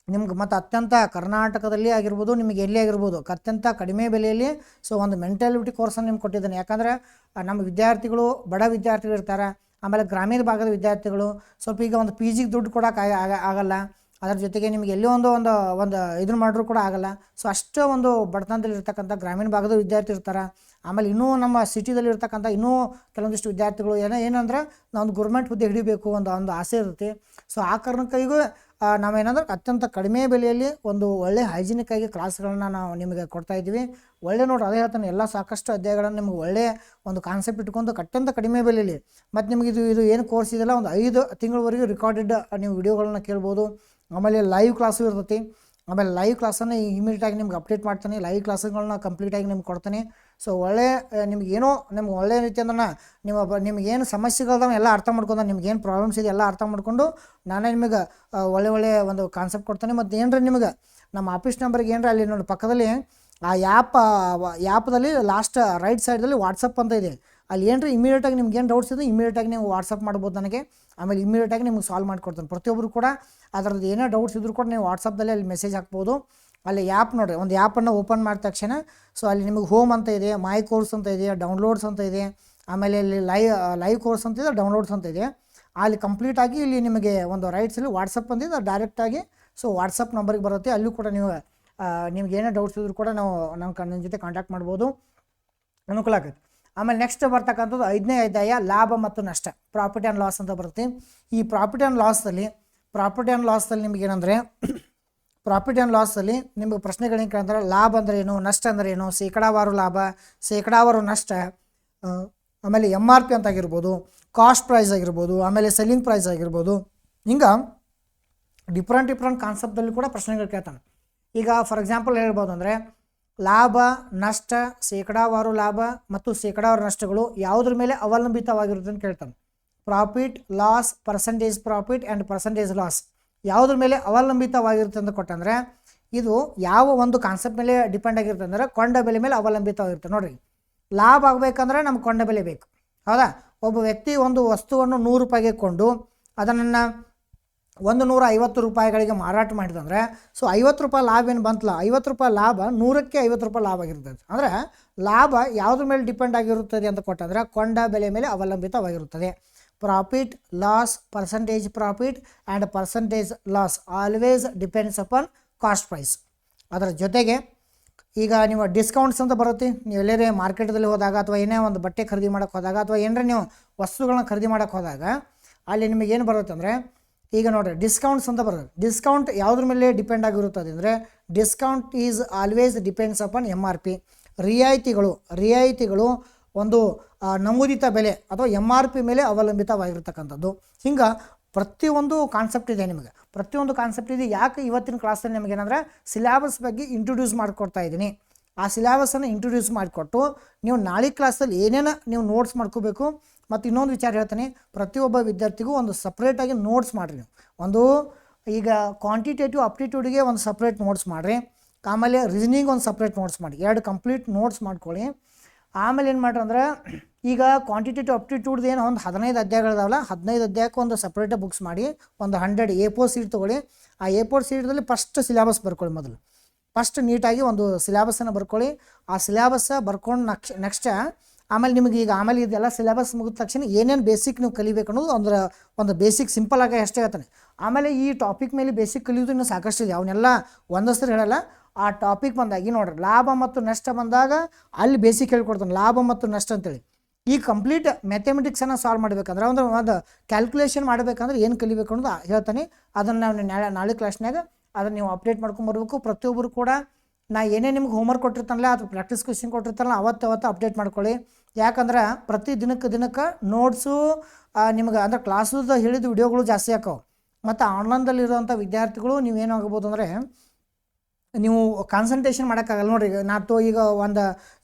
ನಿಮ್ಗೆ ಮತ್ತು ಅತ್ಯಂತ ಕರ್ನಾಟಕದಲ್ಲಿ ಆಗಿರ್ಬೋದು, ನಿಮಗೆ ಎಲ್ಲಿ ಆಗಿರ್ಬೋದು ಅತ್ಯಂತ ಕಡಿಮೆ ಬೆಲೆಯಲ್ಲಿ ಸೊ ಒಂದು ಮೆಂಟಾಲಿಟಿ ಕೋರ್ಸನ್ನು ನಿಮ್ಗೆ ಕೊಟ್ಟಿದ್ದೇನೆ. ಯಾಕಂದರೆ ನಮ್ಮ ವಿದ್ಯಾರ್ಥಿಗಳು ಬಡ ವಿದ್ಯಾರ್ಥಿಗಳು ಇರ್ತಾರೆ, ಆಮೇಲೆ ಗ್ರಾಮೀಣ ಭಾಗದ ವಿದ್ಯಾರ್ಥಿಗಳು ಸ್ವಲ್ಪ ಈಗ ಒಂದು PGಗೆ ದುಡ್ಡು ಕೊಡೋಕೆ ಆಗಲ್ಲ, ಅದರ ಜೊತೆಗೆ ನಿಮಗೆ ಎಲ್ಲೋ ಒಂದು ಇದನ್ನು ಮಾಡಿದ್ರು ಕೂಡ ಆಗಲ್ಲ. ಸೊ ಅಷ್ಟು ಒಂದು ಬಡತನದಲ್ಲಿ ಇರ್ತಕ್ಕಂಥ ಗ್ರಾಮೀಣ ಭಾಗದ ವಿದ್ಯಾರ್ಥಿ ಇರ್ತಾರೆ. ಆಮೇಲೆ ಇನ್ನೂ ನಮ್ಮ ಸಿಟಿದಲ್ಲಿ ಇರ್ತಕ್ಕಂಥ ಇನ್ನೂ ಕೆಲವೊಂದಿಷ್ಟು ವಿದ್ಯಾರ್ಥಿಗಳು ಏನಂದ್ರೆ ನಾವೊಂದು ಗೌರ್ಮೆಂಟ್ ಹುದ್ದೆ ಹಿಡಿಬೇಕು ಒಂದು ಆಸೆ ಇರುತ್ತೆ. ಸೊ ಆ ಕಾರಣಕ್ಕಾಗಿಗೂ ನಾವೇನಂದ್ರೆ ಅತ್ಯಂತ ಕಡಿಮೆ ಬೆಲೆಯಲ್ಲಿ ಒಂದು ಒಳ್ಳೆ ಹೈಜಿನಿಕ್ ಆಗಿ ಕ್ಲಾಸ್ಗಳನ್ನ ನಾವು ನಿಮಗೆ ಕೊಡ್ತಾಯಿದ್ದೀವಿ. ಒಳ್ಳೆ ನೋಡಿ ಅದೇ ಹೇಳ್ತಾನೆ, ಎಲ್ಲ ಸಾಕಷ್ಟು ಅಧ್ಯಾಯಗಳನ್ನು ನಿಮ್ಗೆ ಒಳ್ಳೆಯ ಒಂದು ಕಾನ್ಸೆಪ್ಟ್ ಇಟ್ಕೊಂಡು ಅತ್ಯಂತ ಕಡಿಮೆ ಬೆಲೆಯಲ್ಲಿ. ಮತ್ತು ನಿಮಗೆ ಇದು ಏನು ಕೋರ್ಸ್ ಇದೆಲ್ಲ ಒಂದು 5 ತಿಂಗಳವರೆಗೂ ರಿಕಾರ್ಡೆಡ್ ನೀವು ವಿಡಿಯೋಗಳನ್ನ ಕೇಳ್ಬೋದು. ಆಮೇಲೆ ಲೈವ್ ಕ್ಲಾಸು ಇರ್ತೈತಿ. ಆಮೇಲೆ ಲೈವ್ ಕ್ಲಾಸನ್ನು ಇಮಿಡಿಯೇಟಾಗಿ ನಿಮ್ಗೆ ಅಪ್ಡೇಟ್ ಮಾಡ್ತಾನೆ, ಲೈವ್ ಕ್ಲಾಸ್ಗಳನ್ನ ಕಂಪ್ಲೀಟಾಗಿ ನಿಮ್ಗೆ ಕೊಡ್ತಾನೆ. ಸೊ ಒಳ್ಳೆಯ ನಿಮ್ಗೇನೋ ನಿಮ್ಗೆ ಒಳ್ಳೆಯ ರೀತಿ ಅಂದ್ರೆ ನಿಮಗೇನು ಸಮಸ್ಯೆಗಳದಾವ ಎಲ್ಲ ಅರ್ಥ ಮಾಡ್ಕೊಂಡು, ನಿಮ್ಗೇನು ಪ್ರಾಬ್ಲಮ್ಸ್ ಇದೆ ಎಲ್ಲ ಅರ್ಥ ಮಾಡಿಕೊಂಡು ನಾನೇ ನಿಮಗೆ ಒಳ್ಳೆಯ ಒಂದು ಕಾನ್ಸೆಪ್ಟ್ ಕೊಡ್ತಾನೆ. ಮತ್ತು ಏನರ ನಿಮಗೆ ನಮ್ಮ ಆಫೀಸ್ ನಂಬರ್ಗೆ ಏನರ ಅಲ್ಲಿ ನೋಡಿ ಪಕ್ಕದಲ್ಲಿ ಆ ಆ್ಯಪ್ದಲ್ಲಿ ಲಾಸ್ಟ್ ರೈಟ್ ಸೈಡಲ್ಲಿ ವಾಟ್ಸಪ್ ಅಂತ ಇದೆ. ಅಲ್ಲಿ ಏನರ ಇಮಿಡಿಯೇಟಾಗಿ ನಿಮ್ಗೆ ಏನು ಡೌಟ್ಸ್ ಇದೆ ಇಮಿಡಿಯೇಟಾಗಿ ನೀವು ವಾಟ್ಸಪ್ ಮಾಡ್ಬೋದು ನನಗೆ. ಆಮೇಲೆ ಇಮಿಡಿಯೇಟಾಗಿ ನಿಮ್ಗೆ ಸಾಲ್ವ್ ಮಾಡಿಕೊಡ್ತಾನೆ. ಪ್ರತಿಯೊಬ್ಬರು ಕೂಡ ಅದರದ್ದು ಏನೇ ಡೌಟ್ಸ್ ಇದ್ರೂ ಕೂಡ ನೀವು ವಾಟ್ಸಪ್ದಲ್ಲಿ ಅಲ್ಲಿ ಮೆಸೇಜ್ ಹಾಕ್ಬೋದು. ಅಲ್ಲಿ ಆ್ಯಪ್ ನೋಡಿರಿ, ಒಂದು ಆ್ಯಪನ್ನು ಓಪನ್ ಮಾಡಿದ ತಕ್ಷಣ ಸೊ ಅಲ್ಲಿ ನಿಮಗೆ ಹೋಮ್ ಅಂತ ಇದೆ, ಮೈ ಕೋರ್ಸ್ ಅಂತ ಇದೆ, ಡೌನ್ಲೋಡ್ಸ್ ಅಂತ ಇದೆ, ಆಮೇಲೆ ಇಲ್ಲಿ ಲೈವ್ ಕೋರ್ಸ್ ಅಂತ ಇದೆ, ಡೌನ್ಲೋಡ್ಸ್ ಅಂತ ಇದೆ. ಅಲ್ಲಿ ಕಂಪ್ಲೀಟಾಗಿ ಇಲ್ಲಿ ನಿಮಗೆ ಒಂದು ರೈಟ್ಸಲ್ಲಿ ವಾಟ್ಸಪ್ ಅಂದಿದೆ, ಡೈರೆಕ್ಟಾಗಿ ಸೊ ವಾಟ್ಸಪ್ ನಂಬರ್ಗೆ ಬರುತ್ತೆ. ಅಲ್ಲೂ ಕೂಡ ನಿಮ್ಗೆ ಏನೇ ಡೌಟ್ಸ್ ಇದ್ರೂ ಕೂಡ ನನ್ನ ಜೊತೆ ಕಾಂಟ್ಯಾಕ್ಟ್ ಮಾಡ್ಬೋದು, ಅನುಕೂಲ ಆಗುತ್ತೆ. ಆಮೇಲೆ ನೆಕ್ಸ್ಟ್ ಬರ್ತಕ್ಕಂಥದ್ದು 5ನೇ ಅಧ್ಯಾಯ ಲಾಭ ಮತ್ತು ನಷ್ಟ, ಪ್ರಾಫಿಟ್ ಆ್ಯಂಡ್ ಲಾಸ್ ಅಂತ ಬರುತ್ತೆ. ಈ ಪ್ರಾಫಿಟ್ ಆ್ಯಂಡ್ ಲಾಸ್ದಲ್ಲಿ ನಿಮಗೇನಂದರೆ ಪ್ರಾಫಿಟ್ ಆ್ಯಂಡ್ ಲಾಸಲ್ಲಿ ನಿಮಗೆ ಪ್ರಶ್ನೆಗಳೇನು ಕೇಳ್ತಾರೆ, ಲಾಭ ಅಂದರೆ ಏನು, ನಷ್ಟ ಅಂದರೆ ಏನು, ಶೇಕಡಾವಾರು ಲಾಭ, ಶೇಕಡಾವಾರು ನಷ್ಟ, ಆಮೇಲೆ MRP ಅಂತ ಆಗಿರ್ಬೋದು, ಕಾಸ್ಟ್ ಪ್ರೈಸ್ ಆಗಿರ್ಬೋದು, ಆಮೇಲೆ ಸೆಲ್ಲಿಂಗ್ ಪ್ರೈಸ್ ಆಗಿರ್ಬೋದು. ಹಿಂಗೆ ಡಿಫ್ರೆಂಟ್ ಕಾನ್ಸೆಪ್ಟಲ್ಲಿ ಕೂಡ ಪ್ರಶ್ನೆಗಳು ಕೇಳ್ತಾನೆ. ಈಗ ಫಾರ್ ಎಕ್ಸಾಂಪಲ್ ಹೇಳ್ಬೋದು ಅಂದರೆ ಲಾಭ, ನಷ್ಟ, ಶೇಕಡಾವಾರು ಲಾಭ ಮತ್ತು ಶೇಕಡಾವಾರು ನಷ್ಟಗಳು ಯಾವುದ್ರ ಮೇಲೆ ಅವಲಂಬಿತವಾಗಿರುತ್ತೆ ಅಂತ ಕೇಳ್ತಾನೆ. Profit, loss, percentage profit and percentage loss ಯಾವುದ್ರ ಮೇಲೆ ಅವಲಂಬಿತವಾಗಿರುತ್ತೆ ಅಂತ ಕೊಟ್ಟಂದರೆ ಇದು ಯಾವ ಒಂದು ಕಾನ್ಸೆಪ್ಟ್ ಮೇಲೆ ಡಿಪೆಂಡ್ ಆಗಿರುತ್ತೆ ಅಂದರೆ ಕೊಂಡ ಬೆಲೆ ಮೇಲೆ ಅವಲಂಬಿತವಾಗಿರುತ್ತೆ. ನೋಡಿರಿ, ಲಾಭ ಆಗಬೇಕಂದ್ರೆ ನಮ್ಗೆ ಕೊಂಡ ಬೆಲೆ ಬೇಕು, ಹೌದಾ. ಒಬ್ಬ ವ್ಯಕ್ತಿ ಒಂದು ವಸ್ತುವನ್ನು 100 ರೂಪಾಯಿಗೆ ಕೊಂಡು ಅದನ್ನು 150 ರೂಪಾಯಿಗಳಿಗೆ ಮಾರಾಟ ಮಾಡಿದಂದರೆ ಸೊ 50 ರೂಪಾಯಿ ಲಾಭ ಏನು ಬಂತಲ್ಲ, 50 ರೂಪಾಯಿ ಲಾಭ 100ಕ್ಕೆ 50 ರೂಪಾಯಿ ಲಾಭ ಆಗಿರ್ತದೆ. ಅಂದರೆ ಲಾಭ ಯಾವುದ್ರ ಮೇಲೆ ಡಿಪೆಂಡ್ ಆಗಿರುತ್ತದೆ ಅಂತ ಕೊಟ್ಟಂದರೆ ಕೊಂಡ ಬೆಲೆ ಮೇಲೆ ಅವಲಂಬಿತವಾಗಿರುತ್ತದೆ. Profit, loss, percentage profit and percentage loss always depends upon cost price. ಅದರ ಜೊತೆಗೆ ಈಗ ನೀವು ಡಿಸ್ಕೌಂಟ್ಸ್ ಅಂತ ಬರುತ್ತೆ. ನೀವು ಎಲ್ಲೇ ಮಾರ್ಕೆಟಲ್ಲಿ ಹೋದಾಗ ಅಥವಾ ಏನೇ ಒಂದು ಬಟ್ಟೆ ಖರೀದಿ ಮಾಡೋಕ್ಕೆ ಹೋದಾಗ ಅಥವಾ ಏನಾರ ನೀವು ವಸ್ತುಗಳನ್ನ ಖರೀದಿ ಮಾಡೋಕ್ಕೆ ಹೋದಾಗ ಅಲ್ಲಿ ನಿಮಗೇನು ಬರುತ್ತೆ ಅಂದರೆ ಈಗ ನೋಡಿರಿ ಡಿಸ್ಕೌಂಟ್ಸ್ ಅಂತ ಬರುತ್ತೆ. ಡಿಸ್ಕೌಂಟ್ ಯಾವುದ್ರ ಮೇಲೆ ಡಿಪೆಂಡ್ ಆಗಿರುತ್ತದೆ ಅಂದರೆ discount is always depends upon MRP. ರಿಯಾಯಿತಿಗಳು ಒಂದು ನಮೂದಿತ ಬೆಲೆ ಅಥವಾ MRP ಮೇಲೆ ಅವಲಂಬಿತವಾಗಿರ್ತಕ್ಕಂಥದ್ದು. ಹಿಂಗೆ ಪ್ರತಿಯೊಂದು ಕಾನ್ಸೆಪ್ಟ್ ಇದೆ, ನಿಮಗೆ ಪ್ರತಿಯೊಂದು ಕಾನ್ಸೆಪ್ಟ್ ಇದೆ. ಯಾಕೆ ಇವತ್ತಿನ ಕ್ಲಾಸಲ್ಲಿ ನಿಮಗೇನಂದರೆ ಸಿಲೆಬಸ್ ಬಗ್ಗೆ ಇಂಟ್ರೊಡ್ಯೂಸ್ ಮಾಡಿಕೊಡ್ತಾ ಇದ್ದೀನಿ. ಆ ಸಿಲೆಬಸನ್ನು ಇಂಟ್ರೊಡ್ಯೂಸ್ ಮಾಡಿಕೊಟ್ಟು ನೀವು ನಾಳೆ ಕ್ಲಾಸಲ್ಲಿ ಏನೇನು ನೀವು ನೋಟ್ಸ್ ಮಾಡ್ಕೋಬೇಕು. ಮತ್ತು ಇನ್ನೊಂದು ವಿಚಾರ ಹೇಳ್ತೀನಿ, ಪ್ರತಿಯೊಬ್ಬ ವಿದ್ಯಾರ್ಥಿಗೂ ಒಂದು ಸಪ್ರೇಟಾಗಿ ನೋಟ್ಸ್ ಮಾಡಿರಿ. ನೀವು ಒಂದು ಈಗ ಕ್ವಾಂಟಿಟೇಟಿವ್ ಅಪ್ಟಿಟ್ಯೂಡ್ಗೆ ಒಂದು ಸಪ್ರೇಟ್ ನೋಟ್ಸ್ ಮಾಡಿರಿ, ಆಮೇಲೆ ರೀಸನಿಂಗ್ ಒಂದು ಸಪ್ರೇಟ್ ನೋಟ್ಸ್ ಮಾಡಿ, 2 ಕಂಪ್ಲೀಟ್ ನೋಟ್ಸ್ ಮಾಡ್ಕೊಳ್ಳಿ. ಆಮೇಲೆ ಏನು ಮಾಡ್ರಿ ಅಂದರೆ ಈಗ ಕ್ವಾಂಟಿಟೇಟಿವ್ ಅಪ್ಟಿಟ್ಯೂಡ್ದು ಏನು ಒಂದು 15 ಅಧ್ಯಾಯಗಳಿದಾವಲ್ಲ, 15 ಅಧ್ಯಾಯಕ್ಕೆ ಒಂದು ಸಪ್ರೇಟಾಗಿ ಬುಕ್ಸ್ ಮಾಡಿ ಒಂದು 100 A4 ಶೀಟ್ ತೊಗೊಳ್ಳಿ. ಆ A4 ಶೀಟ್ದಲ್ಲಿ ಫಸ್ಟ್ ಸಿಲೆಬಸ್ ಬರ್ಕೊಳ್ಳಿ. ಮೊದಲು ಫಸ್ಟ್ ನೀಟಾಗಿ ಒಂದು ಸಿಲೆಬಸನ್ನು ಬರ್ಕೊಳ್ಳಿ. ಆ ಸಿಲೆಬಸ್ ಬರ್ಕೊಂಡು ನೆಕ್ಸ್ಟ್ ಆಮೇಲೆ ನಿಮಗೆ ಈಗ ಆಮೇಲೆ ಇದೆಲ್ಲ ಸಿಲೆಬಸ್ ಮುಗಿದ ತಕ್ಷಣ ಏನೇನು ಬೇಸಿಕ್ ನೀವು ಕಲಿಬೇಕು ಅನ್ನೋದು ಒಂದು ಬೇಸಿಕ್ ಸಿಂಪಲ್ ಆಗಿ ಅಷ್ಟೇ ಹೇಳ್ತಾನೆ. ಆಮೇಲೆ ಈ ಟಾಪಿಕ್ ಮೇಲೆ ಬೇಸಿಕ್ ಕಲಿಯೋದು ಇನ್ನೂ ಸಾಕಷ್ಟು ಇದೆ, ಅವನ್ನೆಲ್ಲ ಒಂದಷ್ಟು ಹೇಳಲ್ಲ. ಆ ಟಾಪಿಕ್ ಬಂದಾಗ ಈಗ ನೋಡ್ರಿ ಲಾಭ ಮತ್ತು ನಷ್ಟ ಬಂದಾಗ ಅಲ್ಲಿ ಬೇಸಿಕ್ ಹೇಳ್ಕೊಡ್ತಾನೆ, ಲಾಭ ಮತ್ತು ನಷ್ಟ ಅಂತೇಳಿ. ಈ ಕಂಪ್ಲೀಟ್ ಮ್ಯಾಥಮೆಟಿಕ್ಸನ್ನು ಸಾಲ್ವ್ ಮಾಡಬೇಕಂದ್ರೆ ಒಂದು ಕ್ಯಾಲ್ಕುಲೇಷನ್ ಮಾಡಬೇಕಂದ್ರೆ ಏನು ಕಲಿಬೇಕು ಅನ್ನೋದು ಹೇಳ್ತಾನೆ. ಅದನ್ನು ನಾವು ನಾಳೆ ಕ್ಲಾಸ್ನಾಗ ಅದನ್ನು ನೀವು ಅಪ್ಡೇಟ್ ಮಾಡ್ಕೊಂಬರ್ಬೇಕು. ಪ್ರತಿಯೊಬ್ಬರು ಕೂಡ ನಾ ಏನೇ ನಿಮ್ಗೆ ಹೋಮ್ವರ್ಕ್ ಕೊಟ್ಟಿರ್ತಾನಲ್ಲ ಅಥವಾ ಪ್ರಾಕ್ಟೀಸ್ ಕ್ವೆಶ್ಚನ್ ಕೊಟ್ಟಿರ್ತಾರಲ್ಲ ಅವತ್ತು ಅಪ್ಡೇಟ್ ಮಾಡ್ಕೊಳ್ಳಿ. ಯಾಕಂದ್ರೆ ಪ್ರತಿ ದಿನಕ್ಕೆ ನೋಟ್ಸು ನಿಮ್ಗೆ ಅಂದ್ರೆ ಕ್ಲಾಸದ ಹೇಳಿದ ವಿಡಿಯೋಗಳು ಜಾಸ್ತಿ ಆಕವು. ಮತ್ತು ಆನ್ಲೈನ್ದಲ್ಲಿರುವಂಥ ವಿದ್ಯಾರ್ಥಿಗಳು ನೀವೇನಾಗ್ಬೋದು ಅಂದರೆ ನೀವು ಕಾನ್ಸಂಟ್ರೇಷನ್ ಮಾಡೋಕ್ಕಾಗಲ್ಲ. ನೋಡಿರಿ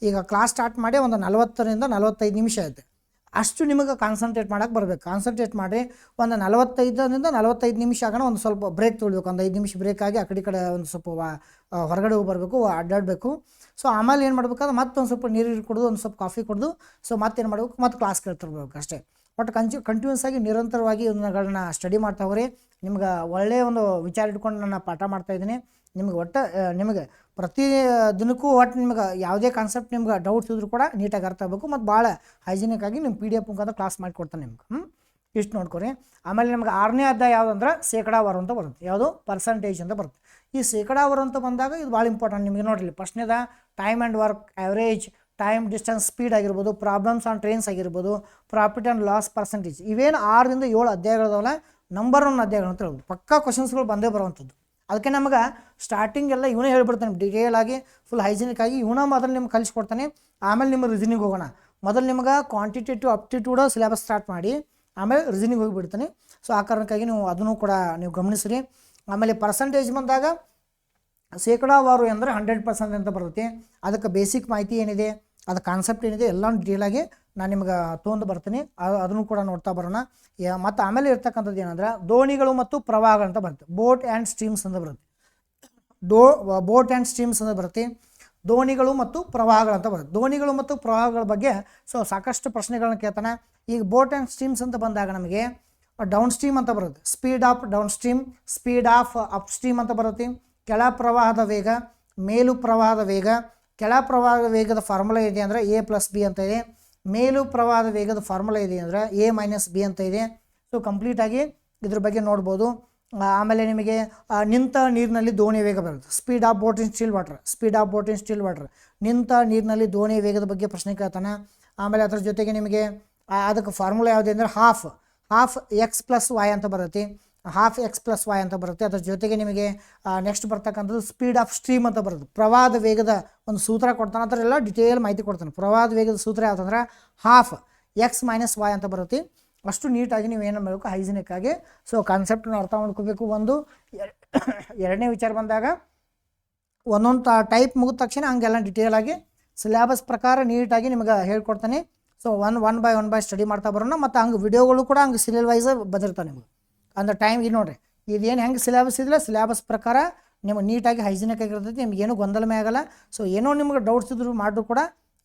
ಈಗ ಕ್ಲಾಸ್ ಸ್ಟಾರ್ಟ್ ಮಾಡಿ ಒಂದು 40ರಿಂದ 45 ನಿಮಿಷ ಐತೆ, ಅಷ್ಟು ನಿಮಗೆ ಕಾನ್ಸಂಟ್ರೇಟ್ ಮಾಡೋಕ್ಕೆ ಬರಬೇಕು. ಕಾನ್ಸಂಟ್ರೇಟ್ ಮಾಡಿ ಒಂದು 45ರಿಂದ 45 ನಿಮಿಷ ಆಗೋಣ ಒಂದು ಸ್ವಲ್ಪ ಬ್ರೇಕ್ ತೊಗೊಳ್ಬೇಕು. ಒಂದು 5 ನಿಮಿಷ ಬ್ರೇಕ್ ಆಗಿ ಆ ಕಡೆ ಒಂದು ಸ್ವಲ್ಪ ಹೊರಗಡೆ ಹೋಗಿ ಬರಬೇಕು, ಅಡ್ಡಾಡಬೇಕು. ಸೊ ಆಮೇಲೆ ಏನು ಮಾಡ್ಬೇಕಾದ್ರೆ ಮತ್ತೊಂದು ಸ್ವಲ್ಪ ನೀರು ಕುಡಿದು ಒಂದು ಸ್ವಲ್ಪ ಕಾಫಿ ಕುಡಿದು ಸೊ ಮತ್ತೇನು ಮಾಡಬೇಕು, ಮತ್ತೆ ಕ್ಲಾಸ್ ಕೇಳ್ತಿರ್ಬೇಕು ಅಷ್ಟೇ. ಬಟ್ ಕಂಟಿನ್ಯೂಸ್ ಆಗಿ ನಿರಂತರವಾಗಿ ಇವನ್ನುಗಳನ್ನ ಸ್ಟಡಿ ಮಾಡ್ತಾ ಹೋಗ್ರಿ. ನಿಮ್ಗೆ ಒಳ್ಳೆಯ ಒಂದು ವಿಚಾರ ಇಟ್ಕೊಂಡು ನಾನು ಪಾಠ ಮಾಡ್ತಾಯಿದ್ದೀನಿ. ನಿಮಗೆ ಪ್ರತಿ ದಿನಕ್ಕೂ ನಿಮ್ಗೆ ಯಾವುದೇ ಕಾನ್ಸೆಪ್ಟ್ ನಿಮ್ಗೆ ಡೌಟ್ಸ್ ಇದ್ರೂ ಕೂಡ ನೀಟಾಗಿ ಅರ್ಥ ಆಗಬೇಕು ಮತ್ತು ಭಾಳ ಹೈಜಿನಿಕ್ ಆಗಿ ನಿಮ್ಮ PDF ಮುಖಾಂತರ ಕ್ಲಾಸ್ ಮಾಡಿಕೊಡ್ತಾನೆ ನಿಮ್ಗೆ. ಇಷ್ಟು ನೋಡ್ಕೊರಿ. ಆಮೇಲೆ ನಿಮ್ಗೆ 6ನೇ ಅಧ್ಯಾಯ ಯಾವುದಂದ್ರೆ ಶೇಕಡಾವಾರು ಅಂತ ಬರುತ್ತೆ, ಯಾವುದು ಪರ್ಸಂಟೇಜ್ ಅಂತ ಬರುತ್ತೆ. ಈ ಶೇಕಡಾವಾರು ಅಂತ ಬಂದಾಗ ಇದು ಭಾಳ ಇಂಪಾರ್ಟೆಂಟ್ ನಿಮಗೆ. ನೋಡಿರಿ ಫಸ್ಟ್ನೇದ time and work average, time distance speed ಆಗಿರ್ಬೋದು, ಪ್ರಾಬ್ಲಮ್ಸ್ ಆನ್ ಟ್ರೈನ್ಸ್ ಆಗಿರ್ಬೋದು, ಪ್ರಾಫಿಟ್ ಆ್ಯಂಡ್ ಲಾಸ್ ಪರ್ಸಂಟೇಜ್. ಇವೇನು 6ರಿಂದ 7 ಅಧ್ಯಾಯಗಳದಾವಲ್ಲ, ನಂಬರ್ 1 ಅಧ್ಯಾಯಗಳು ಅಂತ ಹೇಳ್ಬೋದು. ಪಕ್ಕಾ ಕ್ವಶನ್ಸ್ಗಳು ಬಂದೇ ಬರುವಂಥದ್ದು. ಅದಕ್ಕೆ ನಮಗೆ ಸ್ಟಾರ್ಟಿಂಗ್ ಎಲ್ಲ ಇವನೇ ಹೇಳ್ಬಿಡ್ತಾನೆ ಡೀಟೇಲ್ ಆಗಿ, ಫುಲ್ ಹೈಜಿನಿಕ್ ಆಗಿ ಇವನ ಮೊದಲು ನಿಮ್ಗೆ ಕಲಿಸ್ಕೊಡ್ತಾನೆ. ಆಮೇಲೆ ನಿಮ್ಮ ರೀಸನಿಂಗ್ ಹೋಗೋಣ. ಮೊದಲು ನಿಮ್ಗೆ ಕ್ವಾಂಟಿಟೇಟಿವ್ ಅಪ್ಟಿಟ್ಯೂಡ್ ಸಿಲೆಬಸ್ ಸ್ಟಾರ್ಟ್ ಮಾಡಿ ಆಮೇಲೆ ರೀಸನಿಂಗ್ ಹೋಗಿಬಿಡ್ತಾನೆ. ಸೊ ಆ ಕಾರಣಕ್ಕಾಗಿ ನೀವು ಅದನ್ನು ಕೂಡ ನೀವು ಗಮನಿಸ್ರಿ. ಆಮೇಲೆ ಪರ್ಸಂಟೇಜ್ ಬಂದಾಗ ಶೇಕಡಾವಾರು ಅಂದರೆ 100% ಅಂತ ಬರುತ್ತೆ. ಅದಕ್ಕೆ ಬೇಸಿಕ್ ಮಾಹಿತಿ ಏನಿದೆ, ಅದು ಕಾನ್ಸೆಪ್ಟ್ ಏನಿದೆ ಎಲ್ಲ ಡೀಟೇಲಾಗಿ ನಾನು ನಿಮ್ಗೆ ತೊಗೊಂಡು ಬರ್ತೀನಿ. ಅದನ್ನು ಕೂಡ ನೋಡ್ತಾ ಬರೋಣ. ಮತ್ತು ಆಮೇಲೆ ಇರ್ತಕ್ಕಂಥದ್ದು ಏನಂದ್ರೆ ದೋಣಿಗಳು ಮತ್ತು ಪ್ರವಾಹಗಳು ಅಂತ ಬರುತ್ತೆ, ಬೋಟ್ ಆ್ಯಂಡ್ ಸ್ಟ್ರೀಮ್ಸ್ ಅಂತ ಬರುತ್ತೆ. ಬೋಟ್ ಆ್ಯಂಡ್ ಸ್ಟ್ರೀಮ್ಸ್ ಅಂತ ಬರುತ್ತೆ. ದೋಣಿಗಳು ಮತ್ತು ಪ್ರವಾಹಗಳಂತ ಬರುತ್ತೆ. ದೋಣಿಗಳು ಮತ್ತು ಪ್ರವಾಹಗಳ ಬಗ್ಗೆ ಸೊ ಸಾಕಷ್ಟು ಪ್ರಶ್ನೆಗಳನ್ನ ಕೇಳ್ತಾನೆ. ಈಗ ಬೋಟ್ ಆ್ಯಂಡ್ ಸ್ಟ್ರೀಮ್ಸ್ ಅಂತ ಬಂದಾಗ ನಮಗೆ ಡೌನ್ ಸ್ಟ್ರೀಮ್ ಅಂತ ಬರುತ್ತೆ, speed of down stream, speed of up stream ಅಂತ ಬರುತ್ತೆ. ಕೆಳ ಪ್ರವಾಹದ ವೇಗ, ಮೇಲು ಪ್ರವಾಹದ ವೇಗ. ಕೆಳ ಪ್ರವಾಹದ ವೇಗದ ಫಾರ್ಮುಲಾ ಇದೆ ಅಂದರೆ A+B ಅಂತ ಇದೆ. ಮೇಲು ಪ್ರವಾಹದ ವೇಗದ ಫಾರ್ಮುಲಾ ಇದೆ ಅಂದರೆ A-B ಅಂತ ಇದೆ. ಸೊ ಕಂಪ್ಲೀಟಾಗಿ ಇದ್ರ ಬಗ್ಗೆ ನೋಡ್ಬೋದು. ಆಮೇಲೆ ನಿಮಗೆ ನಿಂತ ನೀರಿನಲ್ಲಿ ದೋಣಿ ವೇಗ ಬರುತ್ತೆ, speed of boat in still water, speed of boat in still water. ನಿಂತ ನೀರಿನಲ್ಲಿ ದೋಣಿ ವೇಗದ ಬಗ್ಗೆ ಪ್ರಶ್ನೆ ಕೇಳ್ತಾನೆ. ಆಮೇಲೆ ಅದ್ರ ಜೊತೆಗೆ ನಿಮಗೆ ಅದಕ್ಕೆ ಫಾರ್ಮುಲಾ ಯಾವುದೇ ಅಂದರೆ ಹಾಫ್ X+Y ಅಂತ ಬರುತ್ತೆ, ಹಾಫ್ X+Y ಅಂತ ಬರುತ್ತೆ. ಅದ್ರ ಜೊತೆಗೆ ನಿಮಗೆ ನೆಕ್ಸ್ಟ್ ಬರ್ತಕ್ಕಂಥದ್ದು ಸ್ಪೀಡ್ ಆಫ್ ಸ್ಟ್ರೀಮ್ ಅಂತ ಬರುತ್ತೆ. ಪ್ರವಾಹದ ವೇಗದ ಒಂದು ಸೂತ್ರ ಕೊಡ್ತಾನೆ, ಆ ಥರ ಎಲ್ಲ ಡಿಟೇಲ್ ಮಾಹಿತಿ ಕೊಡ್ತಾನೆ. ಪ್ರವಾಹದ ವೇಗದ ಸೂತ್ರ ಯಾವುದಂದ್ರೆ ಹಾಫ್ X-Y ಅಂತ ಬರುತ್ತೆ. ಅಷ್ಟು ನೀಟಾಗಿ ನೀವು ಏನು ಮಾಡಬೇಕು, ಹೈಜಿನಿಕ್ ಆಗಿ ಸೊ ಕಾನ್ಸೆಪ್ಟನ್ನು ಅರ್ಥ ಮಾಡ್ಕೋಬೇಕು. ಎರಡನೇ ವಿಚಾರ ಬಂದಾಗ ಒಂದೊಂದು ಟೈಪ್ ಮುಗಿದ ತಕ್ಷಣ ಹಂಗೆಲ್ಲ ಡೀಟೇಲಾಗಿ ಸಿಲೆಬಸ್ ಪ್ರಕಾರ ನೀಟಾಗಿ ನಿಮಗೆ ಹೇಳ್ಕೊಡ್ತಾನೆ. ಸೊ ಒನ್ ಬೈ ಸ್ಟಡಿ ಮಾಡ್ತಾ ಬರೋಣ. ಮತ್ತು ಹಂಗೆ ವಿಡಿಯೋಗಳು ಕೂಡ ಹಂಗೆ ಸೀರಿಯಲ್ ವೈಸ್ ಬಂದಿರ್ತಾವೆ ನಿಮಗೆ. ಅಂದ್ರೆ ಟೈಮ್ ಇದು ನೋಡಿರಿ, ಇದೇನು ಹೆಂಗೆ ಸಿಲೆಬಸ್ ಇದಿಲ್ಲ, ಸಿಲೆಬಸ್ ಪ್ರಕಾರ ನಿಮಗೆ ನೀಟಾಗಿ ಹೈಜಿನಿಕ್ ಆಗಿರ್ತೈತಿ. ನಿಮ್ಗೆ ಏನೂ ಗೊಂದಲಮೇ ಆಗಲ್ಲ. ಸೊ ಏನೋ ನಿಮ್ಗೆ ಡೌಟ್ಸ್ ಇದ್ರು ಮಾಡಿದ್ರು ಕೂಡ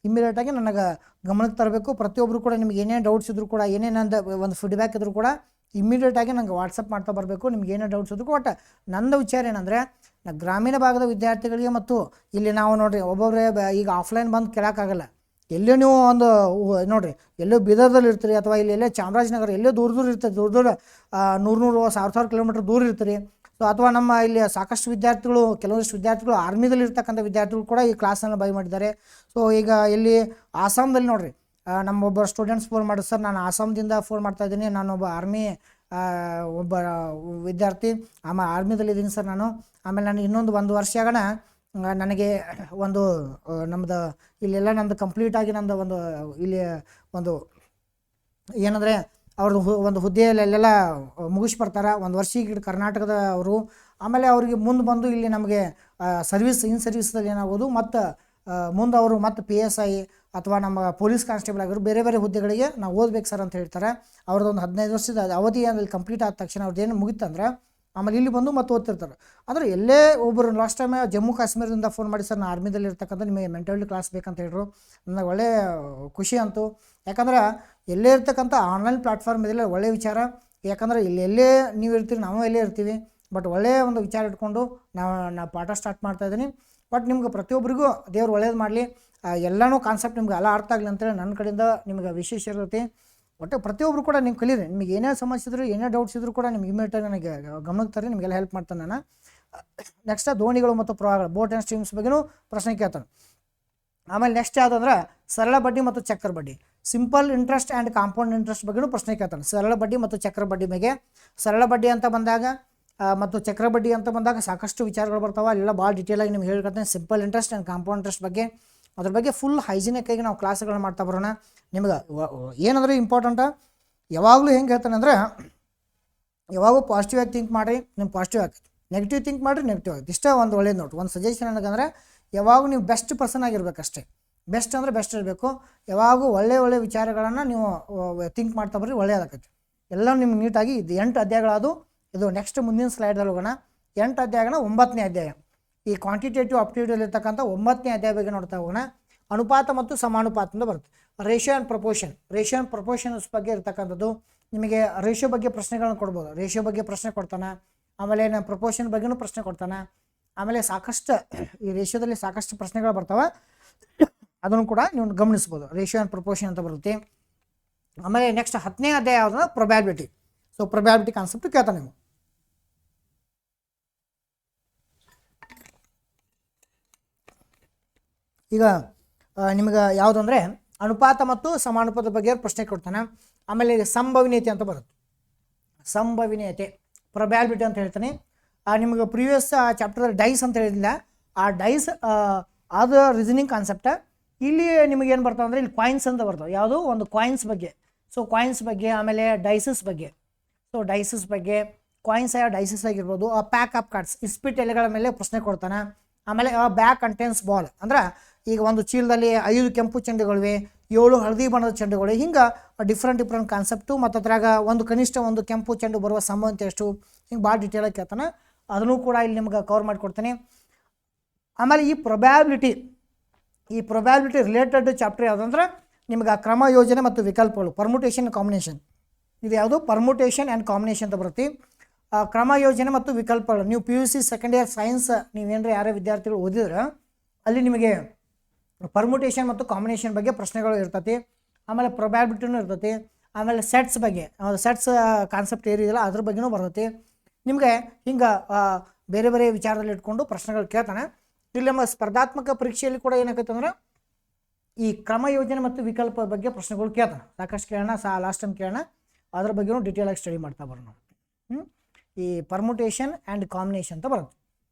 ಇಮ್ಮಿಡಿಯೇಟಾಗಿ ನನಗೆ ಗಮನಕ್ಕೆ ತರಬೇಕು. ಪ್ರತಿಯೊಬ್ಬರು ಕೂಡ ನಿಮ್ಗೆ ಏನೇನು ಡೌಟ್ಸ್ ಇದ್ರು ಕೂಡ, ಏನೇನಂದು ಒಂದು ಫೀಡ್ಬ್ಯಾಕ್ ಇದ್ರೂ ಕೂಡ ಇಮ್ಮಿಡಿಯೇಟಾಗಿ ನಂಗೆ ವಾಟ್ಸಪ್ ಮಾಡ್ತಾ ಬರಬೇಕು. ನಿಮ್ಗೆ ಏನೇ ಡೌಟ್ಸ್ ಇದ್ರು ಒಟ್ಟು ನಂದು ವಿಚಾರ ಏನಂದರೆ ಗ್ರಾಮೀಣ ಭಾಗದ ವಿದ್ಯಾರ್ಥಿಗಳಿಗೆ ಮತ್ತು ಇಲ್ಲಿ ನಾವು ನೋಡಿರಿ ಒಬ್ಬೊಬ್ಬರೇ ಈಗ ಆಫ್ಲೈನ್ ಬಂದು ಕೇಳೋಕ್ಕಾಗಲ್ಲ. ಎಲ್ಲೋ ನೀವು ಒಂದು ನೋಡಿರಿ, ಎಲ್ಲೋ ಬೀದರ್ದಲ್ಲಿ ಇರ್ತೀರಿ ಅಥವಾ ಇಲ್ಲಿ ಎಲ್ಲೇ ಚಾಮರಾಜನಗರ ಎಲ್ಲೋ ದೂರ ಇರ್ತೀರಿ, ದೂರ 100,000 ಕಿಲೋಮೀಟ್ರ್ ದೂರ ಇರ್ತೀರಿ. ಸೊ ಅಥವಾ ನಮ್ಮ ಇಲ್ಲಿ ಸಾಕಷ್ಟು ವಿದ್ಯಾರ್ಥಿಗಳು, ಕೆಲವೊಂದಿಷ್ಟು ವಿದ್ಯಾರ್ಥಿಗಳು ಆರ್ಮಿದಲ್ಲಿ ಇರ್ತಕ್ಕಂಥ ವಿದ್ಯಾರ್ಥಿಗಳು ಕೂಡ ಈ ಕ್ಲಾಸನ್ನು ಬೈ ಮಾಡಿದ್ದಾರೆ. ಸೊ ಈಗ ಇಲ್ಲಿ ಆಸಾಮ್ದಲ್ಲಿ ನೋಡಿರಿ, ನಮ್ಮೊಬ್ಬ ಸ್ಟೂಡೆಂಟ್ಸ್ ಫೋನ್ ಮಾಡಿ, ಸರ್ ನಾನು ಆಸಾಮ್ದಿಂದ ಫೋನ್ ಮಾಡ್ತಾಯಿದ್ದೀನಿ, ನಾನೊಬ್ಬ ಆರ್ಮಿ ಒಬ್ಬ ವಿದ್ಯಾರ್ಥಿ, ಆರ್ಮಿದಲ್ಲಿ ಇದ್ದೀನಿ ಸರ್ ನಾನು. ಆಮೇಲೆ ನಾನು ಇನ್ನೊಂದು 1 ವರ್ಷ ಆಗೋಣ ನನಗೆ ಒಂದು ನಮ್ಮದು ಇಲ್ಲೆಲ್ಲ ನಮ್ಮದು ಕಂಪ್ಲೀಟಾಗಿ ನಮ್ಮದು ಒಂದು ಇಲ್ಲಿ ಒಂದು ಏನಂದರೆ ಅವ್ರದ್ದು ಒಂದು ಹುದ್ದೆಯಲ್ಲಿ ಅಲ್ಲೆಲ್ಲ ಮುಗಿಸಿ ಬರ್ತಾರೆ 1 ವರ್ಷ ಈಗ ಕರ್ನಾಟಕದ ಅವರು. ಆಮೇಲೆ ಅವ್ರಿಗೆ ಮುಂದೆ ಬಂದು ಇಲ್ಲಿ ನಮಗೆ ಇನ್ ಸರ್ವಿಸ್ದಲ್ಲಿ ಏನಾಗೋದು, ಮತ್ತು ಮುಂದೆ ಅವರು ಮತ್ತು PSI ಅಥವಾ ನಮ್ಮ ಪೊಲೀಸ್ ಕಾನ್ಸ್ಟೇಬಲ್ ಆಗಿರೋ ಬೇರೆ ಬೇರೆ ಹುದ್ದೆಗಳಿಗೆ ನಾವು ಓದ್ಬೇಕು ಸರ್ ಅಂತ ಹೇಳ್ತಾರೆ. ಅವ್ರದ್ದೊಂದು 15 ವರ್ಷದ ಅವಧಿ ಅಲ್ಲಿ ಕಂಪ್ಲೀಟ್ ಆದ ತಕ್ಷಣ ಅವ್ರದ್ದು ಏನು ಮುಗಿತಂದ್ರೆ ಆಮೇಲೆ ಇಲ್ಲಿ ಬಂದು ಮತ್ತೆ ಓದ್ತಿರ್ತಾರೆ. ಅಂದರೆ ಎಲ್ಲೇ ಒಬ್ಬರು ಲಾಸ್ಟ್ ಟೈಮ್ ಜಮ್ಮು ಕಾಶ್ಮೀರದಿಂದ ಫೋನ್ ಮಾಡಿ, ಸರ್ ನಾನು ಆರ್ಮಿದಲ್ಲಿ ಇರ್ತಕ್ಕಂಥ ನಿಮಗೆ ಮೆಂಟಲ್ ಕ್ಲಾಸ್ ಬೇಕಂತ ಹೇಳಿದ್ರು. ನನಗೆ ಒಳ್ಳೆ ಖುಷಿ ಅಂತು. ಯಾಕಂದ್ರೆ ಎಲ್ಲೇ ಇರ್ತಕ್ಕಂಥ ಆನ್ಲೈನ್ ಪ್ಲಾಟ್ಫಾರ್ಮ್ ಇದೆಲ್ಲ ಒಳ್ಳೆಯ ವಿಚಾರ. ಯಾಕಂದರೆ ಎಲ್ಲೇ ನೀವು ಇರ್ತೀರಿ, ನಾವು ಎಲ್ಲೇ ಇರ್ತೀವಿ. ಬಟ್ ಒಳ್ಳೆಯ ಒಂದು ವಿಚಾರ ಇಟ್ಕೊಂಡು ನಾವು ಪಾಠ ಸ್ಟಾರ್ಟ್ ಮಾಡ್ತಾಯಿದ್ದೀನಿ. ಬಟ್ ನಿಮ್ಗೆ ಪ್ರತಿಯೊಬ್ಬರಿಗೂ ದೇವ್ರು ಒಳ್ಳೇದು ಮಾಡಲಿ. ಎಲ್ಲನೂ ಕಾನ್ಸೆಪ್ಟ್ ನಿಮ್ಗೆ ಎಲ್ಲ ಅರ್ಥ ಆಗಲಿ ಅಂತೇಳಿ ನನ್ನ ಕಡೆಯಿಂದ ನಿಮ್ಗೆ ವಿಶೇಷ ಇರುತ್ತೆ. ಒಟ್ಟು ಪ್ರತಿಯೊಬ್ಬರು ಕೂಡ ನೀವು ಕಲೀರಿ. ನಿಮಗೆ ಏನೇ ಸಮಸ್ಯೆ ಇದ್ರು ಏನೇ ಡೌಟ್ಸ್ ಇದ್ದರೂ ಕೂಡ ನಿಮ್ಗೆ ಇಮಿಡಿಯೇಟಾಗಿ ನನಗೆ ಗಮನಕ್ಕೆ ತರ್ರಿ, ನಿಮಗೆಲ್ಲ ಹೆಲ್ಪ್ ಮಾಡ್ತಾನೆ ನಾನು. ನೆಕ್ಸ್ಟ್ ದೋಣಿಗಳು ಮತ್ತು ಪ್ರವಾಹಗಳು, ಬೋಟ್ ಆ್ಯಂಡ್ ಸ್ಟ್ರೀಮ್ಸ್ ಬಗ್ಗೆನೂ ಪ್ರಶ್ನೆ ಕೇಳ್ತಾನೆ. ಆಮೇಲೆ ನೆಕ್ಸ್ಟ್ ಯಾವುದಂದ್ರೆ ಸರಳ ಬಡ್ಡಿ ಮತ್ತು ಚಕ್ರ ಬಡ್ಡಿ, simple interest and compound interest ಬಗ್ಗೆನೂ ಪ್ರಶ್ನೆ ಕೇಳ್ತಾನೆ. ಸರಳ ಬಡ್ಡಿ ಮತ್ತು ಚಕ್ರ ಬಡ್ಡಿ ಬಗ್ಗೆ, ಸರಳ ಬಡ್ಡಿ ಅಂತ ಬಂದಾಗ ಮತ್ತು ಚಕ್ರ ಬಡ್ಡಿ ಅಂತ ಬಂದಾಗ ಸಾಕಷ್ಟು ವಿಚಾರಗಳು ಬರ್ತಾವೆ. ಅಲ್ಲೆಲ್ಲ ಭಾಳ ಡೀಟೇಲಾಗಿ ನಿಮ್ಗೆ ಹೇಳ್ಕೊಡ್ತೀನಿ. Simple interest and compound interest ಬಗ್ಗೆ, ಅದ್ರ ಬಗ್ಗೆ ಫುಲ್ ಹೈಜಿನಿಕ್ಕಾಗಿ ನಾವು ಕ್ಲಾಸ್ಗಳನ್ನ ಮಾಡ್ತಾ ಬರೋಣ. ನಿಮ್ಗೆ ಏನಂದ್ರೆ ಇಂಪಾರ್ಟೆಂಟ ಯಾವಾಗಲೂ ಹೆಂಗೆ ಹೇಳ್ತಾನೆ ಅಂದರೆ, ಯಾವಾಗೂ ಪಾಸಿಟಿವ್ ಆಗಿ ಥಿಂಕ್ ಮಾಡಿರಿ, ನಿಮ್ಗೆ ಪಾಸಿಟಿವ್ ಆಗ್ತದೆ. ನೆಗೆಟಿವ್ ಥಿಂಕ್ ಮಾಡಿರಿ, ನೆಗೆಟಿವ್ ಆಗುತ್ತೆ. ಇಷ್ಟೇ ಒಂದು ಒಳ್ಳೇದು ನೋಡ್ರಿ. ಒಂದು ಸಜೆಷನ್ ನನಗಂದ್ರೆ ಯಾವಾಗೂ ನೀವು ಬೆಸ್ಟ್ ಪರ್ಸನ್ ಆಗಿರ್ಬೇಕಷ್ಟೇ. ಬೆಸ್ಟ್ ಅಂದರೆ ಬೆಸ್ಟ್ ಇರಬೇಕು. ಯಾವಾಗೂ ಒಳ್ಳೆ ವಿಚಾರಗಳನ್ನು ನೀವು ಥಿಂಕ್ ಮಾಡ್ತಾ ಬರ್ರಿ, ಒಳ್ಳೆಯದಾಗತ್ತೆ. ಎಲ್ಲ ನಿಮ್ಗೆ ನೀಟಾಗಿ ಇದು 8 ಅಧ್ಯಾಯಗಳದು. ಇದು ನೆಕ್ಸ್ಟ್ ಮುಂದಿನ ಸ್ಲೈಡ್ದಲ್ಲಿ ಹೋಗೋಣ. 8 ಅಧ್ಯಾಯಗಳ 9ನೇ ಅಧ್ಯಾಯ, ಈ ಕ್ವಾಂಟಿಟೇಟಿವ್ ಅಪ್ಟಿಟ್ಯೂಡ್ ಇರ್ತಕ್ಕಂಥ 9ನೇ ಅಧ್ಯಾಯ ಬಗ್ಗೆ ನೋಡ್ತಾ ಹೋಗೋಣ. ಅನುಪಾತ ಮತ್ತು ಸಮಾನುಪಾತ ಅಂತ ಬರುತ್ತೆ. ರೇಷಿಯೋ ಆ್ಯಂಡ್ ಪ್ರಪೋರ್ಷನ್ಸ್ ಬಗ್ಗೆ ಇರ್ತಕ್ಕಂಥದ್ದು. ನಿಮಗೆ ರೇಷಿಯೋ ಬಗ್ಗೆ ಪ್ರಶ್ನೆಗಳನ್ನ ಕೊಡ್ಬೋದು. ರೇಷಿಯೋ ಬಗ್ಗೆ ಪ್ರಶ್ನೆ ಕೊಡ್ತಾನೆ. ಆಮೇಲೆ ಪ್ರಪೋರ್ಷನ್ ಬಗ್ಗೆನೂ ಪ್ರಶ್ನೆ ಕೊಡ್ತಾನೆ. ಆಮೇಲೆ ಸಾಕಷ್ಟು ಈ ರೇಷಿಯೋದಲ್ಲಿ ಸಾಕಷ್ಟು ಪ್ರಶ್ನೆಗಳು ಬರ್ತಾವೆ, ಅದನ್ನು ಕೂಡ ನೀವು ಗಮನಿಸ್ಬೋದು. ರೇಷಿಯೋ ಆ್ಯಂಡ್ ಪ್ರಪೋರ್ಷನ್ ಅಂತ ಬರುತ್ತೆ. ಆಮೇಲೆ ನೆಕ್ಸ್ಟ್ 10ನೇ ಅಧ್ಯಾಯ ಯಾವುದಂದ್ರೆ ಪ್ರೊಬ್ಯಾಬಿಲಿಟಿ. ಸೊ ಪ್ರೊಬ್ಯಾಬಿಲಿಟಿ ಕಾನ್ಸೆಪ್ಟ್ ಕೇಳ್ತಾನೆ ನೀವು. ಈಗ ನಿಮ್ಗೆ ಯಾವುದಂದರೆ ಅನುಪಾತ ಮತ್ತು ಸಮಾನುಪಾತ ಬಗ್ಗೆ ಪ್ರಶ್ನೆ ಕೊಡ್ತಾನೆ. ಆಮೇಲೆ ಸಂಭವನೀಯತೆ ಅಂತ ಬರುತ್ತೆ. ಸಂಭವನೀಯತೆ ಪ್ರೊಬ್ಯಾಬಿಲಿಟಿ ಅಂತ ಹೇಳ್ತಾನೆ. ನಿಮಗೆ ಪ್ರೀವಿಯಸ್ ಚಾಪ್ಟರ್ ಡೈಸ್ ಅಂತ ಹೇಳಿಲ್ಲ, ಆ ಡೈಸ್ ಅದು ರೀಸನಿಂಗ್ ಕಾನ್ಸೆಪ್ಟ. ಇಲ್ಲಿ ನಿಮಗೇನು ಬರ್ತಾವೆ ಅಂದರೆ ಇಲ್ಲಿ ಕಾಯಿನ್ಸ್ ಅಂತ ಬರ್ತಾವೆ. ಯಾವುದು ಒಂದು ಕಾಯಿನ್ಸ್ ಬಗ್ಗೆ. ಸೊ ಕಾಯಿನ್ಸ್ ಬಗ್ಗೆ, ಆಮೇಲೆ ಡೈಸಸ್ ಬಗ್ಗೆ. ಸೊ ಡೈಸಸ್ ಬಗ್ಗೆ, ಕಾಯಿನ್ಸ್ ಡೈಸಸ್ ಆಗಿರ್ಬೋದು. ಆ ಪ್ಯಾಕ್ ಆಫ್ ಕಾರ್ಡ್ಸ್, ಇಸ್ಪಿಟ್ ಎಲೆಗಳ ಮೇಲೆ ಪ್ರಶ್ನೆ ಕೊಡ್ತಾನೆ. ಆಮೇಲೆ ಬ್ಯಾಗ್ ಕಂಟೆನ್ಸ್ ಬಾಲ್ ಅಂದ್ರೆ ಈಗ ಒಂದು ಚೀಲದಲ್ಲಿ 5 ಕೆಂಪು ಚೆಂಡುಗಳಿವೆ, 7 ಹಳದಿ ಬಣ್ಣದ ಚೆಂಡುಗಳು. ಹಿಂಗೆ ಡಿಫ್ರೆಂಟ್ ಕಾನ್ಸೆಪ್ಟು. ಮತ್ತು ಅದ್ರಾಗ ಒಂದು ಕನಿಷ್ಠ ಒಂದು ಕೆಂಪು ಚೆಂಡು ಬರುವ ಸಂಭವನೀಯತೆ ಎಷ್ಟು, ಹಿಂಗೆ ಭಾಳ ಡೀಟೇಲಾಗಿ ಕೇಳ್ತಾನೆ. ಅದನ್ನು ಕೂಡ ಇಲ್ಲಿ ನಿಮ್ಗೆ ಕವರ್ ಮಾಡಿಕೊಡ್ತೀನಿ. ಆಮೇಲೆ ಈ ಪ್ರೊಬ್ಯಾಬಿಲಿಟಿ ರಿಲೇಟೆಡ್ ಚಾಪ್ಟರ್ ಯಾವುದಂದ್ರೆ ನಿಮ್ಗೆ ಕ್ರಮ ಯೋಜನೆ ಮತ್ತು ವಿಕಲ್ಪಗಳು, ಪರ್ಮುಟೇಷನ್ ಕಾಂಬಿನೇಷನ್. ಇದು ಯಾವುದು ಪರ್ಮುಟೇಷನ್ ಆ್ಯಂಡ್ ಕಾಂಬಿನೇಷನ್ ಅಂತ ಬರುತ್ತೆ. ಕ್ರಮ ಯೋಜನೆ ಮತ್ತು ವಿಕಲ್ಪಗಳು. ನೀವು PUC ಸೆಕೆಂಡ್ ಇಯರ್ ಸೈನ್ಸ್ ನೀವೇನರ ಯಾರೇ ವಿದ್ಯಾರ್ಥಿಗಳು ಓದಿದ್ರೆ ಅಲ್ಲಿ ನಿಮಗೆ ಪರ್ಮುಟೇಷನ್ ಮತ್ತು ಕಾಂಬಿನೇಷನ್ ಬಗ್ಗೆ ಪ್ರಶ್ನೆಗಳು ಇರ್ತೈತಿ. ಆಮೇಲೆ ಪ್ರೊಬ್ಯಾಬಿಲಿಟಿನೂ ಇರ್ತೈತಿ. ಆಮೇಲೆ ಸೆಟ್ಸ್ ಬಗ್ಗೆ, ಸೆಟ್ಸ್ ಕಾನ್ಸೆಪ್ಟ್ ಏರಿದೆಯಲ್ಲ ಅದ್ರ ಬಗ್ಗೆನೂ ಬರ್ತೈತಿ. ನಿಮಗೆ ಹಿಂಗೆ ಬೇರೆ ವಿಚಾರದಲ್ಲಿ ಇಟ್ಕೊಂಡು ಪ್ರಶ್ನೆಗಳು ಕೇಳ್ತಾನೆ. ಇಲ್ಲಿ ನಮ್ಮ ಸ್ಪರ್ಧಾತ್ಮಕ ಪರೀಕ್ಷೆಯಲ್ಲಿ ಕೂಡ ಏನಾಗೈತೆ ಅಂದ್ರೆ ಈ ಕ್ರಮ ಯೋಜನೆ ಮತ್ತು ವಿಕಲ್ಪ ಬಗ್ಗೆ ಪ್ರಶ್ನೆಗಳು ಕೇಳ್ತಾನೆ. ಸಾಕಷ್ಟು ಕೇಳೋಣ, ಲಾಸ್ಟ್ ಟೈಮ್ ಕೇಳೋಣ. ಅದ್ರ ಬಗ್ಗೆನೂ ಡೀಟೇಲಾಗಿ ಸ್ಟಡಿ ಮಾಡ್ತಾ ಬರೋಣ. ಈ ಪರ್ಮುಟೇಷನ್ ಆ್ಯಂಡ್ ಕಾಂಬಿನೇಷನ್ ಅಂತ ಬರುತ್ತೆ.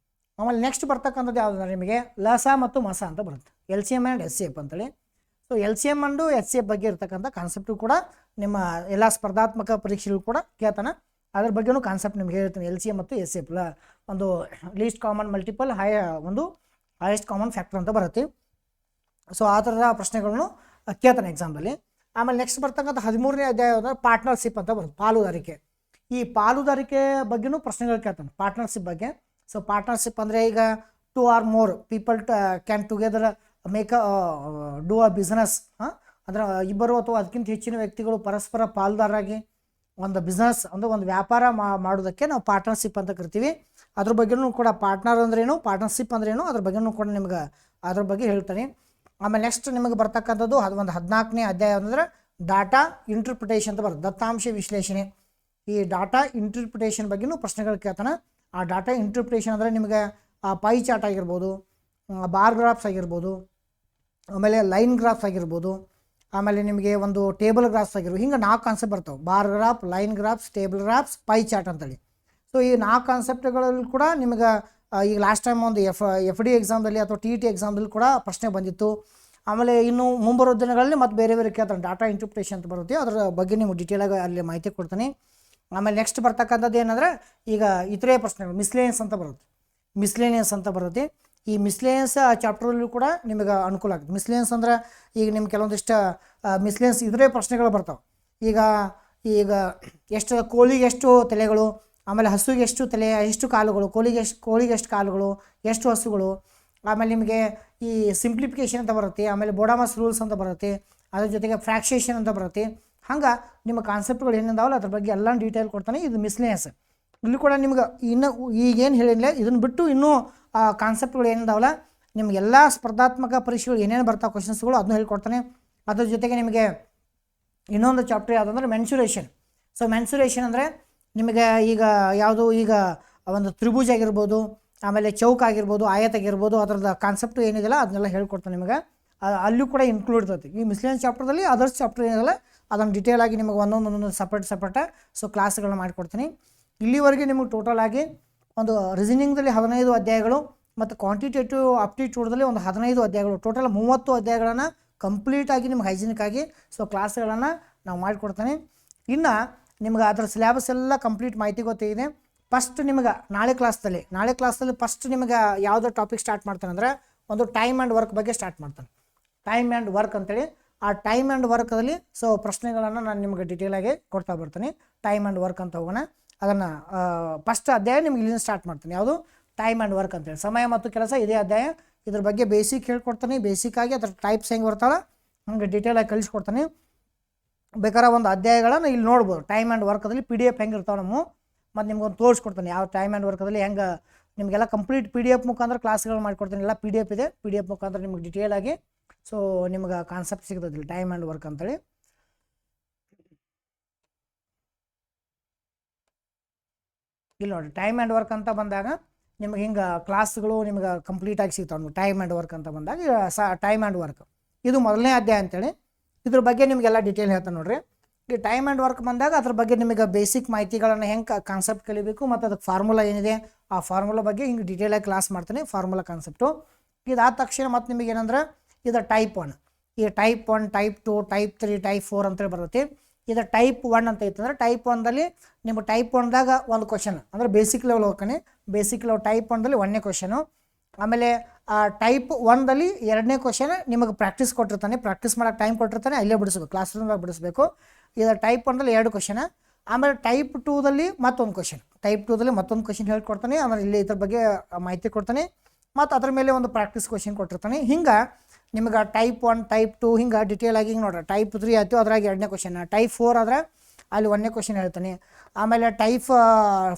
ಆಮೇಲೆ ನೆಕ್ಸ್ಟ್ ಬರ್ತಕ್ಕಂಥದ್ದು ಯಾವುದಂದ್ರೆ ನಿಮಗೆ ಲಸ ಮತ್ತು ಮಸ ಅಂತ ಬರುತ್ತೆ. LCM ಆ್ಯಂಡ್ SCF ಅಂತೇಳಿ. ಸೊ LCM ಅಂಡು SCF ಬಗ್ಗೆ ಇರ್ತಕ್ಕಂಥ ಕಾನ್ಸೆಪ್ಟು ಕೂಡ ನಿಮ್ಮ ಎಲ್ಲ ಸ್ಪರ್ಧಾತ್ಮಕ ಪರೀಕ್ಷೆಗಳು ಕೂಡ ಕೇಳ್ತಾನೆ. ಅದ್ರ ಬಗ್ಗೆನೂ ಕಾನ್ಸೆಪ್ಟ್ ನಿಮ್ಗೆ ಹೇಳ್ತೀನಿ. LCM ಮತ್ತು SCF ಒಂದು ಲೀಸ್ಟ್ ಕಾಮನ್ ಮಲ್ಟಿಪಲ್ ಒಂದು ಹೈಯೆಸ್ಟ್ ಕಾಮನ್ ಫ್ಯಾಕ್ಟರ್ ಅಂತ ಬರುತ್ತೆ. ಸೊ ಆ ಥರದ ಪ್ರಶ್ನೆಗಳನ್ನು ಕೇಳ್ತಾನೆ ಎಕ್ಸಾಮ್ದಲ್ಲಿ. ಆಮೇಲೆ ನೆಕ್ಸ್ಟ್ ಬರ್ತಕ್ಕಂಥ 13ನೇ ಅಧ್ಯಾಯ ಪಾರ್ಟ್ನರ್ಶಿಪ್ ಅಂತ ಬರುತ್ತೆ, ಪಾಲುದಾರಿಕೆ. ಈ ಪಾಲುದಾರಿಕೆ ಬಗ್ಗೆನೂ ಪ್ರಶ್ನೆಗಳು ಕೇಳ್ತಾನೆ, ಪಾರ್ಟ್ನರ್ಶಿಪ್ ಬಗ್ಗೆ. ಸೊ ಪಾರ್ಟ್ನರ್ಶಿಪ್ ಅಂದರೆ ಈಗ 2 or more people can together make do a business. ಅಂದರೆ 2 ಅಥವಾ ಅದಕ್ಕಿಂತ ಹೆಚ್ಚಿನ ವ್ಯಕ್ತಿಗಳು ಪರಸ್ಪರ ಪಾಲುದಾರರಾಗಿ ಒಂದು ಬಿಸ್ನೆಸ್ ಅಂದರೆ ಒಂದು ವ್ಯಾಪಾರ ಮಾಡೋದಕ್ಕೆ ನಾವು ಪಾರ್ಟ್ನರ್ಶಿಪ್ ಅಂತ ಕರಿತೀವಿ. ಅದ್ರ ಬಗ್ಗೆನೂ ಕೂಡ ಪಾರ್ಟ್ನರ್ ಅಂದ್ರೇನು, ಪಾರ್ಟ್ನರ್ಶಿಪ್ ಅಂದ್ರೇನು, ಅದ್ರ ಬಗ್ಗೆನೂ ಕೂಡ ನಿಮ್ಗೆ ಅದ್ರ ಬಗ್ಗೆ ಹೇಳ್ತಾನೆ. ಆಮೇಲೆ ನೆಕ್ಸ್ಟ್ ನಿಮಗೆ ಬರ್ತಕ್ಕಂಥದ್ದು ಒಂದು 14ನೇ ಅಧ್ಯಾಯ ಅಂದರೆ ಡಾಟಾ ಇಂಟರ್ಪ್ರಿಟೇಷನ್ ಅಂತ ಬರುತ್ತೆ, ದತ್ತಾಂಶ ವಿಶ್ಲೇಷಣೆ. ಈ ಡಾಟಾ ಇಂಟರ್ಪ್ರಿಟೇಷನ್ ಬಗ್ಗೆನೂ ಪ್ರಶ್ನೆಗಳು ಕೇಳ್ತಾನೆ. ಆ ಡಾಟಾ ಇಂಟರ್ಪ್ರಿಟೇಷನ್ ಅಂದರೆ ನಿಮಗೆ ಪೈ ಚಾರ್ಟ್ ಆಗಿರ್ಬೋದು, ಬಾರ್ ಗ್ರಾಫ್ಸ್ ಆಗಿರ್ಬೋದು, ಆಮೇಲೆ ಲೈನ್ ಗ್ರಾಫ್ಸ್ ಆಗಿರ್ಬೋದು, ಆಮೇಲೆ ನಿಮಗೆ ಒಂದು ಟೇಬಲ್ ಗ್ರಾಫ್ಸ್ ಆಗಿರ್ಬೋದು. ಹಿಂಗೆ 4 ಕಾನ್ಸೆಪ್ಟ್ ಬರ್ತಾವೆ: bar graph, line graphs, table graphs, pi chart ಅಂತೇಳಿ. ಸೊ ಈ 4 ಕಾನ್ಸೆಪ್ಟ್ಗಳಲ್ಲಿ ಕೂಡ ನಿಮಗೆ ಈಗ ಲಾಸ್ಟ್ ಟೈಮ್ ಒಂದು FD ಎಕ್ಸಾಮ್ದಲ್ಲಿ ಅಥವಾ TET ಎಕ್ಸಾಮ್ದಲ್ಲಿ ಕೂಡ ಪ್ರಶ್ನೆ ಬಂದಿತ್ತು. ಆಮೇಲೆ ಇನ್ನು ಮುಂಬರುವ ದಿನಗಳಲ್ಲಿ ಮತ್ತು ಬೇರೆ ಕೇಳ್ತಾನೆ. ಡಾಟಾ ಇಂಟರ್ಪ್ರಿಟೇಷನ್ ಅಂತ ಬರುತ್ತೆ, ಅದರ ಬಗ್ಗೆ ನಿಮ್ಗೆ ಡೀಟೇಲಾಗಿ ಅಲ್ಲಿ ಮಾಹಿತಿ ಕೊಡ್ತೀನಿ. ಆಮೇಲೆ ನೆಕ್ಸ್ಟ್ ಬರ್ತಕ್ಕಂಥದ್ದು ಏನಂದರೆ ಈಗ ಇತರೆ ಪ್ರಶ್ನೆಗಳು ಮಿಸ್ಲೇನಿಯಸ್ ಅಂತ ಬರುತ್ತೆ. ಈ ಮಿಸ್ಲೇನಿಯಸ್ ಚಾಪ್ಟ್ರಲ್ಲೂ ಕೂಡ ನಿಮಗೆ ಅನುಕೂಲ ಆಗುತ್ತೆ. ಮಿಸ್ಲೇನಿಯಸ್ ಅಂದರೆ ಈಗ ನಿಮ್ಗೆ ಕೆಲವೊಂದಿಷ್ಟು ಮಿಸ್ಲೇನಿಯಸ್ ಇತರೆ ಪ್ರಶ್ನೆಗಳು ಬರ್ತಾವೆ. ಈಗ ಎಷ್ಟು ಕೋಳಿಗೆ ಎಷ್ಟು ತಲೆಗಳು, ಆಮೇಲೆ ಹಸುವಿಗೆ ಎಷ್ಟು ತಲೆ, ಎಷ್ಟು ಕಾಲುಗಳು, ಕೋಳಿಗೆ ಎಷ್ಟು ಕಾಲುಗಳು, ಎಷ್ಟು ಹಸುಗಳು. ಆಮೇಲೆ ನಿಮಗೆ ಈ ಸಿಂಪ್ಲಿಫಿಕೇಷನ್ ಅಂತ ಬರುತ್ತೆ. ಆಮೇಲೆ ಬೋಡಾಮಸ್ ರೂಲ್ಸ್ ಅಂತ ಬರುತ್ತೆ. ಅದ್ರ ಜೊತೆಗೆ ಫ್ರ್ಯಾಕ್ಷೇಷನ್ ಅಂತ ಬರುತ್ತೆ. ಹಂಗೆ ನಿಮ್ಮ ಕಾನ್ಸೆಪ್ಟ್ಗಳು ಏನಿದಾವಲ್ಲ ಅದ್ರ ಬಗ್ಗೆ ಎಲ್ಲ ಡೀಟೇಲ್ ಕೊಡ್ತಾನೆ. ಇದು ಮಿಸ್ಲೇನಿಯಸ್. ಇಲ್ಲಿ ಕೂಡ ನಿಮ್ಗೆ ಇನ್ನು ಈಗೇನು ಹೇಳಿಲ್ಲ, ಇದನ್ನು ಬಿಟ್ಟು ಇನ್ನೂ ಕಾನ್ಸೆಪ್ಟ್ಗಳು ಏನಿದಾವಲ್ಲ ನಿಮಗೆಲ್ಲ ಸ್ಪರ್ಧಾತ್ಮಕ ಪರೀಕ್ಷೆಗಳು ಏನೇನು ಬರ್ತಾವೆ ಕ್ವಶನ್ಸ್ಗಳು ಅದನ್ನು ಹೇಳ್ಕೊಡ್ತಾನೆ. ಅದ್ರ ಜೊತೆಗೆ ನಿಮಗೆ ಇನ್ನೊಂದು ಚಾಪ್ಟರ್ ಯಾವುದಂದ್ರೆ ಮೆನ್ಸುರೇಷನ್. ಸೊ ಮೆನ್ಸುರೇಷನ್ ಅಂದರೆ ನಿಮಗೆ ಈಗ ಯಾವುದು ಈಗ ಒಂದು ತ್ರಿಭುಜ ಆಗಿರ್ಬೋದು, ಆಮೇಲೆ ಚೌಕ ಆಗಿರ್ಬೋದು, ಆಯತ ಆಗಿರ್ಬೋದು, ಅದರದ್ದು ಕಾನ್ಸೆಪ್ಟು ಏನಿದೆಯಲ್ಲ ಅದನ್ನೆಲ್ಲ ಹೇಳ್ಕೊಡ್ತಾನೆ ನಿಮಗೆ. ಅಲ್ಲೂ ಕೂಡ ಇನ್ಕ್ಲೂಡ್ ಇರ್ತೈತಿ. ಈ ಮಿಸ್ಲೆನಿಯಸ್ ಚಾಪ್ಟರ್ದಲ್ಲಿ ಅದರ್ಸ್ ಚಾಪ್ಟರ್ ಏನಿದೆಯಲ್ಲ ಅದನ್ನು ಡಿಟೇಲ್ ಆಗಿ ನಿಮಗೆ ಒಂದೊಂದು ಸಪ್ರೇಟ್ ಸೊ ಕ್ಲಾಸ್ಗಳನ್ನ ಮಾಡಿಕೊಡ್ತೀನಿ. ಇಲ್ಲಿವರೆಗೆ ನಿಮಗೆ ಟೋಟಲ್ ಆಗಿ ಒಂದು ರೀಸನಿಂಗ್ದಲ್ಲಿ 15 ಅಧ್ಯಾಯಗಳು ಮತ್ತು ಕ್ವಾಂಟಿಟೇಟಿವ್ ಆಪ್ಟಿಟ್ಯೂಡ್ದಲ್ಲಿ ಒಂದು 15 ಅಧ್ಯಾಯಗಳು, ಟೋಟಲ್ 30 ಅಧ್ಯಾಯಗಳನ್ನು ಕಂಪ್ಲೀಟಾಗಿ ನಿಮ್ಗೆ ಹೈಜಿನಿಕ್ ಆಗಿ ಸೊ ಕ್ಲಾಸ್ಗಳನ್ನು ನಾವು ಮಾಡಿಕೊಡ್ತೇನೆ. ಇನ್ನು ನಿಮ್ಗೆ ಅದರ ಸಿಲೆಬಸ್ ಎಲ್ಲ ಕಂಪ್ಲೀಟ್ ಮಾಹಿತಿ ಗೊತ್ತಿದೆ. ಫಸ್ಟ್ ನಿಮ್ಗೆ ನಾಳೆ ಕ್ಲಾಸ್ದಲ್ಲಿ ಫಸ್ಟ್ ನಿಮಗೆ ಯಾವುದೋ ಟಾಪಿಕ್ ಸ್ಟಾರ್ಟ್ ಮಾಡ್ತಾನೆ ಅಂದರೆ ಒಂದು ಟೈಮ್ ಆ್ಯಂಡ್ ವರ್ಕ್ ಬಗ್ಗೆ ಸ್ಟಾರ್ಟ್ ಮಾಡ್ತಾನೆ. ಟೈಮ್ ಆ್ಯಂಡ್ ವರ್ಕ್ ಅಂತೇಳಿ ಆ ಟೈಮ್ ಆ್ಯಂಡ್ ವರ್ಕಲ್ಲಿ ಸೊ ಪ್ರಶ್ನೆಗಳನ್ನು ನಾನು ನಿಮಗೆ ಡೀಟೇಲಾಗಿ ಕೊಡ್ತಾ ಬರ್ತೀನಿ. ಟೈಮ್ ಆ್ಯಂಡ್ ವರ್ಕ್ ಅಂತ ಹೋಗೋಣ. ಅದನ್ನು ಫಸ್ಟ್ ಅಧ್ಯಾಯ ನಿಮ್ಗೆ ಇಲ್ಲಿಂದ ಸ್ಟಾರ್ಟ್ ಮಾಡ್ತೀನಿ. ಯಾವುದು ಟೈಮ್ ಆ್ಯಂಡ್ ವರ್ಕ್ ಅಂತೇಳಿ, ಸಮಯ ಮತ್ತು ಕೆಲಸ, ಇದೇ ಅಧ್ಯಾಯ. ಇದ್ರ ಬಗ್ಗೆ ಬೇಸಿಕ್ ಹೇಳ್ಕೊಡ್ತೀನಿ. ಬೇಸಿಕ್ಕಾಗಿ ಅದ್ರ ಟೈಪ್ಸ್ ಹೆಂಗೆ ಬರ್ತಾವೆ ಹಂಗೆ ಡೀಟೇಲಾಗಿ ಕಲಿಸ್ಕೊಡ್ತೀನಿ. ಬೇಕಾದ್ರೆ ಒಂದು ಅಧ್ಯಾಯಗಳನ್ನು ಇಲ್ಲಿ ನೋಡ್ಬೋದು. ಟೈಮ್ ಆ್ಯಂಡ್ ವರ್ಕದಲ್ಲಿ PDF ಹೆಂಗೆ ಇರ್ತಾವೆ ನಮ್ಮ ಮತ್ತು ನಿಮ್ಗೊಂದು ತೋರಿಸ್ಕೊಡ್ತೀನಿ ಯಾವ ಟೈಮ್ ಆ್ಯಂಡ್ ವರ್ಕದಲ್ಲಿ ಹೆಂಗೆ ನಿಮಗೆಲ್ಲ ಕಂಪ್ಲೀಟ್ PDF ಮುಖಾಂತರ ಕ್ಲಾಸ್ಗಳು ಮಾಡಿಕೊಡ್ತೀನಿ. ಎಲ್ಲ PDF ಇದೆ. PDF ಮುಖಾಂತರ ನಿಮ್ಗೆ ಡೀಟೇಲಾಗಿ ಸೊ ನಿಮ್ಗೆ ಕಾನ್ಸೆಪ್ಟ್ ಸಿಗ್ತದಿಲ್ಲ ಟೈಮ್ ಆ್ಯಂಡ್ ವರ್ಕ್ ಅಂತೇಳಿ. ಇಲ್ಲಿ ನೋಡಿ ಟೈಮ್ ಆ್ಯಂಡ್ ವರ್ಕ್ ಅಂತ ಬಂದಾಗ ನಿಮ್ಗೆ ಹಿಂಗೆ ಕ್ಲಾಸ್ಗಳು ನಿಮ್ಗೆ ಕಂಪ್ಲೀಟಾಗಿ ಸಿಗ್ತಾವೆ. ಟೈಮ್ ಆ್ಯಂಡ್ ವರ್ಕ್ ಅಂತ ಬಂದಾಗ ಟೈಮ್ ಆ್ಯಂಡ್ ವರ್ಕ್ ಇದು ಮೊದಲನೇ ಅಧ್ಯಾಯ ಅಂತೇಳಿ ಇದ್ರ ಬಗ್ಗೆ ನಿಮಗೆಲ್ಲ ಡೀಟೇಲ್ ಹೇಳ್ತಾನೆ ನೋಡ್ರಿ. ಈ ಟೈಮ್ ಆ್ಯಂಡ್ ವರ್ಕ್ ಬಂದಾಗ ಅದ್ರ ಬಗ್ಗೆ ನಿಮಗೆ ಬೇಸಿಕ್ ಮಾಹಿತಿಗಳನ್ನು ಹೆಂಗೆ ಕಾನ್ಸೆಪ್ಟ್ ಕಲಿಬೇಕು ಮತ್ತು ಅದಕ್ಕೆ ಫಾರ್ಮುಲಾ ಏನಿದೆ ಆ ಫಾರ್ಮುಲಾ ಬಗ್ಗೆ ಹಿಂಗೆ ಡೀಟೇಲಾಗಿ ಕ್ಲಾಸ್ ಮಾಡ್ತೀನಿ. ಫಾರ್ಮುಲಾ ಕಾನ್ಸೆಪ್ಟು ಇದಾದ ತಕ್ಷಣ ಮತ್ತು ನಿಮಗೆ ಏನಂದ್ರೆ ಇದು ಟೈಪ್ 1, ಈ ಟೈಪ್ 1, ಟೈಪ್ 2, ಟೈಪ್ 3, ಟೈಪ್ 4 ಅಂತೇಳಿ ಬರುತ್ತೆ. ಇದು ಟೈಪ್ 1 ಅಂತ ಇತ್ತಂದ್ರೆ ಟೈಪ್ 1ದಲ್ಲಿ ನಿಮಗೆ ಟೈಪ್ 1ದಾಗ ಒಂದು ಕ್ವಶನ್ ಅಂದರೆ ಬೇಸಿಕ್ ಲೆವೆಲ್ ಹೋಗ್ತಾನೆ. ಬೇಸಿಕ್ ಲೆವೆಲ್ ಟೈಪ್ 1ದಲ್ಲಿ 1ನೇ ಕ್ವಶನು. ಆಮೇಲೆ ಟೈಪ್ 1ದಲ್ಲಿ 2ನೇ ಕ್ವಶನ್ ನಿಮಗೆ ಪ್ರಾಕ್ಟೀಸ್ ಕೊಟ್ಟಿರ್ತಾನೆ. ಪ್ರಾಕ್ಟೀಸ್ ಮಾಡೋಕ್ಕೆ ಟೈಮ್ ಕೊಟ್ಟಿರ್ತಾನೆ, ಅಲ್ಲೇ ಬಿಡಿಸ್ಬೇಕು, ಕ್ಲಾಸ್ ರೂಮ್ದಾಗ ಬಿಡಿಸ್ಬೇಕು. ಇದು ಟೈಪ್ 1ದಲ್ಲಿ 2 ಕ್ವಶನ್. ಆಮೇಲೆ ಟೈಪ್ 2ದಲ್ಲಿ ಮತ್ತೊಂದು ಕ್ವಶನ್. ಟೈಪ್ 2ದಲ್ಲಿ ಮತ್ತೊಂದು ಕ್ವಶನ್ ಹೇಳ್ಕೊಡ್ತಾನೆ. ಆಮೇಲೆ ಇಲ್ಲಿ ಇದ್ರ ಬಗ್ಗೆ ಮಾಹಿತಿ ಕೊಡ್ತಾನೆ ಮತ್ತು ಅದ್ರ ಮೇಲೆ ಒಂದು ಪ್ರಾಕ್ಟೀಸ್ ಕ್ವಶನ್ ಕೊಟ್ಟಿರ್ತಾನೆ. ಹಿಂಗೆ ನಿಮ್ಗೆ ಟೈಪ್ 1, ಟೈಪ್ 2 ಹಿಂಗೆ ಡೀಟೇಲಾಗಿ ಹಿಂಗೆ ನೋಡ್ರಿ. ಟೈಪ್ 3 ಆಯಿತು, ಅದ್ರಾಗ 2ನೇ ಕ್ವಶನ್. ಟೈಪ್ 4 ಆದರೆ ಅಲ್ಲಿ 1ನೇ ಕ್ವಶನ್ ಹೇಳ್ತಾನೆ. ಆಮೇಲೆ ಟೈಪ್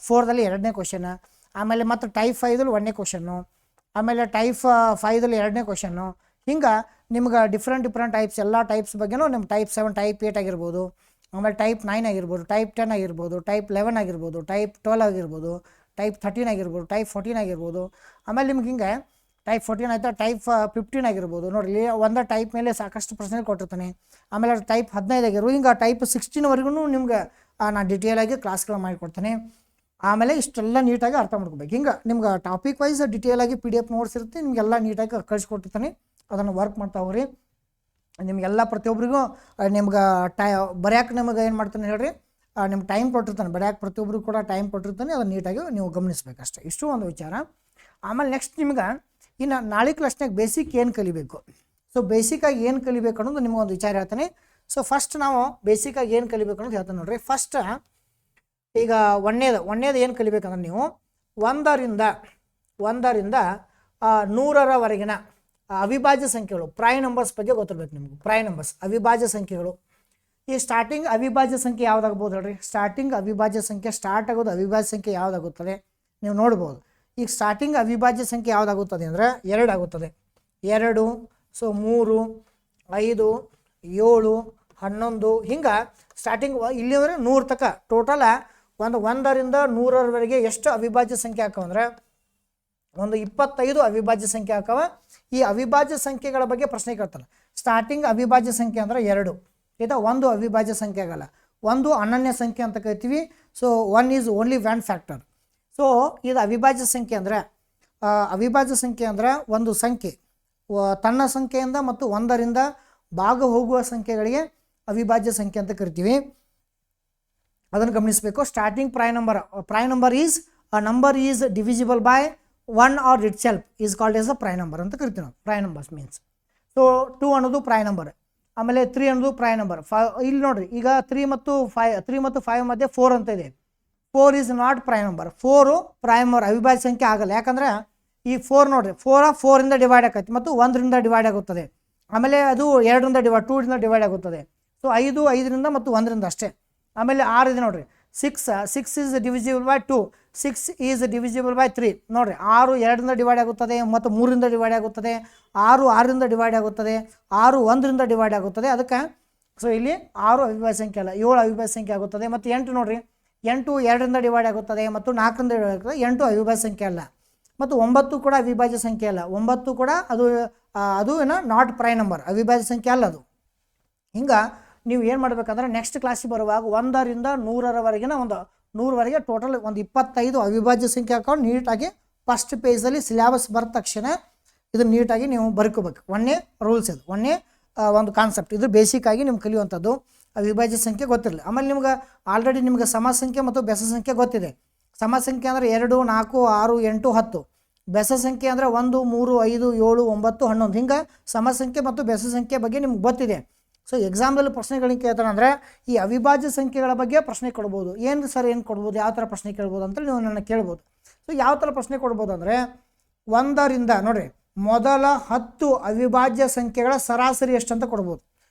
4ದಲ್ಲಿ 2ನೇ ಕ್ವಶನ್. ಆಮೇಲೆ ಮತ್ತು ಟೈಪ್ 5ದಲ್ಲಿ 1ನೇ ಕ್ವಶನ್ನು. ಆಮೇಲೆ ಟೈಪ್ 5ದಲ್ಲಿ 2ನೇ ಕ್ವಶನ್ನು. ಹಿಂಗೆ ನಿಮ್ಗೆ ಡಿಫ್ರೆಂಟ್ ಟೈಪ್ಸ್ ಎಲ್ಲ ಟೈಪ್ಸ್ ಬಗ್ಗೆನೂ ನಿಮ್ಮ ಟೈಪ್ 7, ಟೈಪ್ 8 ಆಗಿರ್ಬೋದು. ಆಮೇಲೆ ಟೈಪ್ 9 ಆಗಿರ್ಬೋದು, ಟೈಪ್ 10 ಆಗಿರ್ಬೋದು, ಟೈಪ್ 11 ಆಗಿರ್ಬೋದು, ಟೈಪ್ 12 ಆಗಿರ್ಬೋದು, ಟೈಪ್ 13 ಆಗಿರ್ಬೋದು, ಟೈಪ್ 14 ಆಗಿರ್ಬೋದು. ಆಮೇಲೆ ನಿಮ್ಗೆ ಹಿಂಗೆ ಟೈಪ್ 14 ಆಯಿತಾ, ಟೈಪ್ 15 ಆಗಿರ್ಬೋದು. ನೋಡಿರಿ ಒಂದು ಟೈಪ್ ಮೇಲೆ ಸಾಕಷ್ಟು ಪ್ರಶ್ನೆ ಕೊಟ್ಟಿರ್ತಾನೆ. ಆಮೇಲೆ ಟೈಪ್ 15 ಆಗಿರ್ಬೋದು. ಹಿಂಗೆ ಟೈಪ್ 16ವರೆಗೂ ನಿಮ್ಗೆ ನಾನು ಡೀಟೇಲಾಗಿ ಕ್ಲಾಸ್ಗಳು ಮಾಡಿಕೊಡ್ತೇನೆ. ಆಮೇಲೆ ಇಷ್ಟೆಲ್ಲ ನೀಟಾಗಿ ಅರ್ಥ ಮಾಡ್ಕೋಬೇಕು. ಹಿಂಗೆ ನಿಮ್ಗೆ ಟಾಪಿಕ್ ವೈಸ್ ಡೀಟೇಲಾಗಿ PDF ನೋಟ್ಸ್ ಇರುತ್ತೆ. ನಿಮಗೆಲ್ಲ ನೀಟಾಗಿ ಕಳಿಸ್ಕೊಟ್ಟಿರ್ತಾನೆ. ಅದನ್ನು ವರ್ಕ್ ಮಾಡ್ತಾ ಹೋಗ್ರಿ. ನಿಮಗೆಲ್ಲ ಪ್ರತಿಯೊಬ್ಬರಿಗೂ ನಿಮ್ಗೆ ಬರೆಯೋಕೆ ನಿಮಗೆ ಏನು ಮಾಡ್ತಾನೆ ಹೇಳ್ರಿ, ನಿಮ್ಗೆ ಟೈಮ್ ಕೊಟ್ಟಿರ್ತಾನೆ. ಬರೆಯೋಕೆ ಪ್ರತಿಯೊಬ್ಬರಿಗೂ ಕೂಡ ಟೈಮ್ ಕೊಟ್ಟಿರ್ತಾನೆ. ಅದನ್ನು ನೀಟಾಗಿ ನೀವು ಗಮನಿಸ್ಬೇಕಷ್ಟೇ. ಇಷ್ಟು ಒಂದು ವಿಚಾರ. ಆಮೇಲೆ ನೆಕ್ಸ್ಟ್ ನಿಮ್ಗೆ ಇನ್ನು ನಾಳೆ ಕ್ಲಾಸ್ನಾಗ ಬೇಸಿಕ್ ಏನು ಕಲಿಬೇಕು, ಸೊ ಬೇಸಿಕಾಗಿ ಏನು ಕಲಿಬೇಕು ಅನ್ನೋದು ನಿಮ್ಗೊಂದು ವಿಚಾರ ಹೇಳ್ತಾನೆ. ಸೊ ಫಸ್ಟ್ ನಾವು ಬೇಸಿಕಾಗಿ ಏನು ಕಲಿಬೇಕು ಅನ್ನೋದು ಹೇಳ್ತಾನೆ ನೋಡ್ರಿ. ಫಸ್ಟ್ ಈಗ ಒಂದನೇದು ಏನು ಕಲಿಬೇಕಂದ್ರೆ ನೀವು 1ರಿಂದ 100ರವರೆಗಿನ ಅವಿಭಾಜ್ಯ ಸಂಖ್ಯೆಗಳು, ಪ್ರೈಮ್ ನಂಬರ್ಸ್ ಬಗ್ಗೆ ಗೊತ್ತಿರಬೇಕು ನಿಮ್ಗೆ. ಪ್ರೈಮ್ ನಂಬರ್ಸ್ ಅವಿಭಾಜ್ಯ ಸಂಖ್ಯೆಗಳು. ಈ ಸ್ಟಾರ್ಟಿಂಗ್ ಅವಿಭಾಜ್ಯ ಸಂಖ್ಯೆ ಯಾವುದಾಗ್ಬೋದು ಹೇಳ್ರಿ. ಸ್ಟಾರ್ಟಿಂಗ್ ಅವಿಭಾಜ್ಯ ಸಂಖ್ಯೆ ಸ್ಟಾರ್ಟ್ ಆಗೋದು ಅವಿಭಾಜ್ಯ ಸಂಖ್ಯೆ ಯಾವುದಾಗುತ್ತದೆ ನೀವು ನೋಡ್ಬೋದು. ಈಗ ಸ್ಟಾರ್ಟಿಂಗ್ ಅವಿಭಾಜ್ಯ ಸಂಖ್ಯೆ ಯಾವುದಾಗುತ್ತದೆ ಅಂದರೆ 2 ಆಗುತ್ತದೆ. 2, ಸೊ 3, 5, 7, 11 ಹಿಂಗೆ ಸ್ಟಾರ್ಟಿಂಗ್ ಇಲ್ಲಿವರೆಗೆ 100 ತನಕ ಟೋಟಲ 1ರಿಂದ 100ರವರೆಗೆ ಎಷ್ಟು ಅವಿಭಾಜ್ಯ ಸಂಖ್ಯೆ ಹಾಕವಂದ್ರೆ ಒಂದು 25 ಅವಿಭಾಜ್ಯ ಸಂಖ್ಯೆ ಹಾಕವ. ಈ ಅವಿಭಾಜ್ಯ ಸಂಖ್ಯೆಗಳ ಬಗ್ಗೆ ಪ್ರಶ್ನೆ ಕೇಳ್ತಾನೆ. ಸ್ಟಾರ್ಟಿಂಗ್ ಅವಿಭಾಜ್ಯ ಸಂಖ್ಯೆ ಅಂದರೆ 2 ಇದು ಒಂದು ಅವಿಭಾಜ್ಯ ಸಂಖ್ಯೆ ಆಗಲ್ಲ, ಒಂದು ಅನನ್ಯ ಸಂಖ್ಯೆ ಅಂತ ಕರಿತೀವಿ. So 1 is only 1 factor. So ಇದು ಅವಿಭಾಜ್ಯ ಸಂಖ್ಯೆ ಅಂದರೆ ಒಂದು ಸಂಖ್ಯೆ ತನ್ನ ಸಂಖ್ಯೆಯಿಂದ ಮತ್ತು 1ರಿಂದ ಭಾಗ ಹೋಗುವ ಸಂಖ್ಯೆಗಳಿಗೆ ಅವಿಭಾಜ್ಯ ಸಂಖ್ಯೆ ಅಂತ ಕರಿತೀವಿ. ಅದನ್ನು ಗಮನಿಸಬೇಕು. Starting prime number is a number is divisible by 1 or itself is called as a prime number ಅಂತ ಕರಿತೀವಿ ನಾವು. ಪ್ರೈಮ್ ನಂಬರ್ಸ್ ಮೀನ್ಸ್ ಸೊ 2 ಅನ್ನೋದು ಪ್ರೈಮ್ ನಂಬರ್. ಆಮೇಲೆ 3 ಅನ್ನೋದು ಪ್ರೈಮ್ ನಂಬರ್. ಇಲ್ಲಿ ನೋಡಿರಿ, ಈಗ 3 ಮತ್ತು 5 ಮಧ್ಯೆ 4 ಅಂತ ಇದೆ. 4 is not prime number. 4 prime number ಅವಿಭಾಜ್ಯ ಸಂಖ್ಯೆ ಆಗಲ್ಲ. ಯಾಕಂದರೆ ಈ 4 ನೋಡಿರಿ, 4ರಿಂದ ಡಿವೈಡ್ ಆಗುತ್ತೆ ಮತ್ತು 1ರಿಂದ ಡಿವೈಡ್ ಆಗುತ್ತದೆ. ಆಮೇಲೆ ಅದು 2ರಿಂದ ಡಿವೈಡ್ 2ರಿಂದ ಡಿವೈಡ್ ಆಗುತ್ತದೆ. ಸೊ 5ರಿಂದ ಮತ್ತು 1ರಿಂದ ಅಷ್ಟೇ. ಆಮೇಲೆ 6 ಇದೆ ನೋಡಿರಿ, six is divisible by 2, 6 is divisible by 3. ನೋಡಿರಿ 6 2ರಿಂದ ಡಿವೈಡ್ ಆಗುತ್ತದೆ ಮತ್ತು 3ರಿಂದ ಡಿವೈಡ್ ಆಗುತ್ತದೆ, 6 6ರಿಂದ ಡಿವೈಡ್ ಆಗುತ್ತದೆ, 6 1ರಿಂದ ಡಿವೈಡ್ ಆಗುತ್ತದೆ. ಅದಕ್ಕೆ ಸೊ ಇಲ್ಲಿ 6 ಅವಿಭಾಜ್ಯ ಸಂಖ್ಯೆ ಅಲ್ಲ, 7 ಅವಿಭಾಜ್ಯ ಸಂಖ್ಯೆ ಆಗುತ್ತದೆ. ಮತ್ತು 8 ನೋಡಿರಿ, 8 2ರಿಂದ ಡಿವೈಡ್ ಆಗುತ್ತದೆ ಮತ್ತು 4ರಿಂದ ಡಿವೈಡ್ ಆಗುತ್ತದೆ, 8 ಅವಿಭಾಜ್ಯ ಸಂಖ್ಯೆ ಅಲ್ಲ. ಮತ್ತು 9 ಕೂಡ ಅವಿಭಾಜ್ಯ ಸಂಖ್ಯೆ ಅಲ್ಲ, 9 ಕೂಡ ಅದು ಏನೋ ನಾಟ್ ಪ್ರೈಮ್ ನಂಬರ್, ಅವಿಭಾಜ್ಯ ಸಂಖ್ಯೆ ಅಲ್ಲ ಅದು. ಹಿಂಗೆ ನೀವು ಏನು ಮಾಡಬೇಕಂದ್ರೆ ನೆಕ್ಸ್ಟ್ ಕ್ಲಾಸಿಗೆ ಬರುವಾಗ 1ರಿಂದ 100ರವರೆಗಿನ ಒಂದು 100ವರೆಗೆ ಟೋಟಲ್ ಒಂದು 25 ಅವಿಭಾಜ್ಯ ಸಂಖ್ಯೆ ಹಾಕೊಂಡು ನೀಟಾಗಿ ಫಸ್ಟ್ ಪೇಜಲ್ಲಿ ಸಿಲೆಬಸ್ ಬರೆದ ತಕ್ಷಣ ಇದು ನೀಟಾಗಿ ನೀವು ಬರ್ಕೋಬೇಕು. ಒಂದೇ ರೂಲ್ಸ್ ಇದು, ಒಂದೇ ಒಂದು ಕಾನ್ಸೆಪ್ಟ್ ಇದು, ಬೇಸಿಕ್ಕಾಗಿ ನಿಮ್ಗೆ ಕಲಿಯುವಂಥದ್ದು. ಅವಿಭಾಜ್ಯ ಸಂಖ್ಯೆ ಗೊತ್ತಿರಲಿಲ್ಲ. ಆಮೇಲೆ ನಿಮ್ಗೆ ಆಲ್ರೆಡಿ ನಿಮ್ಗೆ ಸಮ ಸಂಖ್ಯೆ ಮತ್ತು ಬೆಸ ಸಂಖ್ಯೆ ಗೊತ್ತಿದೆ. ಸಮ ಸಂಖ್ಯೆ ಅಂದರೆ 2 4 6 8 10, ಬೆಸ ಸಂಖ್ಯೆ ಅಂದರೆ 1 3 5 7 9 11. ಹಿಂಗೆ ಸಮ ಸಂಖ್ಯೆ ಮತ್ತು ಬೆಸ ಸಂಖ್ಯೆ ಬಗ್ಗೆ ನಿಮ್ಗೆ ಗೊತ್ತಿದೆ. ಸೊ ಎಕ್ಸಾಮ್ದಲ್ಲಿ ಪ್ರಶ್ನೆಗಳಿಗೆ ಕೇಳ್ತಾರೆ ಅಂದರೆ ಈ ಅವಿಭಾಜ್ಯ ಸಂಖ್ಯೆಗಳ ಬಗ್ಗೆ ಪ್ರಶ್ನೆ ಕೊಡ್ಬೋದು. ಏನು ಸರ್ ಏನು ಕೊಡ್ಬೋದು, ಯಾವ ಥರ ಪ್ರಶ್ನೆ ಕೇಳ್ಬೋದು ಅಂತೇಳಿ ನೀವು ನನ್ನ ಕೇಳ್ಬೋದು. ಸೊ ಯಾವ ಥರ ಪ್ರಶ್ನೆ ಕೊಡ್ಬೋದು ಅಂದರೆ 1ರಿಂದ ನೋಡಿರಿ ಮೊದಲ 10 ಅವಿಭಾಜ್ಯ ಸಂಖ್ಯೆಗಳ ಸರಾಸರಿ ಎಷ್ಟು ಅಂತ ಕೊಡ್ಬೋದು.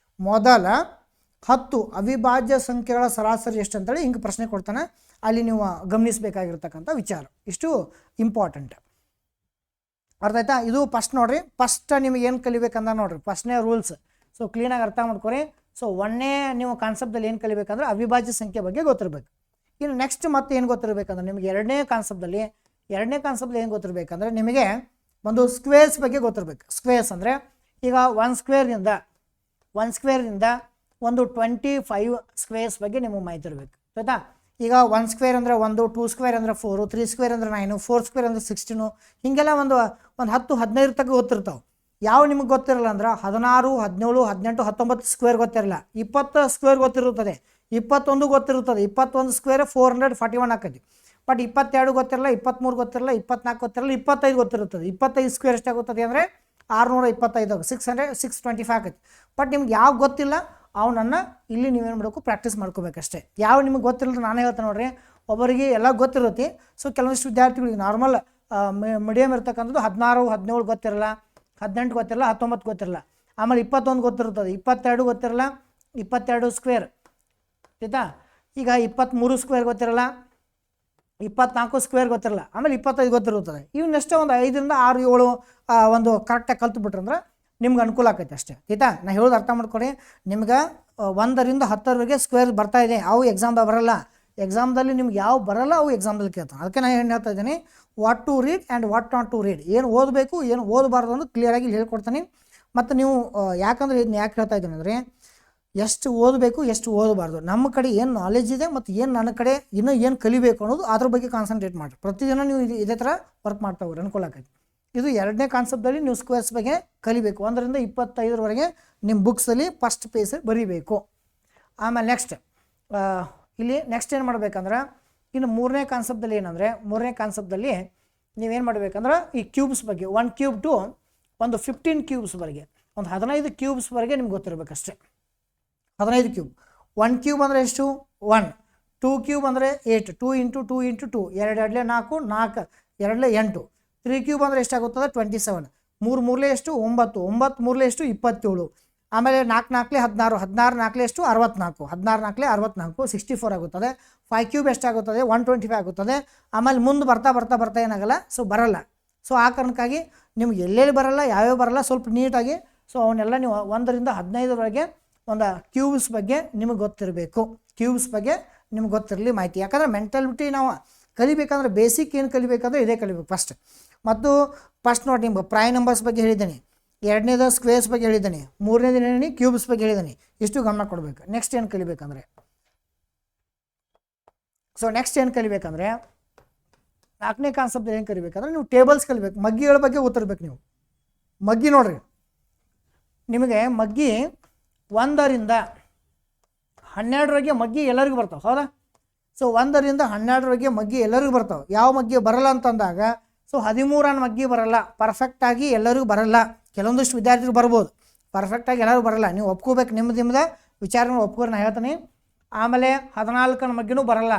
ಮೊದಲ 10 ಅವಿಭಾಜ್ಯ ಸಂಖ್ಯೆಗಳ ಸರಾಸರಿ ಎಷ್ಟು ಅಂತೇಳಿ ಹಿಂಗೆ ಪ್ರಶ್ನೆ ಕೊಡ್ತಾನೆ. ಅಲ್ಲಿ ನೀವು ಗಮನಿಸಬೇಕಾಗಿರ್ತಕ್ಕಂಥ ವಿಚಾರ ಇಷ್ಟು ಇಂಪಾರ್ಟೆಂಟ್. ಅರ್ಥ ಆಯ್ತಾ? ಇದು ಫಸ್ಟ್ ನೋಡಿರಿ, ಫಸ್ಟ್ ನಿಮಗೆ ಏನು ಕಲಿಬೇಕಂದ್ರೆ ನೋಡಿರಿ ಫಸ್ಟ್ನೇ ರೂಲ್ಸ್. ಸೊ ಕ್ಲೀನಾಗಿ ಅರ್ಥ ಮಾಡ್ಕೊರಿ. ಸೊ ಒಂದೇ ನೀವು ಕಾನ್ಸೆಪ್ಟಲ್ಲಿ ಏನು ಕಲಿಬೇಕಂದ್ರೆ ಅವಿಭಾಜ್ಯ ಸಂಖ್ಯೆ ಬಗ್ಗೆ ಗೊತ್ತಿರಬೇಕು. ಇನ್ನು ನೆಕ್ಸ್ಟ್ ಮತ್ತೆ ಏನು ಗೊತ್ತಿರಬೇಕಂದ್ರೆ ನಿಮಗೆ ಎರಡನೇ ಕಾನ್ಸೆಪ್ಟಲ್ಲಿ ಏನು ಗೊತ್ತಿರಬೇಕಂದ್ರೆ ನಿಮಗೆ ಒಂದು ಸ್ಕ್ವೇರ್ಸ್ ಬಗ್ಗೆ ಗೊತ್ತಿರಬೇಕು. ಸ್ಕ್ವೇರ್ಸ್ ಅಂದರೆ ಈಗ 1 ಸ್ಕ್ವೇರಿಂದ ಒಂದು 25 ಸ್ಕ್ವೇರ್ಸ್ ಬಗ್ಗೆ ನಿಮಗೆ ಮಾಹಿತಿ ಇರಬೇಕು. ಆಯಿತಾ? ಈಗ 1 ಸ್ಕ್ವೇರ್ ಅಂದರೆ 1, 2 ಸ್ಕ್ವೇರ್ ಅಂದರೆ 4, 3 ಸ್ಕ್ವೇರ್ ಅಂದರೆ 9, 4 ಸ್ಕ್ವೇರ್ ಅಂದರೆ 16, ಹೀಗೆಲ್ಲ ಒಂದು 10 15 ತನಕ ಗೊತ್ತಿರ್ತಾವೆ. ಯಾವ ನಿಮಗೆ ಗೊತ್ತಿರಲ್ಲ ಅಂದ್ರೆ 16 17 18 19 ಸ್ಕ್ವೇರ್ ಗೊತ್ತಿರಲ್ಲ, 20 ಸ್ಕ್ವೇರ್ ಗೊತ್ತಿರುತ್ತದೆ, 21 ಗೊತ್ತಿರುತ್ತದೆ. 21 ಸ್ಕ್ವೇರ್ 441 ಆಕೈತಿ. ಬಟ್ 22 ಗೊತ್ತಿರಲ್ಲ, 23 ಗೊತ್ತಿರಲ್ಲ, 24 ಗೊತ್ತಿರಲ್ಲ, 25 ಗೊತ್ತಿರುತ್ತದೆ. 25 ಸ್ಕ್ವೇರ್ ಎಷ್ಟಾಗುತ್ತದೆ ಅಂದರೆ 625, 625 ಆಕೈತಿ. ಬಟ್ ನಿಮ್ಗೆ ಯಾವ ಗೊತ್ತಿಲ್ಲ ಅವನನ್ನು ಇಲ್ಲಿ ನೀವೇನು ಮಾಡಬೇಕು, ಪ್ರಾಕ್ಟೀಸ್ ಮಾಡ್ಕೋಬೇಕಷ್ಟೇ. ಯಾವ ನಿಮಗೆ ಗೊತ್ತಿಲ್ಲ ನಾನೇ ಹೇಳ್ತೇನೆ ನೋಡ್ರಿ, ಒಬ್ಬರಿಗೆ ಎಲ್ಲ ಗೊತ್ತಿರುತ್ತೆ. ಸೊ ಕೆಲವೊಂದಿಷ್ಟು ವಿದ್ಯಾರ್ಥಿಗಳಿಗೆ ನಾರ್ಮಲ್ ಮೀಡಿಯಮ್ ಇರ್ತಕ್ಕಂಥದ್ದು 16 17 ಗೊತ್ತಿರಲ್ಲ, 18 ಗೊತ್ತಿರಲ್ಲ, 19 ಗೊತ್ತಿರಲ್ಲ. ಆಮೇಲೆ 21 ಗೊತ್ತಿರುತ್ತದೆ, 22 ಗೊತ್ತಿರಲ್ಲ, 22 ಸ್ಕ್ವೇರ್ ಆಯಿತಾ. ಈಗ 23 ಸ್ಕ್ವೇರ್ ಗೊತ್ತಿರಲ್ಲ, 24 ಸ್ಕ್ವೇರ್ ಗೊತ್ತಿರಲ್ಲ, ಆಮೇಲೆ 25 ಗೊತ್ತಿರುತ್ತದೆ. ಇವನ್ನೆಷ್ಟೇ ಒಂದು 5ರಿಂದ 6 7 ಒಂದು ಕರೆಕ್ಟಾಗಿ ಕಲ್ತ್ಬಿಟ್ರಂದ್ರೆ ನಿಮ್ಗೆ ಅನುಕೂಲ ಆಕೈತೆ ಅಷ್ಟೇ. ಆಯಿತಾ? ನಾನು ಹೇಳೋದು ಅರ್ಥ ಮಾಡ್ಕೊಡಿ. ನಿಮ್ಗೆ 1ರಿಂದ 10ರವರೆಗೆ ಸ್ಕ್ವೇರ್ ಬರ್ತಾ ಇದೆ, ಅವು ಎಕ್ಸಾಮ್ದಾಗ ಬರಲ್ಲ. ಎಕ್ಸಾಮ್ದಲ್ಲಿ ನಿಮ್ಗೆ ಯಾವ ಬರಲ್ಲ ಅವು ಎಕ್ಸಾಮ್ದಲ್ಲಿ ಕೇಳ್ತಾನೆ. ಅದಕ್ಕೆ ನಾನು ಏನು ಹೇಳ್ತಾ ಇದ್ದೀನಿ, what to read and what not to read, ಏನು ಓದಬೇಕು ಏನು ಓದಬಾರ್ದು ಅನ್ನೋದು ಕ್ಲಿಯರಾಗಿ ಹೇಳ್ಕೊಡ್ತೀನಿ. ಮತ್ತು ನೀವು ಯಾಕಂದರೆ ಇದನ್ನ ಯಾಕೆ ಹೇಳ್ತಾ ಇದ್ದೀನಿ ಅಂದರೆ ಎಷ್ಟು ಓದಬೇಕು ಎಷ್ಟು ಓದಬಾರ್ದು, ನಮ್ಮ ಕಡೆ ಏನು ನಾಲೆಜ್ ಇದೆ ಮತ್ತು ಏನು ನನ್ನ ಕಡೆ ಇನ್ನೂ ಏನು ಕಲಿಬೇಕು ಅನ್ನೋದು ಅದ್ರ ಬಗ್ಗೆ ಕಾನ್ಸಂಟ್ರೇಟ್ ಮಾಡಿರಿ. ಪ್ರತಿದಿನ ನೀವು ಇದೇ ಥರ ವರ್ಕ್ ಮಾಡ್ತಾ ಹೋಗ್ರಿ, ಅನುಕೂಲ ಆಕೈತಿ. ಇದು ಎರಡನೇ ಕಾನ್ಸೆಪ್ಟಲ್ಲಿ ನೀವು ಸ್ಕ್ವೇರ್ಸ್ ಬಗ್ಗೆ ಕಲಿಬೇಕು. 1ರಿಂದ 25ರವರೆಗೆ ನಿಮ್ಮ ಬುಕ್ಸಲ್ಲಿ ಫಸ್ಟ್ ಪೇಜ್ ಬರೀಬೇಕು. ಆಮೇಲೆ ಇಲ್ಲಿ ನೆಕ್ಸ್ಟ್ ಏನು ಮಾಡಬೇಕಂದ್ರೆ ಇನ್ನು ಮೂರನೇ ಕಾನ್ಸೆಪ್ಟಲ್ಲಿ ಏನಂದರೆ ನೀವೇನು ಮಾಡಬೇಕಂದ್ರೆ ಈ ಕ್ಯೂಬ್ಸ್ ಬಗ್ಗೆ 1 ಕ್ಯೂಬ್ ಟು ಒಂದು 15 ಕ್ಯೂಬ್ಸ್ವರೆಗೆ, ಒಂದು 15 ಕ್ಯೂಬ್ಸ್ವರೆಗೆ ನಿಮ್ಗೆ ಗೊತ್ತಿರಬೇಕಷ್ಟೇ. 15 ಕ್ಯೂಬ್. 1 ಕ್ಯೂಬ್ ಅಂದರೆ ಎಷ್ಟು? 1. 2 ಕ್ಯೂಬ್ ಅಂದರೆ 8, 2 × 2 × 2, 2 2 4, 4 2 8. 3 ಕ್ಯೂಬ್ ಅಂದರೆ ಎಷ್ಟಾಗುತ್ತದೆ? 27. 3 3 ಎಷ್ಟು? 9, 9 3 ಎಷ್ಟು? 27. ಆಮೇಲೆ 4 4 16, 16 4 ಎಷ್ಟು? 64, 16 4 64, 64 ಆಗುತ್ತದೆ. 5 ಕ್ಯೂಬ್ ಎಷ್ಟಾಗುತ್ತದೆ? 125 ಆಗುತ್ತದೆ. ಆಮೇಲೆ ಮುಂದೆ ಬರ್ತಾ ಏನಾಗಲ್ಲ, ಸೊ ಬರಲ್ಲ. ಸೊ ಆ ಕಾರಣಕ್ಕಾಗಿ ನಿಮ್ಗೆ ಎಲ್ಲೆಲ್ಲಿ ಬರಲ್ಲ, ಯಾವ್ಯಾವ ಬರಲ್ಲ ಸ್ವಲ್ಪ ನೀಟಾಗಿ ಸೊ ಅವನ್ನೆಲ್ಲ ನೀವು 1ರಿಂದ 15ರವರೆಗೆ ಒಂದು ಕ್ಯೂಬ್ಸ್ ಬಗ್ಗೆ ನಿಮಗೆ ಗೊತ್ತಿರಬೇಕು. ಕ್ಯೂಬ್ಸ್ ಬಗ್ಗೆ ನಿಮ್ಗೆ ಗೊತ್ತಿರಲಿ ಮಾಹಿತಿ. ಯಾಕಂದರೆ ಮೆಂಟಾಲಿಟಿ ನಾವು ಕಲಿಬೇಕಂದ್ರೆ ಬೇಸಿಕ್ ಏನು ಕಲಿಬೇಕಂದ್ರೆ ಇದೇ ಕಲಿಬೇಕು ಫಸ್ಟ್. ಮತ್ತು ಫಸ್ಟ್ ನೋಡಿ ನಿಮ್ಗೆ ಪ್ರೈಮ್ ನಂಬರ್ಸ್ ಬಗ್ಗೆ ಹೇಳಿದ್ದೀನಿ, ಎರಡನೇದು ಸ್ಕ್ವೇರ್ಸ್ ಬಗ್ಗೆ ಹೇಳಿದ್ದೀನಿ, ಮೂರನೇದು ಏನೇನು ಕ್ಯೂಬ್ಸ್ ಬಗ್ಗೆ ಹೇಳಿದ್ದೀನಿ. ಇಷ್ಟು ಗಮನ ಕೊಡಬೇಕು. ನೆಕ್ಸ್ಟ್ ಏನು ಕಲಿಬೇಕಂದ್ರೆ ನಾಲ್ಕನೇ ಕಾನ್ಸೆಪ್ಟ್ ಏನು ಕಲಿಬೇಕಂದ್ರೆ ನೀವು ಟೇಬಲ್ಸ್ ಕಲಿಬೇಕು. ಮಗ್ಗಿಗಳ ಬಗ್ಗೆ ಗೊತ್ತಿರ್ಬೇಕು ನೀವು. ಮಗ್ಗಿ ನೋಡ್ರಿ, ನಿಮಗೆ ಮಗ್ಗಿ 1ರಿಂದ 12ರವರೆಗೆ ಮಗ್ಗಿ ಎಲ್ಲರಿಗೂ ಬರ್ತಾವೆ, ಹೌದಾ? ಸೊ 1ರಿಂದ 12ರವರೆಗೆ ಮಗ್ಗಿ ಎಲ್ಲರಿಗೂ ಬರ್ತಾವೆ. ಯಾವ ಮಗ್ಗಿ ಬರಲ್ಲ ಅಂತಂದಾಗ ಸೊ 13 ಮಗ್ಗಿ ಬರಲ್ಲ, ಪರ್ಫೆಕ್ಟಾಗಿ ಎಲ್ಲರಿಗೂ ಬರಲ್ಲ. ಕೆಲವೊಂದಿಷ್ಟು ವಿದ್ಯಾರ್ಥಿಗಳು ಬರ್ಬೋದು, ಪರ್ಫೆಕ್ಟಾಗಿ ಎಲ್ಲರೂ ಬರಲ್ಲ. ನೀವು ಒಪ್ಕೋಬೇಕು, ನಿಮ್ಮದು ವಿಚಾರಗಳು ಒಪ್ಕೋರಿ, ನಾನು ಹೇಳ್ತೀನಿ. ಆಮೇಲೆ 14 ಮಗ್ಗಿನೂ ಬರಲ್ಲ,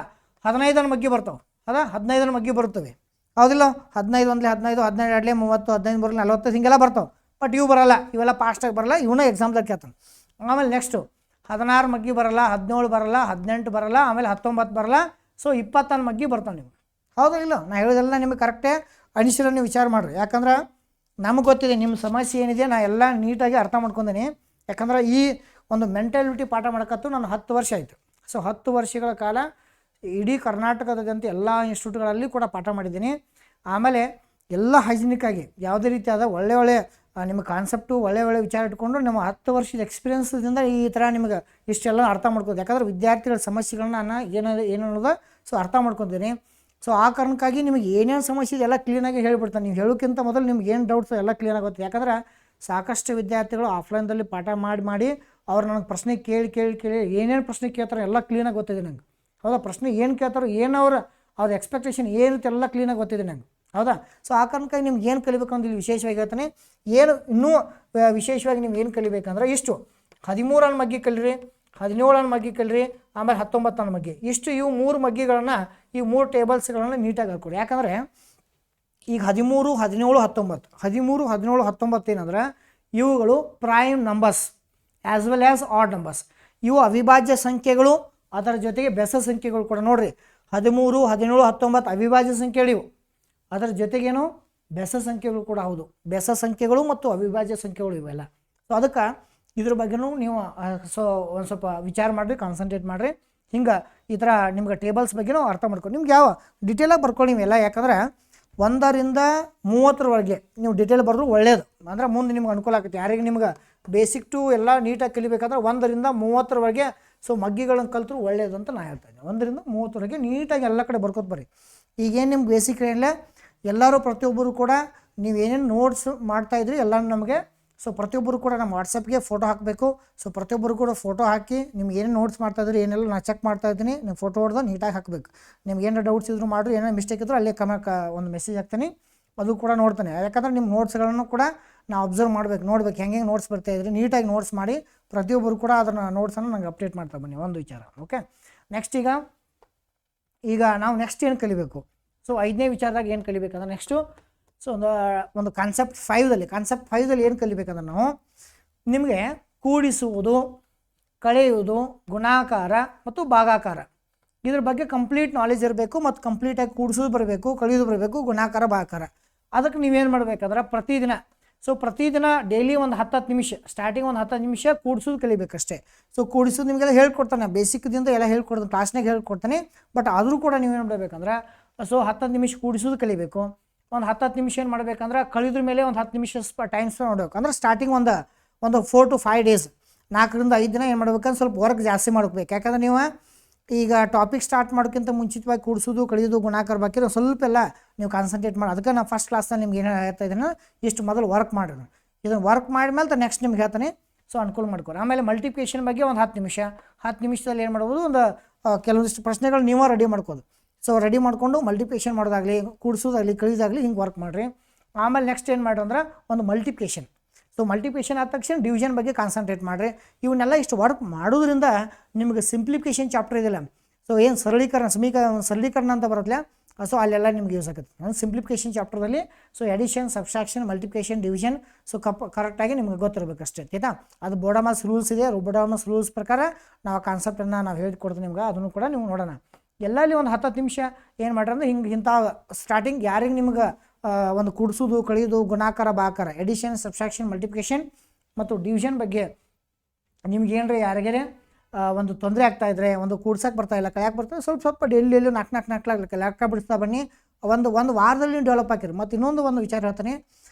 15 ಮಗ್ಗಿ ಬರ್ತಾವೆ, ಹೌದಾ? 15 ಮಗ್ಗಿ ಬರ್ತವೆ, ಹೌದಿಲ್ಲ? 15 1 15, 12 2 30, 15 ಬರಲ್ಲ 40 ಹೀಗೆಲ್ಲ ಬರ್ತಾವೆ. ಬಟ್ ಇವು ಬರಲ್ಲ, ಇವೆಲ್ಲ ಫಾಸ್ಟಾಗಿ ಬರಲ್ಲ, ಇವನ್ನ ಎಕ್ಸಾಮ್ದಾಗ ಕೇಳ್ತಾನೆ. ಆಮೇಲೆ ನೆಕ್ಸ್ಟು 16 ಮಗ್ಗಿ ಬರಲ್ಲ, 17 ಬರಲ್ಲ, 18 ಬರಲ್ಲ, ಆಮೇಲೆ 19 ಬರಲ್ಲ. ಸೊ 21 ಮಗ್ಗಿ ಬರ್ತಾವೆ ನಿಮ್ಗೆ. ಹೌದಾ ಇಲ್ಲ? ನಾ ಹೇಳೋದೆಲ್ಲ ನಿಮಗೆ ಕರೆಕ್ಟೇ ಅನಿಸಿಲ್ಲ, ನೀವು ವಿಚಾರ ಮಾಡಿರಿ. ಯಾಕಂದ್ರೆ ನಮಗೆ ಗೊತ್ತಿದೆ ನಿಮ್ಮ ಸಮಸ್ಯೆ ಏನಿದೆ, ನಾ ಎಲ್ಲ ನೀಟಾಗಿ ಅರ್ಥ ಮಾಡ್ಕೊಂಡೇನೆ. ಯಾಕಂದ್ರೆ ಈ ಒಂದು ಮೆಂಟಾಲಿಟಿ ಪಾಠ ಮಾಡೋಕ್ಕಂತೂ ನಾನು 10 ವರ್ಷ ಆಯಿತು. ಸೊ 10 ವರ್ಷಗಳ ಕಾಲ ಇಡೀ ಕರ್ನಾಟಕದಾದ್ಯಂತ ಎಲ್ಲ ಇನ್ಸ್ಟಿಟ್ಯೂಟ್ಗಳಲ್ಲಿ ಕೂಡ ಪಾಠ ಮಾಡಿದ್ದೀನಿ. ಆಮೇಲೆ ಎಲ್ಲ ಹೈಜಿನಿಕ್ಕಾಗಿ ಯಾವುದೇ ರೀತಿಯಾದ ಒಳ್ಳೆ ನಿಮ್ಮ ಕಾನ್ಸೆಪ್ಟು ಒಳ್ಳೆ ವಿಚಾರ ಇಟ್ಕೊಂಡು ನಮ್ಮ 10 ವರ್ಷದ ಎಕ್ಸ್ಪೀರಿಯನ್ಸ್ದಿಂದ ಈ ಥರ ನಿಮಗೆ ಇಷ್ಟೆಲ್ಲ ಅರ್ಥ ಮಾಡ್ಕೋದು. ಯಾಕಂದ್ರೆ ವಿದ್ಯಾರ್ಥಿಗಳ ಸಮಸ್ಯೆಗಳನ್ನ ನಾನು ಏನು ಅನ್ನೋದು ಸೊ ಅರ್ಥ ಮಾಡ್ಕೊತೀನಿ. ಸೊ ಆ ಕಾರಣಕ್ಕಾಗಿ ನಿಮಗೆ ಏನೇನು ಸಮಸ್ಯೆ ಇದೆ ಎಲ್ಲ ಕ್ಲೀನಾಗಿ ಹೇಳಿಬಿಡ್ತಾನೆ. ನೀವು ಹೇಳೋಕ್ಕಿಂತ ಮೊದಲು ನಿಮ್ಗೆ ಏನು ಡೌಟ್ಸ್ ಎಲ್ಲ ಕ್ಲಿಯರ್ ಆಗುತ್ತೆ. ಯಾಕಂದ್ರೆ ಸಾಕಷ್ಟು ವಿದ್ಯಾರ್ಥಿಗಳು ಆಫ್ಲೈನ್ದಲ್ಲಿ ಪಾಠ ಮಾಡಿ ಅವ್ರು ನನಗೆ ಪ್ರಶ್ನೆ ಕೇಳಿ ಏನೇನು ಪ್ರಶ್ನೆ ಕೇಳ್ತಾರೆ ಎಲ್ಲ ಕ್ಲೀನಾಗಿ ಗೊತ್ತಿದೆ ನಂಗೆ. ಹೌದಾ? ಪ್ರಶ್ನೆ ಏನು ಕೇಳ್ತಾರೋ ಏನು ಅವ್ರ ಎಕ್ಸ್ಪೆಕ್ಟೇಷನ್ ಏನಿರುತ್ತೆ ಎಲ್ಲ ಕ್ಲೀನಾಗಿ ಗೊತ್ತಿದೆ ನಂಗೆ. ಹೌದಾ? ಸೊ ಆ ಕಾರಣಕ್ಕಾಗಿ ನಿಮ್ಗೆ ಏನು ಕಲಿಬೇಕು ಅಂತ ಇಲ್ಲಿ ವಿಶೇಷವಾಗಿ ಹೇಳ್ತಾನೆ. ಏನು ಇನ್ನೂ ವಿಶೇಷವಾಗಿ ನೀವು ಏನು ಕಲಿಬೇಕಂದ್ರೆ ಇಷ್ಟು 13 ಮಗ್ಗಿ ಕಲಿರಿ, 17 ಮಗ್ಗಿ ಕಲಿರಿ, ಆಮೇಲೆ 19 ಮಗ್ಗಿ. ಇಷ್ಟು ಇವು 3 ಮಗ್ಗಿಗಳನ್ನು ಈ 3 ಟೇಬಲ್ಸ್ಗಳನ್ನು ನೀಟಾಗಿ ಹಾಕ್ಕೊಡಿ. ಯಾಕಂದರೆ ಈಗ 13, 17, 19 ಏನಂದ್ರೆ ಇವುಗಳು prime numbers as well as add numbers. ಇವು ಅವಿಭಾಜ್ಯ ಸಂಖ್ಯೆಗಳು, ಅದರ ಜೊತೆಗೆ ಬೆಸ ಸಂಖ್ಯೆಗಳು ಕೂಡ. ನೋಡಿರಿ 13, 17, 19 ಅವಿಭಾಜ್ಯ ಸಂಖ್ಯೆಗಳಿವು, ಅದರ ಜೊತೆಗೇನು ಬೆಸ ಸಂಖ್ಯೆಗಳು ಕೂಡ ಹೌದು. ಬೆಸ ಸಂಖ್ಯೆಗಳು ಮತ್ತು ಅವಿಭಾಜ್ಯ ಸಂಖ್ಯೆಗಳು ಇವೆಲ್ಲ. ಸೊ ಅದಕ್ಕೆ ಇದ್ರ ಬಗ್ಗೆನೂ ನೀವು ಒಂದು ಸ್ವಲ್ಪ ವಿಚಾರ ಮಾಡಿರಿ, ಕಾನ್ಸಂಟ್ರೇಟ್ ಮಾಡಿರಿ. ಹಿಂಗೆ ಈ ಥರ ನಿಮ್ಗೆ ಟೇಬಲ್ಸ್ ಬಗ್ಗೆನೂ ಅರ್ಥ ಮಾಡ್ಕೊಂಡು ನಿಮ್ಗೆ ಯಾವ ಡಿಟೇಲಾಗಿ ಬರ್ಕೊಳ್ಳಿ ನೀವೆಲ್ಲ. ಯಾಕಂದ್ರೆ 1ರಿಂದ 30ರವರೆಗೆ ನೀವು ಡಿಟೇಲ್ ಬರೆದ್ರು ಒಳ್ಳೆಯದು. ಅಂದರೆ ಮುಂದೆ ನಿಮ್ಗೆ ಅನುಕೂಲ ಆಗುತ್ತೆ. ಯಾರಿಗೆ ನಿಮ್ಗೆ ಬೇಸಿಕ್ ಟು ಎಲ್ಲ ನೀಟಾಗಿ ಕಲಿಬೇಕಾದ್ರೆ 1ರಿಂದ 30ರವರೆಗೆ ಸೊ ಮಗ್ಗಿಗಳನ್ನು ಕಲಿತರು ಒಳ್ಳೆಯದು ಅಂತ ನಾನು ಹೇಳ್ತಾ ಇದ್ದೀನಿ. 1ರಿಂದ 30ರವರೆಗೆ ನೀಟಾಗಿ ಎಲ್ಲ ಕಡೆ ಬರ್ಕೋತ ಬರ್ರಿ. ಈಗೇನು ನಿಮ್ಗೆ ಬೇಸಿಕ್ ಏನಿಲ್ಲ, ಎಲ್ಲರೂ ಪ್ರತಿಯೊಬ್ಬರು ಕೂಡ ನೀವೇನೇನು ನೋಟ್ಸ್ ಮಾಡ್ತಾಯಿದ್ರಿ ಎಲ್ಲ ನಮಗೆ ಸೊ ಪ್ರತಿಯೊಬ್ಬರು ಕೂಡ ನಮ್ಮ ವಾಟ್ಸಪ್ಗೆ ಫೋಟೋ ಹಾಕಬೇಕು. ಸೊ ಪ್ರತಿಯೊಬ್ಬರು ಕೂಡ ಫೋಟೋ ಹಾಕಿ ನಿಮ್ಗೆ ಏನೇನು ನೋಟ್ಸ್ ಮಾಡ್ತಾಯಿದ್ರಿ ಏನೆಲ್ಲ ನಾನು ಚೆಕ್ ಮಾಡ್ತಾಯಿದ್ದೀನಿ. ನೀವು ಫೋಟೋ ಹೊಡೆದು ನೀಟಾಗಿ ಹಾಕಬೇಕು. ನಿಮ್ಗೆ ಏನಾರು ಡೌಟ್ಸ್ ಇದ್ರು ಮಾಡಿರಿ, ಏನಾರು ಮಿಸ್ಟೇಕ್ ಇದ್ದರೂ ಅಲ್ಲೇ ಒಂದು ಮೆಸೇಜ್ ಹಾಕ್ತೀನಿ, ಅದು ಕೂಡ ನೋಡ್ತಾನೆ. ಯಾಕಂದರೆ ನಿಮ್ಮ ನೋಟ್ಸ್ಗಳನ್ನು ಕೂಡ ನಾವು ಅಬ್ಸರ್ವ್ ನೋಡ್ಬೇಕು ಹೆಂಗೆ ನೋಟ್ಸ್ ಬರ್ತಾಯಿದ್ರಿ. ನೀಟಾಗಿ ನೋಟ್ಸ್ ಮಾಡಿ ಪ್ರತಿಯೊಬ್ಬರು ಕೂಡ ಅದನ್ನು ನೋಟ್ಸನ್ನು ನಂಗೆ ಅಪ್ಡೇಟ್ ಮಾಡ್ತಾ ಬನ್ನಿ. ಒಂದು ವಿಚಾರ. ಓಕೆ, ನೆಕ್ಸ್ಟ್ ಈಗ ನಾವು ನೆಕ್ಸ್ಟ್ ಏನು ಕಲಿಬೇಕು? ಸೊ 5ನೇ ವಿಚಾರದಾಗ ಏನು ಕಲಿಬೇಕಂದ್ರೆ ನೆಕ್ಸ್ಟು ಸೊ ಒಂದು ಕಾನ್ಸೆಪ್ಟ್ 5ದಲ್ಲಿ ಏನು ಕಲಿಬೇಕಂದ್ರೆ ನಾವು ನಿಮಗೆ ಕೂಡಿಸುವುದು, ಕಳೆಯುವುದು, ಗುಣಾಕಾರ ಮತ್ತು ಭಾಗಾಕಾರ ಇದ್ರ ಬಗ್ಗೆ ಕಂಪ್ಲೀಟ್ ನಾಲೆಜ್ ಇರಬೇಕು. ಮತ್ತು ಕಂಪ್ಲೀಟಾಗಿ ಕೂಡಿಸೋದು ಬರಬೇಕು, ಕಳೆಯೋದು ಬರಬೇಕು, ಗುಣಾಕಾರ ಭಾಗಾಕಾರ. ಅದಕ್ಕೆ ನೀವೇನು ಮಾಡಬೇಕಂದ್ರೆ ಪ್ರತಿದಿನ ಡೈಲಿ ಒಂದು 10 ನಿಮಿಷ ಸ್ಟಾರ್ಟಿಂಗ್ ಒಂದು 10 ನಿಮಿಷ ಕೂಡಿಸೋದು ಕಲಿಬೇಕಷ್ಟೇ. ಸೊ ಕೂಡಿಸೋದು ನಿಮಗೆಲ್ಲ ಹೇಳ್ಕೊಡ್ತಾನೆ, ಬೇಸಿಕ್ದಿಂದ ಎಲ್ಲ ಹೇಳ್ಕೊಡ್ತಾನೆ, ಕ್ಲಾಸ್ನಾಗ ಹೇಳ್ಕೊಡ್ತಾನೆ. ಬಟ್ ಆದರೂ ಕೂಡ ನೀವೇನು ಮಾಡಬೇಕಂದ್ರೆ ಸೊ 10 ನಿಮಿಷ ಕೂಡಿಸೋದು ಕಲಿಬೇಕು. ಒಂದು 10 ನಿಮಿಷ ಏನು ಮಾಡಬೇಕಂದ್ರೆ ಕಳೆದ್ರ ಮೇಲೆ ಒಂದು 10 ನಿಮಿಷ ಟೈಮ್ ಸ್ಪೆಂಡ್ ಮಾಡಬೇಕು. ಅಂದ್ರೆ ಸ್ಟಾರ್ಟಿಂಗ್ ಒಂದು 4 to 5 ಡೇಸ್ 4ರಿಂದ 5 ದಿನ ಏನು ಮಾಡ್ಬೇಕಂದ್ರೆ ಸ್ವಲ್ಪ ವರ್ಕ್ ಜಾಸ್ತಿ ಮಾಡ್ಬೇಕು. ಯಾಕಂದ್ರೆ ನೀವು ಈಗ ಟಾಪಿಕ್ ಸ್ಟಾರ್ಟ್ ಮಾಡೋಕ್ಕಿಂತ ಮುಂಚಿತವಾಗಿ ಕೂಡಿಸೋದು, ಕಳೆಯೋದು, ಗುಣಾಕಾರ ಬಾಕಿ ಸ್ವಲ್ಪ ಎಲ್ಲ ನೀವು ಕಾನ್ಸಂಟ್ರೇಟ್ ಮಾಡಿ. ಅದಕ್ಕೆ ನಾನು ಫಸ್ಟ್ ಕ್ಲಾಸ್ನಲ್ಲಿ ನಿಮ್ಗೆ ಏನು ಹೇಳ್ತಾ ಇದ್ದೀನಿ, ಇಷ್ಟು ಮೊದಲು ವರ್ಕ್ ಮಾಡಿರಿ. ಇದನ್ನು ವರ್ಕ್ ಮಾಡಿದ್ಮೇಲೆ ನೆಕ್ಸ್ಟ್ ನಿಮ್ಗೆ ಹೇಳ್ತಾನೆ. ಸೊ ಅನುಕೂಲ ಮಾಡ್ಕೊರಿ. ಆಮೇಲೆ ಮಲ್ಟಿಪ್ಲಿಕೇಶನ್ ಬಗ್ಗೆ ಒಂದು 10 ನಿಮಿಷದಲ್ಲಿ ಏನು ಮಾಡ್ಬೋದು, ಒಂದು ಕೆಲವೊಂದಿಷ್ಟು ಪ್ರಶ್ನೆಗಳು ನೀವು ರೆಡಿ ಮಾಡ್ಕೋದು. ಸೊ ರೆಡಿ ಮಾಡಿಕೊಂಡು ಮಲ್ಟಿಪ್ಲಿಕೇಶನ್ ಮಾಡೋದಾಗಲಿ, ಕೂಡಿಸೋದಾಗಲಿ, ಕಳಿಯೋದಾಗಲಿ ಹಿಂಗೆ ವರ್ಕ್ ಮಾಡಿರಿ. ಆಮೇಲೆ ನೆಕ್ಸ್ಟ್ ಏನು ಮಾಡಿರಿ ಅಂದ್ರೆ ಒಂದು ಮಲ್ಟಿಪ್ಲಿಕೇಶನ್. ಸೊ ಮಲ್ಟಿಪ್ಲಿಕೇಶನ್ ಆದ ತಕ್ಷಣ ಡಿವಿಷನ್ ಬಗ್ಗೆ ಕಾನ್ಸಂಟ್ರೇಟ್ ಮಾಡಿರಿ. ಇವನ್ನೆಲ್ಲ ಇಷ್ಟು ವರ್ಕ್ ಮಾಡೋದ್ರಿಂದ ನಿಮಗೆ ಸಿಂಪ್ಲಿಫಿಕೇಷನ್ ಚಾಪ್ಟರ್ ಇದೆಯಲ್ಲ, ಸೊ ಏನು ಸರಳೀಕರಣ ಅಂತ ಬರುತ್ತಲ್ಲ, ಸೊ ಅಲ್ಲೆಲ್ಲ ನಿಮ್ಗೆ ಯೂಸ್ ಆಗುತ್ತೆ. ಸಿಂಪ್ಲಿಫಿಕೇಷನ್ ಚಾಪ್ಟರ್ದಲ್ಲಿ so addition, subtraction, multiplication, division so ಕರೆಕ್ಟಾಗಿ ನಿಮ್ಗೆ ಗೊತ್ತಿರಬೇಕಷ್ಟೇ. ಆಯಿತಾ? ಅದು ಬೋಡಾಮಸ್ ರೂಲ್ಸ್ ಇದೆ. ಬೋಡಾಮಸ್ ರೂಲ್ಸ್ ಪ್ರಕಾರ ನಾವು ಆ ಕಾನ್ಸೆಪ್ಟನ್ನು ನಾವು ಹೇಳ್ಕೊಡ್ತೀವಿ ನಿಮ್ಗೆ. ಅದನ್ನು ಕೂಡ ನೀವು ನೋಡೋಣ. ಎಲ್ಲಲ್ಲಿ ಒಂದು 10 ನಿಮಿಷ ಏನು ಮಾಡ್ರಿ ಅಂದ್ರೆ ಇಂಥ ಸ್ಟಾರ್ಟಿಂಗ್ ಯಾರಿಗೆ ನಿಮ್ಗೆ ಒಂದು ಕೂಡಿಸೋದು, ಕಳೆಯೋದು, ಗುಣಾಕಾರ, ಭಾಗಾಕಾರ, ಎಡಿಷನ್, ಸಬ್ಸ್ಟ್ರಾಕ್ಷನ್, ಮಲ್ಟಿಪ್ಲಿಕೇಶನ್ ಮತ್ತು ಡಿವಿಷನ್ ಬಗ್ಗೆ ನಿಮ್ಗೇನ್ರಿ ಯಾರಿಗೇ ಒಂದು ತೊಂದರೆ ಆಗ್ತಾಯಿದ್ರೆ, ಒಂದು ಕೂಡ್ಸಕ್ಕೆ ಬರ್ತಾಯಿಲ್ಲ, ಕಲಿಯಕ್ಕೆ ಬರ್ತಾಯಿಲ್ಲ, ಸ್ವಲ್ಪ ಡೈಲಿ 4 ಲೆಕ್ಕ ಬಿಡಿಸ್ತಾ ಬನ್ನಿ. ಒಂದು ವಾರದಲ್ಲಿ ನೀವು ಡೆವಲಪ್ ಆಗಿರಿ. ಮತ್ತು ಇನ್ನೊಂದು ವಿಚಾರ ಹೇಳ್ತಾನೆ,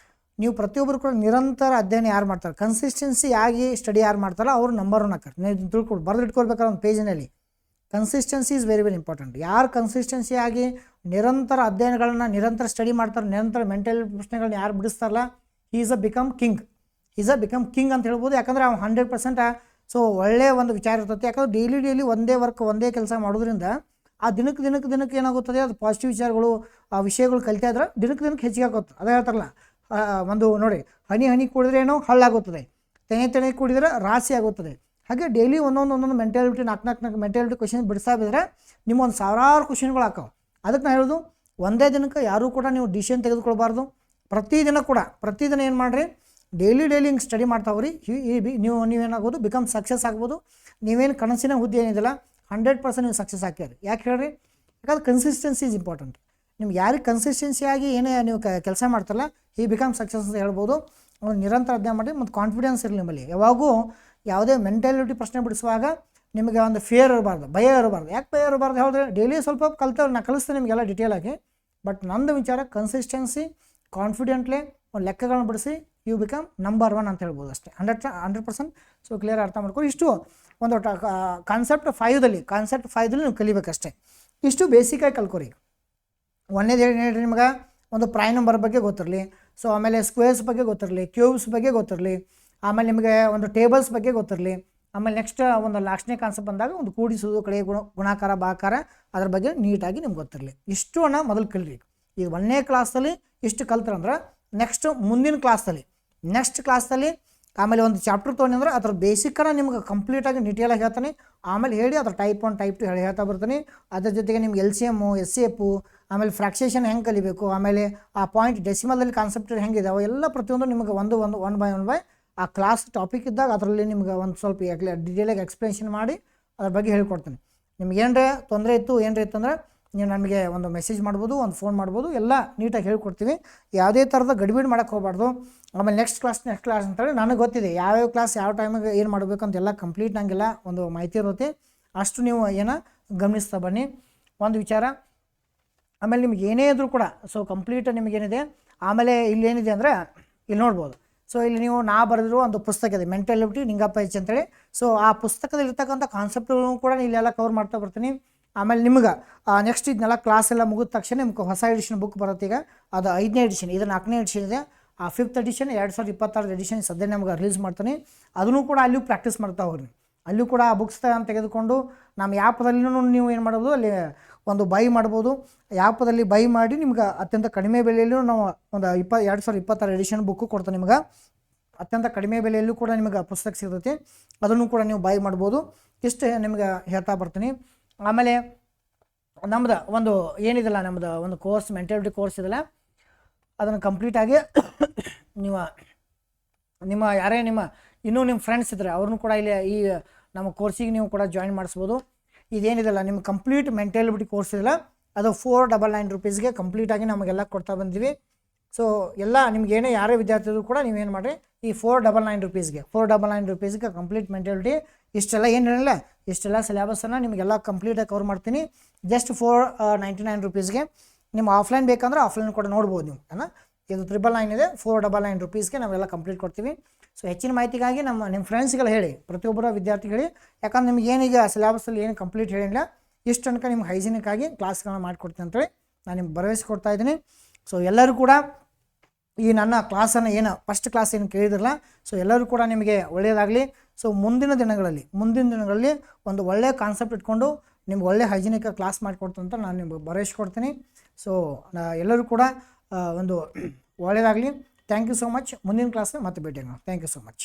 ನೀವು ಪ್ರತಿಯೊಬ್ಬರು ಕೂಡ ನಿರಂತರ ಅಧ್ಯಯನ ಯಾರು ಮಾಡ್ತಾರೆ, ಕನ್ಸಿಸ್ಟೆನ್ಸಿ ಆಗಿ ಸ್ಟಡಿ ಯಾರು ಮಾಡ್ತಾರೋ ಅವ್ರು ನಂಬರ್ 1 ಹಾಕ್ತಾರೆ. ನೀವು ತಿಳ್ಕೊಂಡು ಬರೆದಿಟ್ಕೊಳ್ಬೇಕಾದ್ರೆ ಒಂದು ಪೇಜಿನಲ್ಲಿ ಕನ್ಸಿಸ್ಟೆನ್ಸಿ ಈಸ್ ವೆರಿ ಇಂಪಾರ್ಟೆಂಟ್. ಯಾರು ಕನ್ಸಿಸ್ಟೆನ್ಸಿ ಆಗಿ ನಿರಂತರ ಅಧ್ಯಯನಗಳನ್ನು ನಿರಂತರ ಸ್ಟಡಿ ಮಾಡ್ತಾರೆ, ನಿರಂತರ ಮೆಂಟಲ್ ಪ್ರಶ್ನೆಗಳನ್ನ ಯಾರು ಬಿಡಿಸ್ತಾರಲ್ಲ, ಈಸ್ ಅ ಬಿಕಮ್ ಕಿಂಗ್ ಅಂತ ಹೇಳ್ಬೋದು. ಯಾಕಂದರೆ ಅವ್ನು 100% ಸೊ ಒಳ್ಳೆಯ ಒಂದು ವಿಚಾರ ಇರ್ತೈತೆ. ಯಾಕಂದ್ರೆ ಡೈಲಿ ಒಂದೇ ವರ್ಕ್, ಒಂದೇ ಕೆಲಸ ಮಾಡೋದ್ರಿಂದ ಆ ದಿನಕ್ಕೆ ಏನಾಗುತ್ತದೆ, ಅದು ಪಾಸಿಟಿವ್ ವಿಚಾರಗಳು, ಆ ವಿಷಯಗಳು ಕಲಿತಾ ಇದ್ರೆ ದಿನಕ್ಕೆ ಹೆಚ್ಚಿಗೆ ಆಗುತ್ತೆ. ಅದೇ ಹೇಳ್ತಾರಲ್ಲ, ಒಂದು ನೋಡಿ, ಹನಿ ಕುಡಿದ್ರೆ ಏನೋ ಹಳ್ಳಾಗುತ್ತದೆ, ತೆನೆ ಕುಡಿದ್ರೆ ರಾಶಿ ಆಗುತ್ತದೆ. ಹಾಗೆ ಡೈಲಿ ಒಂದೊಂದು ಮೆಂಟಾಲಿಟಿ 4 ಮೆಂಟಾಲಿಟಿ ಕ್ವಶನ್ ಬಿಡಿಸ್ತಾ ಬಿದ್ದರೆ ನಿಮ್ಮೊಂದು 1000 ಕ್ವಶನ್ಗಳು ಹಾಕವು. ಅದಕ್ಕೆ ನಾನು ಹೇಳೋದು, ಒಂದೇ ದಿನಕ್ಕೆ ಯಾರೂ ಕೂಡ ನೀವು ಡಿಸಿಷನ್ ತೆಗೆದುಕೊಳ್ಬಾರ್ದು. ಪ್ರತಿದಿನ ಏನು ಮಾಡಿರಿ, ಡೈಲಿ ಹಿಂಗೆ ಸ್ಟಡಿ ಮಾಡ್ತಾ ಹೋಗ್ರಿ. ನೀವೇನಾಗ್ಬೋದು ಬಿಕಮ್ ಸಕ್ಸಸ್ ಆಗ್ಬೋದು. ನೀವೇನು ಕನಸಿನ ಹುದ್ದೆ ಏನಿದೆಯಲ್ಲ 100% ನೀವು ಸಕ್ಸಸ್ ಆಗ್ತೀರಿ. ಯಾಕೆ ಹೇಳ್ರಿ? ಯಾಕಂದ್ರೆ ಕನ್ಸಿಸ್ಟೆನ್ಸಿ ಇಸ್ ಇಂಪಾರ್ಟೆಂಟ್. ನಿಮ್ಗೆ ಯಾರಿಗೆ ಕನ್ಸಿಸ್ಟೆನ್ಸಿಯಾಗಿ ಏನೇ ನೀವು ಕೆಲಸ ಮಾಡ್ತಾರಲ್ಲ ಈ ಬಿಕಮ್ ಸಕ್ಸಸ್ ಅಂತ ಹೇಳ್ಬೋದು. ಅವ್ರು ನಿರಂತರ ಅಧ್ಯಯನ ಮಾಡಿ ಮತ್ತು ಕಾನ್ಫಿಡೆನ್ಸ್ ಇರಲಿ ನಿಮ್ಮಲ್ಲಿ. ಯಾವಾಗೂ ಯಾವುದೇ ಮೆಂಟಾಲಿಟಿ ಪ್ರಶ್ನೆ ಬಿಡಿಸುವಾಗ ನಿಮಗೆ ಒಂದು ಫಿಯರ್ ಇರಬಾರ್ದು, ಭಯ ಇರಬಾರ್ದು. ಯಾಕೆ ಭಯ ಇರಬಾರ್ದು ಹೇಳಿದ್ರೆ ಡೈಲಿ ಸ್ವಲ್ಪ ನಾನು ಕಲಿಸ್ತೇನೆ ನಿಮಗೆಲ್ಲ ಡೀಟೇಲ್ ಆಗಿ. ಬಟ್ ನಂದು ವಿಚಾರ ಕನ್ಸಿಸ್ಟೆನ್ಸಿ, ಕಾನ್ಫಿಡೆಂಟ್ಲಿ ಒಂದು ಲೆಕ್ಕಗಳನ್ನ ಬಿಡಿಸಿ ಯು ಬಿಕಮ್ ನಂಬರ್ 1 ಅಂತ ಹೇಳ್ಬೋದು ಅಷ್ಟೇ. 100%. ಸೊ ಕ್ಲಿಯರ್ ಅರ್ಥ ಮಾಡ್ಕೊಂಡು ಇಷ್ಟು ಒಂದು ಕಾನ್ಸೆಪ್ಟ್ 5ದಲ್ಲಿ ನೀವು ಕಲಿಬೇಕಷ್ಟೇ. ಇಷ್ಟು ಬೇಸಿಕಾಗಿ ಕಲ್ಕೋರಿ. ಒಂದೇದು ಹೇಳಿ ನಿಮ್ಗೆ ಒಂದು ಪ್ರೈಮ್ ನಂಬರ್ ಬಗ್ಗೆ ಗೊತ್ತಿರಲಿ. ಸೊ ಆಮೇಲೆ ಸ್ಕ್ವೇರ್ಸ್ ಬಗ್ಗೆ ಗೊತ್ತಿರಲಿ, ಕ್ಯೂಬ್ಸ್ ಬಗ್ಗೆ ಗೊತ್ತಿರಲಿ, ಆಮೇಲೆ ನಿಮಗೆ ಒಂದು ಟೇಬಲ್ಸ್ ಬಗ್ಗೆ ಗೊತ್ತಿರಲಿ. ಆಮೇಲೆ ನೆಕ್ಸ್ಟ್ ಒಂದು ಲಾಸ್ಟ್ನೇ ಕಾನ್ಸೆಪ್ಟ್ ಬಂದಾಗ ಒಂದು ಕೂಡಿಸೋದು, ಕಡೆ ಗುಣಾಕಾರ, ಭಾಕಾರ, ಅದ್ರ ಬಗ್ಗೆ ನೀಟಾಗಿ ನಿಮ್ಗೆ ಗೊತ್ತಿರಲಿ. ಇಷ್ಟುವನ್ನು ಮೊದಲು ಕಲಿರಿ. ಈಗ 1ನೇ ಕ್ಲಾಸಲ್ಲಿ ಇಷ್ಟು ಕಲ್ತ್ರಂದ್ರೆ ಮುಂದಿನ ಕ್ಲಾಸಲ್ಲಿ ಆಮೇಲೆ ಒಂದು ಚಾಪ್ಟರ್ ತೊಗೊಂಡ್ರೆ ಅದ್ರ ಬೇಸಿಕ್ಕನ್ನು ನಿಮ್ಗೆ ಕಂಪ್ಲೀಟಾಗಿ ಡೀಟೇಲಾಗಿ ಹೇಳ್ತಾನೆ. ಆಮೇಲೆ ಹೇಳಿ ಅದ್ರ ಟೈಪ್ 1 ಟೈಪ್ 2 ಹೇಳ್ತಾ ಬರ್ತಾನೆ. ಅದ್ರ ಜೊತೆಗೆ ನಿಮ್ಗೆ LCM, SCF, ಆಮೇಲೆ ಫ್ರಾಕ್ಷೇಷನ್ ಹೆಂಗೆ ಕಲಿಬೇಕು, ಆಮೇಲೆ ಆ ಪಾಯಿಂಟ್ ಡೆಸಿಮಲ್ದಲ್ಲಿ ಕಾನ್ಸೆಪ್ಟ್ ಹೆಂಗಿದೆ ಅವೆಲ್ಲ ಪ್ರತಿಯೊಂದು ನಿಮಗೆ ಒನ್ ಬೈ ಆ ಕ್ಲಾಸ್ ಟಾಪಿಕ್ ಇದ್ದಾಗ ಅದರಲ್ಲಿ ನಿಮ್ಗೆ ಒಂದು ಸ್ವಲ್ಪ ಡೀಟೇಲಾಗಿ ಎಕ್ಸ್ಪ್ಲೇಷನ್ ಮಾಡಿ ಅದ್ರ ಬಗ್ಗೆ ಹೇಳ್ಕೊಡ್ತೀನಿ. ನಿಮ್ಗೆ ಏನರೇ ತೊಂದರೆ ಇತ್ತು ಅಂದ್ರೆ ನೀವು ನಮಗೆ ಒಂದು ಮೆಸೇಜ್ ಮಾಡ್ಬೋದು, ಒಂದು ಫೋನ್ ಮಾಡ್ಬೋದು, ಎಲ್ಲ ನೀಟಾಗಿ ಹೇಳ್ಕೊಡ್ತೀವಿ. ಯಾವುದೇ ಥರದ ಗಡಿಬಿಡಿ ಮಾಡೋಕ್ಕೆ ಹೋಗಬಾರ್ದು. ಆಮೇಲೆ ನೆಕ್ಸ್ಟ್ ಕ್ಲಾಸ್ ಅಂತೇಳಿ ನನಗೆ ಗೊತ್ತಿದೆ ಯಾವ್ಯಾವ ಕ್ಲಾಸ್ ಯಾವ ಟೈಮಿಗೆ ಏನು ಮಾಡಬೇಕು ಅಂತೆಲ್ಲ ಕಂಪ್ಲೀಟ್ ನಂಗೆಲ್ಲ ಒಂದು ಮಾಹಿತಿ ಇರುತ್ತೆ. ಅಷ್ಟು ನೀವು ಗಮನಿಸ್ತಾ ಬನ್ನಿ. ಒಂದು ವಿಚಾರ, ಆಮೇಲೆ ನಿಮ್ಗೆ ಏನೇ ಇದ್ರೂ ಕೂಡ ಸೊ ಕಂಪ್ಲೀಟ್ ನಿಮಗೇನಿದೆ. ಆಮೇಲೆ ಇಲ್ಲಿ ಏನಿದೆ ಅಂದರೆ ಇಲ್ಲಿ ನೋಡ್ಬೋದು. ಸೊ ಇಲ್ಲಿ ನೀವು ಬರೆದಿರೋ ಒಂದು ಪುಸ್ತಕ ಇದೆ, ಮೆಂಟಲ್ ಎಬಿಲಿಟಿ ನಿಂಗಪ್ಪ ಎಚ್ ಅಂತೇಳಿ. ಸೊ ಆ ಪುಸ್ತಕದಲ್ಲಿರ್ತಕ್ಕಂಥ ಕಾನ್ಸೆಪ್ಟ್ಗಳನ್ನು ಕೂಡ ಇಲ್ಲೆಲ್ಲ ಕವರ್ ಮಾಡ್ತಾ ಬರ್ತೀನಿ. ಆಮೇಲೆ ನಿಮ್ಗೆ ನೆಕ್ಸ್ಟ್ ಇದನ್ನೆಲ್ಲ ಕ್ಲಾಸ್ ಎಲ್ಲ ಮುಗಿದ ತಕ್ಷಣ ನಿಮ್ಗೆ ಹೊಸ ಎಡಿಷನ್ ಬುಕ್ ಬರುತ್ತೆ. ಈಗ ಅದು 5ನೇ ಎಡಿಷನ್, ಇದು 4ನೇ ಎಡಿಷನ್ ಇದೆ. ಆ 5th ಎಡಿಷನ್ 2026 ಎಡಿಷನ್ ಸದ್ಯ ನಮ್ಗೆ ರಿಲೀಸ್ ಮಾಡ್ತೀನಿ. ಅದನ್ನು ಕೂಡ ಅಲ್ಲಿಯೂ ಪ್ರಾಕ್ಟೀಸ್ ಮಾಡ್ತಾ ಹೋಗ್ರಿ. ಅಲ್ಲಿಯೂ ಕೂಡ ಆ ಬುಕ್ಸ್ ತೆಗೆದುಕೊಂಡು ನಮ್ಮ ಆ್ಯಪದಲ್ಲಿನೂ ನೀವು ಏನು ಮಾಡ್ಬೋದು, ಅಲ್ಲಿ ಒಂದು ಬೈ ಮಾಡ್ಬೋದು. ಆ್ಯಪದಲ್ಲಿ ಬೈ ಮಾಡಿ ನಿಮ್ಗೆ ಅತ್ಯಂತ ಕಡಿಮೆ ಬೆಲೆಯಲ್ಲೂ ನಾವು ಒಂದು 2026 ಎಡಿಷನ್ ಬುಕ್ಕು ಕೊಡ್ತೀವಿ. ನಿಮ್ಗೆ ಅತ್ಯಂತ ಕಡಿಮೆ ಬೆಲೆಯಲ್ಲೂ ಕೂಡ ನಿಮಗೆ ಪುಸ್ತಕ ಸಿಗ್ತೈತಿ. ಅದನ್ನು ಕೂಡ ನೀವು ಬೈ ಮಾಡ್ಬೋದು. ಇಷ್ಟೇ ನಿಮ್ಗೆ ಹೇಳ್ತಾ ಬರ್ತೀನಿ. ಆಮೇಲೆ ನಮ್ದು ಒಂದು ಏನಿದೆಲ್ಲ ನಮ್ಮದು ಒಂದು ಕೋರ್ಸ್ ಮೆಂಟಾಲಿಟಿ ಕೋರ್ಸ್ ಇದೆಲ್ಲ ಅದನ್ನು ಕಂಪ್ಲೀಟಾಗಿ ನಿಮ್ಮ ಯಾರೇ ಇನ್ನೂ ನಿಮ್ಮ ಫ್ರೆಂಡ್ಸ್ ಇದ್ದರೆ ಅವ್ರನ್ನೂ ಕೂಡ ಇಲ್ಲಿ ಈ ನಮ್ಮ ಕೋರ್ಸಿಗೆ ನೀವು ಕೂಡ ಜಾಯಿನ್ ಮಾಡಿಸ್ಬೋದು. ಇದೇನಿದೆಲ್ಲ ನಿಮ್ಮ ಕಂಪ್ಲೀಟ್ ಮೆಂಟಾಲಿಟಿ ಕೋರ್ಸ್ ಇದೆಲ್ಲ ಅದು 499 ರೂಪೀಸ್ಗೆ ಕಂಪ್ಲೀಟಾಗಿ ನಮಗೆಲ್ಲ ಕೊಡ್ತಾ ಬಂದಿವಿ. ಸೊ ಎಲ್ಲ ನಿಮ್ಗೇನೇ ಯಾರೇ ವಿದ್ಯಾರ್ಥಿಗಳು ಕೂಡ ನೀವೇನು ಮಾಡಿರಿ ಈ 499 ರೂಪೀಸ್ಗೆ ಕಂಪ್ಲೀಟ್ ಮೆಂಟಾಲಿಟಿ ಇಷ್ಟೆಲ್ಲ ಏನಿರಲ್ಲ ಇಷ್ಟೆಲ್ಲ ಸಿಲೆಬಸನ್ನು ನಿಮಗೆಲ್ಲ ಕಂಪ್ಲೀಟಾಗಿ ಕವರ್ ಮಾಡ್ತೀನಿ. ಜಸ್ಟ್ 499 ರೂಪೀಸ್ಗೆ. ನಿಮ್ಮ ಆಫ್ಲೈನ್ ಬೇಕಂದ್ರೆ ಆಫ್ಲೈನ್ ಕೂಡ ನೋಡ್ಬೋದು ನೀವು. ಇದು 999 ಇದೆ, 499 ರೂಪೀಸ್ಗೆ ನಾವೆಲ್ಲ ಕಂಪ್ಲೀಟ್ ಕೊಡ್ತೀವಿ. ಸೊ ಹೆಚ್ಚಿನ ಮಾಹಿತಿಗಾಗಿ ನಿಮ್ಮ ಫ್ರೆಂಡ್ಸ್ಗಳು ಹೇಳಿ, ಪ್ರತಿಯೊಬ್ಬರ ವಿದ್ಯಾರ್ಥಿಗಳು. ಯಾಕಂದ್ರೆ ನಿಮ್ಗೆ ಏನೀಗ ಸಿಲೆಬಸಲ್ಲಿ ಏನು ಕಂಪ್ಲೀಟ್ ಹೇಳಿಲ್ಲ, ಇಷ್ಟು ತನಕ ನಿಮ್ಗೆ ಹೈಜಿನಿಕ್ಕಾಗಿ ಕ್ಲಾಸ್ಗಳನ್ನ ಮಾಡಿಕೊಡ್ತೀನಿ ಅಂತೇಳಿ ನಾನು ನಿಮ್ಗೆ ಭರವಸೆ ಕೊಡ್ತಾ ಇದ್ದೀನಿ. ಸೊ ಎಲ್ಲರೂ ಕೂಡ ಈ ನನ್ನ ಕ್ಲಾಸನ್ನು ಫಸ್ಟ್ ಕ್ಲಾಸ್ ಏನು ಕೇಳಿದ್ರಲ್ಲ, ಸೊ ಎಲ್ಲರೂ ಕೂಡ ನಿಮಗೆ ಒಳ್ಳೆಯದಾಗಲಿ. ಸೊ ಮುಂದಿನ ದಿನಗಳಲ್ಲಿ ಒಂದು ಒಳ್ಳೆಯ ಕಾನ್ಸೆಪ್ಟ್ ಇಟ್ಕೊಂಡು ನಿಮ್ಗೆ ಒಳ್ಳೆ ಹೈಜಿನಿಕ್ ಕ್ಲಾಸ್ ಮಾಡಿಕೊಡ್ತೀನಿ ಅಂತ ನಾನು ನಿಮ್ಗೆ ಭರವಸೆ ಕೊಡ್ತೀನಿ. ಸೊ ಎಲ್ಲರೂ ಕೂಡ ಒಂದು ಒಳ್ಳೆಯದಾಗಲಿ. Thank you so much. ಮುಂದಿನ ಕ್ಲಾಸ್ನ ಮತ್ತೆ ಭೇಟಿಯಾಗೋಣ. Thank you so much.